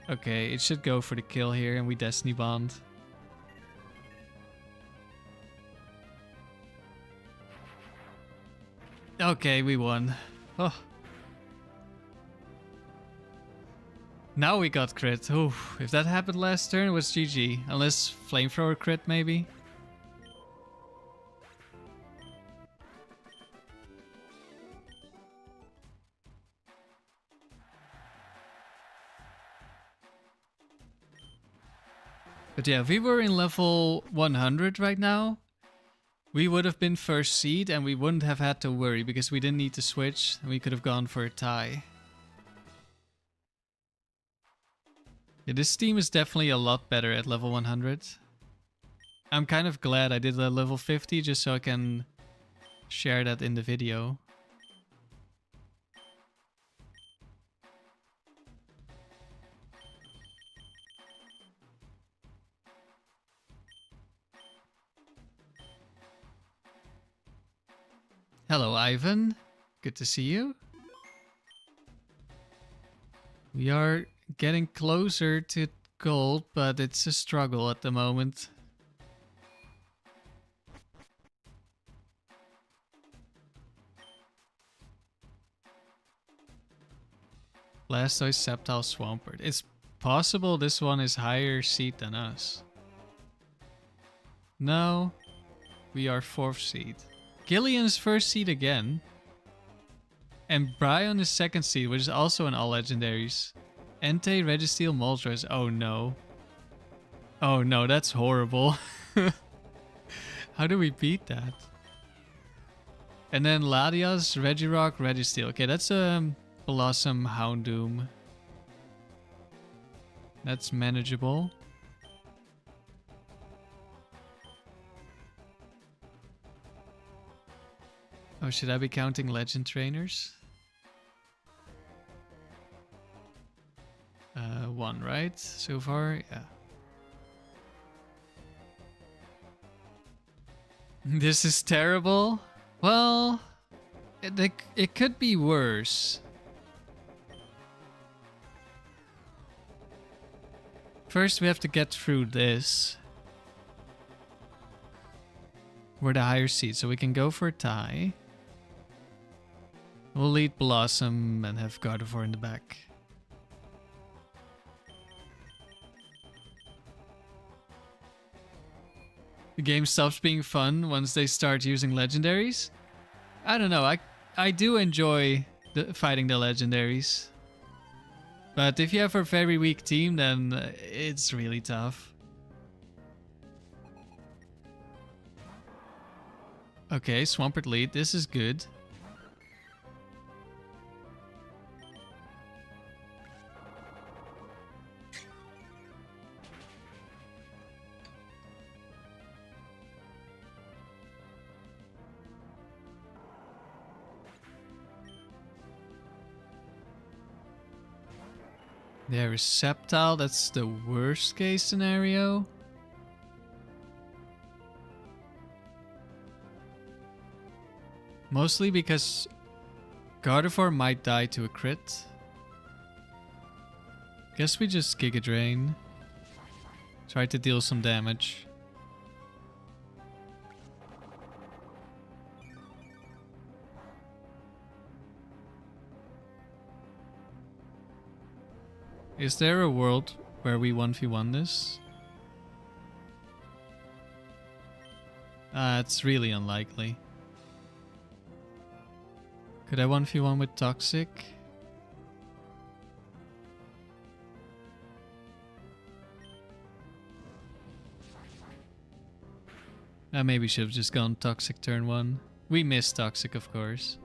Okay, it should go for the kill here and we Destiny Bond. Okay, we won. Oh. Now we got crit. Ooh, if that happened last turn, it was GG. Unless flamethrower crit, maybe. But yeah, if we were in level 100 right now, we would have been first seed and we wouldn't have had to worry because we didn't need to switch and we could have gone for a tie. Yeah, this team is definitely a lot better at level 100. I'm kind of glad I did a level 50 just so I can share that in the video. Hello, Ivan. Good to see you. We are getting closer to gold, but it's a struggle at the moment. Blastoise, Sceptile, Swampert. It's possible this one is higher seed than us. No, we are 4th seed. Gillian's 1st seed again. And Bryon is 2nd seed, which is also an all legendaries. Entei, Registeel, Moltres. Oh no. Oh no, that's horrible. How do we beat that? And then Latias, Regirock, Registeel. Okay, that's Bellossom Houndoom. That's manageable. Oh, should I be counting legend trainers? 1, right? So far, yeah. This is terrible. Well, it could be worse. First, we have to get through this. We're the higher seed, so we can go for a tie. We'll lead Bellossom and have Gardevoir in the back. The game stops being fun once they start using legendaries. I don't know. I do enjoy fighting the legendaries. But if you have a very weak team, then it's really tough. Okay, Swampert lead. This is good. There is Sceptile, that's the worst case scenario. Mostly because Gardevoir might die to a crit. Guess we just Giga Drain. Try to deal some damage. Is there a world where we 1v1 this? It's really unlikely. Could I 1v1 with Toxic? I maybe should have just gone Toxic turn 1. We missed Toxic, of course.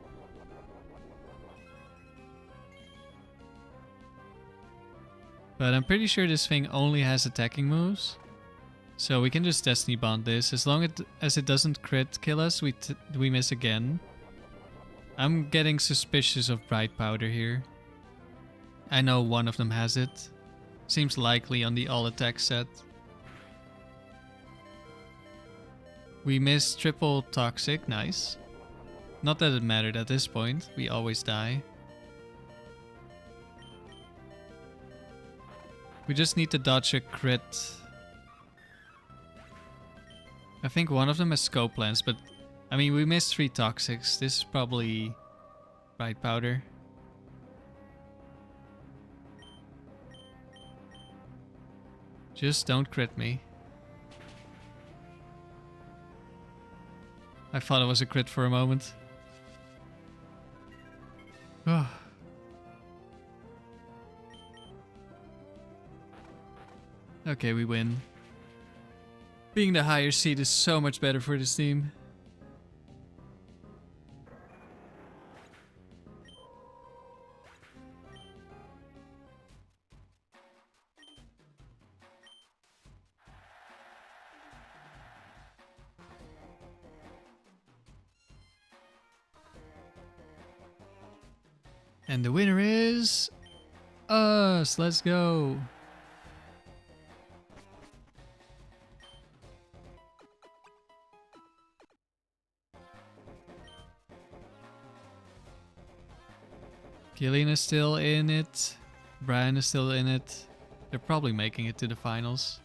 But I'm pretty sure this thing only has attacking moves. So we can just Destiny Bond this. As long as it doesn't crit kill us, we miss again. I'm getting suspicious of Bright Powder here. I know one of them has it. Seems likely on the all attack set. We missed triple Toxic, nice. Not that it mattered at this point, we always die. We just need to dodge a crit. I think one of them has Scope Lens, but I mean, we missed 3 Toxics. This is probably Bright Powder. Just don't crit me. I thought it was a crit for a moment. Okay, we win. Being the higher seed is so much better for this team. And the winner is us. Let's go. Killian is still in it. Brian is still in it. They're probably making it to the finals.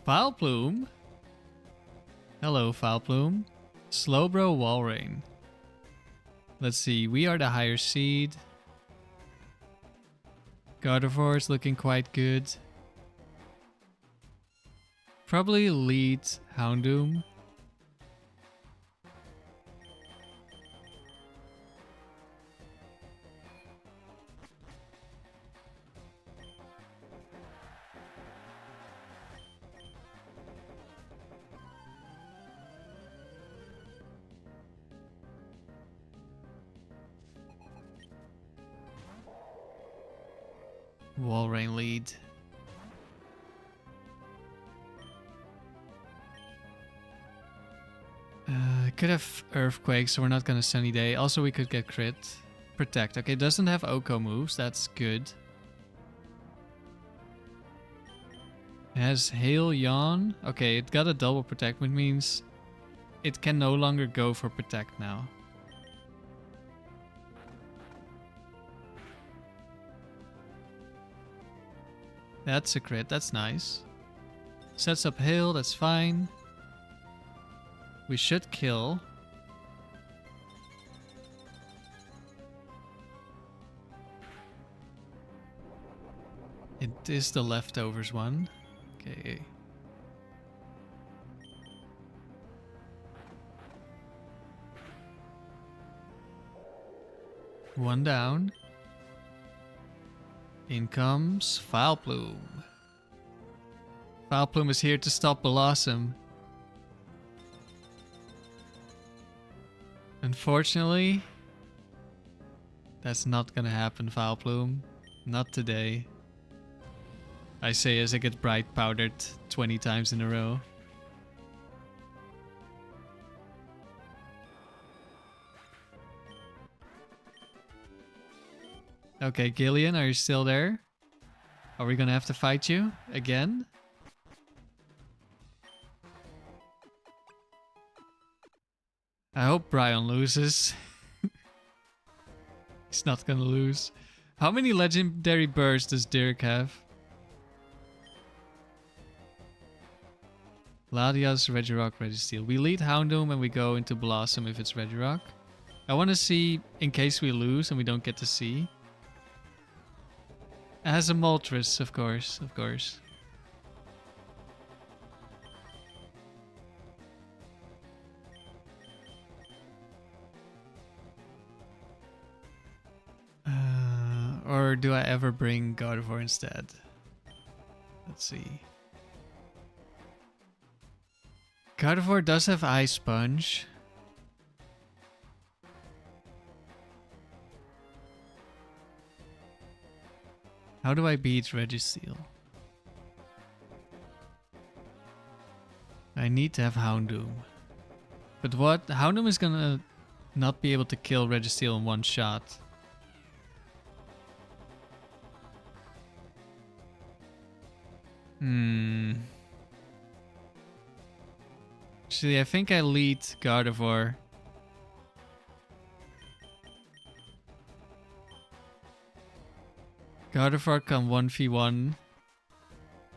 Vileplume? Hello, Vileplume. Slowbro Walrein. Let's see, we are the higher seed. Gardevoir is looking quite good. Probably lead Houndoom. Walrein lead. Could have Earthquake, so we're not gonna Sunny Day. Also, we could get crit. Protect. Okay, it doesn't have Oko moves. That's good. It has Hail Yawn. Okay, it got a double Protect, which means it can no longer go for Protect now. That's a crit. That's nice. Sets up Hail. That's fine. We should kill. It is the leftovers one. Okay. One down. In comes Vileplume. Vileplume is here to stop Bellossom. Unfortunately, that's not gonna happen, Vileplume. Not today. I say as I get bright powdered 20 times in a row. Okay, Gillian, are you still there? Are we gonna have to fight you again? I hope Brian loses. He's not gonna lose. How many legendary birds does Dirk have? Latias, Regirock, Registeel. We lead Houndoom and we go into Bellossom if it's Regirock. I want to see in case we lose and we don't get to see. It has a Moltres, of course, of course. Or do I ever bring Gardevoir instead? Let's see. Gardevoir does have Ice Sponge. How do I beat Registeel? I need to have Houndoom. But what? Houndoom is gonna not be able to kill Registeel in one shot. Actually, I think I lead Gardevoir. Gardevoir can 1v1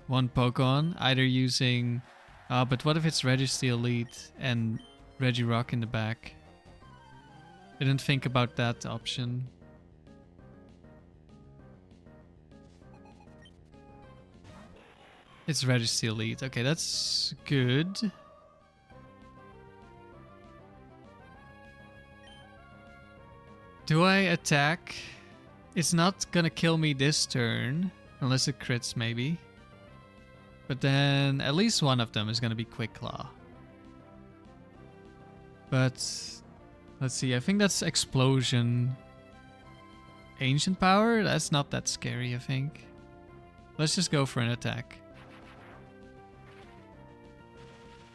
one Pokemon, either using... but what if it's Registeel lead and Regirock in the back? Didn't think about that option. It's Registeel lead. Okay, that's good. Do I attack? It's not gonna kill me this turn, unless it crits maybe. But then at least one of them is gonna be Quick Claw. But let's see, I think that's Explosion. Ancient Power? That's not that scary, I think. Let's just go for an attack.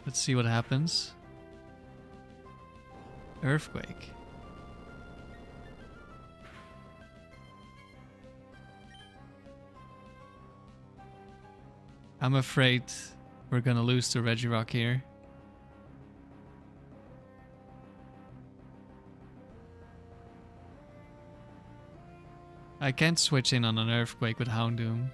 Let's see what happens. Earthquake. I'm afraid we're gonna lose to Regirock here. I can't switch in on an Earthquake with Houndoom.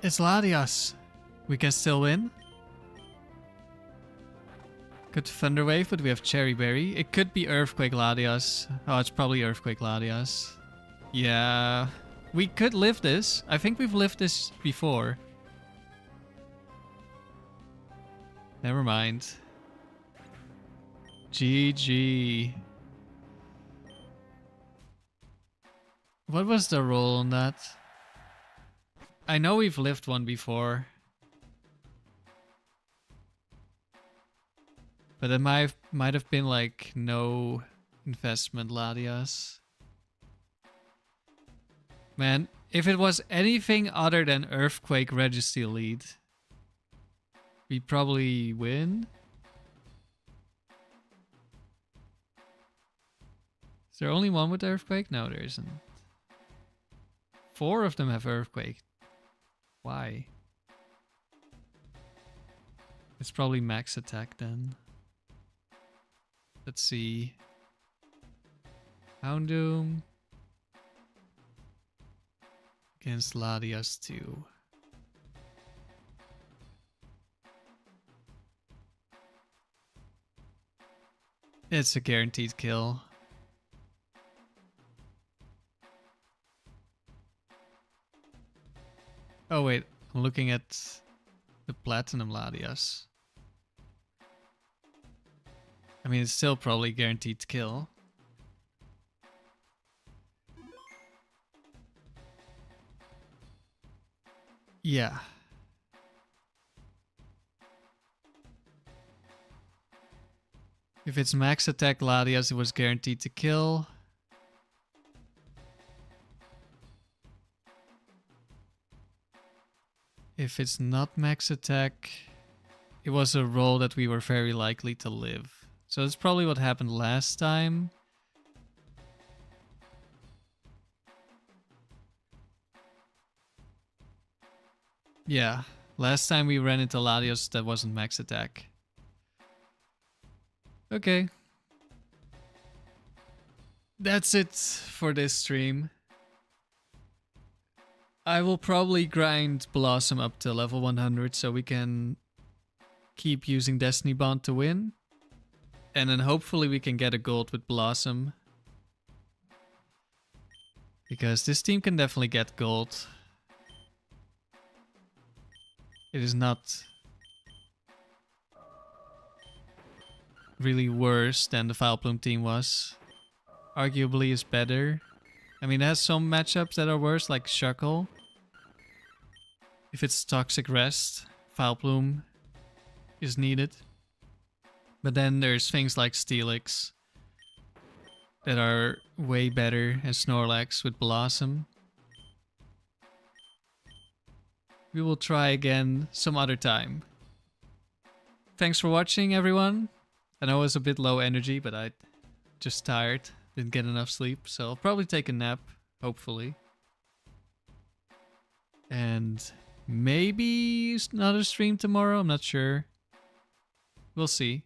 It's Latias. We can still win. Could Thunder Wave, but we have Cherry Berry. It could be Earthquake Latias. Oh, it's probably Earthquake Latias. Yeah. We could live this. I think we've lived this before. Never mind. GG. What was the roll on that? I know we've lived one before. But it might have been like no investment Latias. Man, if it was anything other than Earthquake Registeel lead, we probably win. Is there only one with Earthquake? No, there isn't. 4 of them have Earthquake. Why? It's probably max attack then. Let's see. Houndoom against Latias 2. It's a guaranteed kill. Oh wait, I'm looking at the Platinum Latias. I mean, it's still probably guaranteed to kill. Yeah. If it's max attack Latias, it was guaranteed to kill. If it's not max attack, it was a roll that we were very likely to live. So that's probably what happened last time. Yeah, last time we ran into Latios that wasn't max attack. Okay. That's it for this stream. I will probably grind Bellossom up to level 100 so we can keep using Destiny Bond to win. And then hopefully we can get a gold with Bellossom. Because this team can definitely get gold. It is not really worse than the vileplume team was. Arguably is better. I mean, it has some matchups that are worse, like Shuckle. If it's Toxic Rest, vileplume is needed. But then there's things like Steelix that are way better, and Snorlax with Bellossom. We will try again some other time. Thanks for watching, everyone. I know I was a bit low energy, but I just tired. Didn't get enough sleep, so I'll probably take a nap, hopefully. And maybe another stream tomorrow, I'm not sure. We'll see.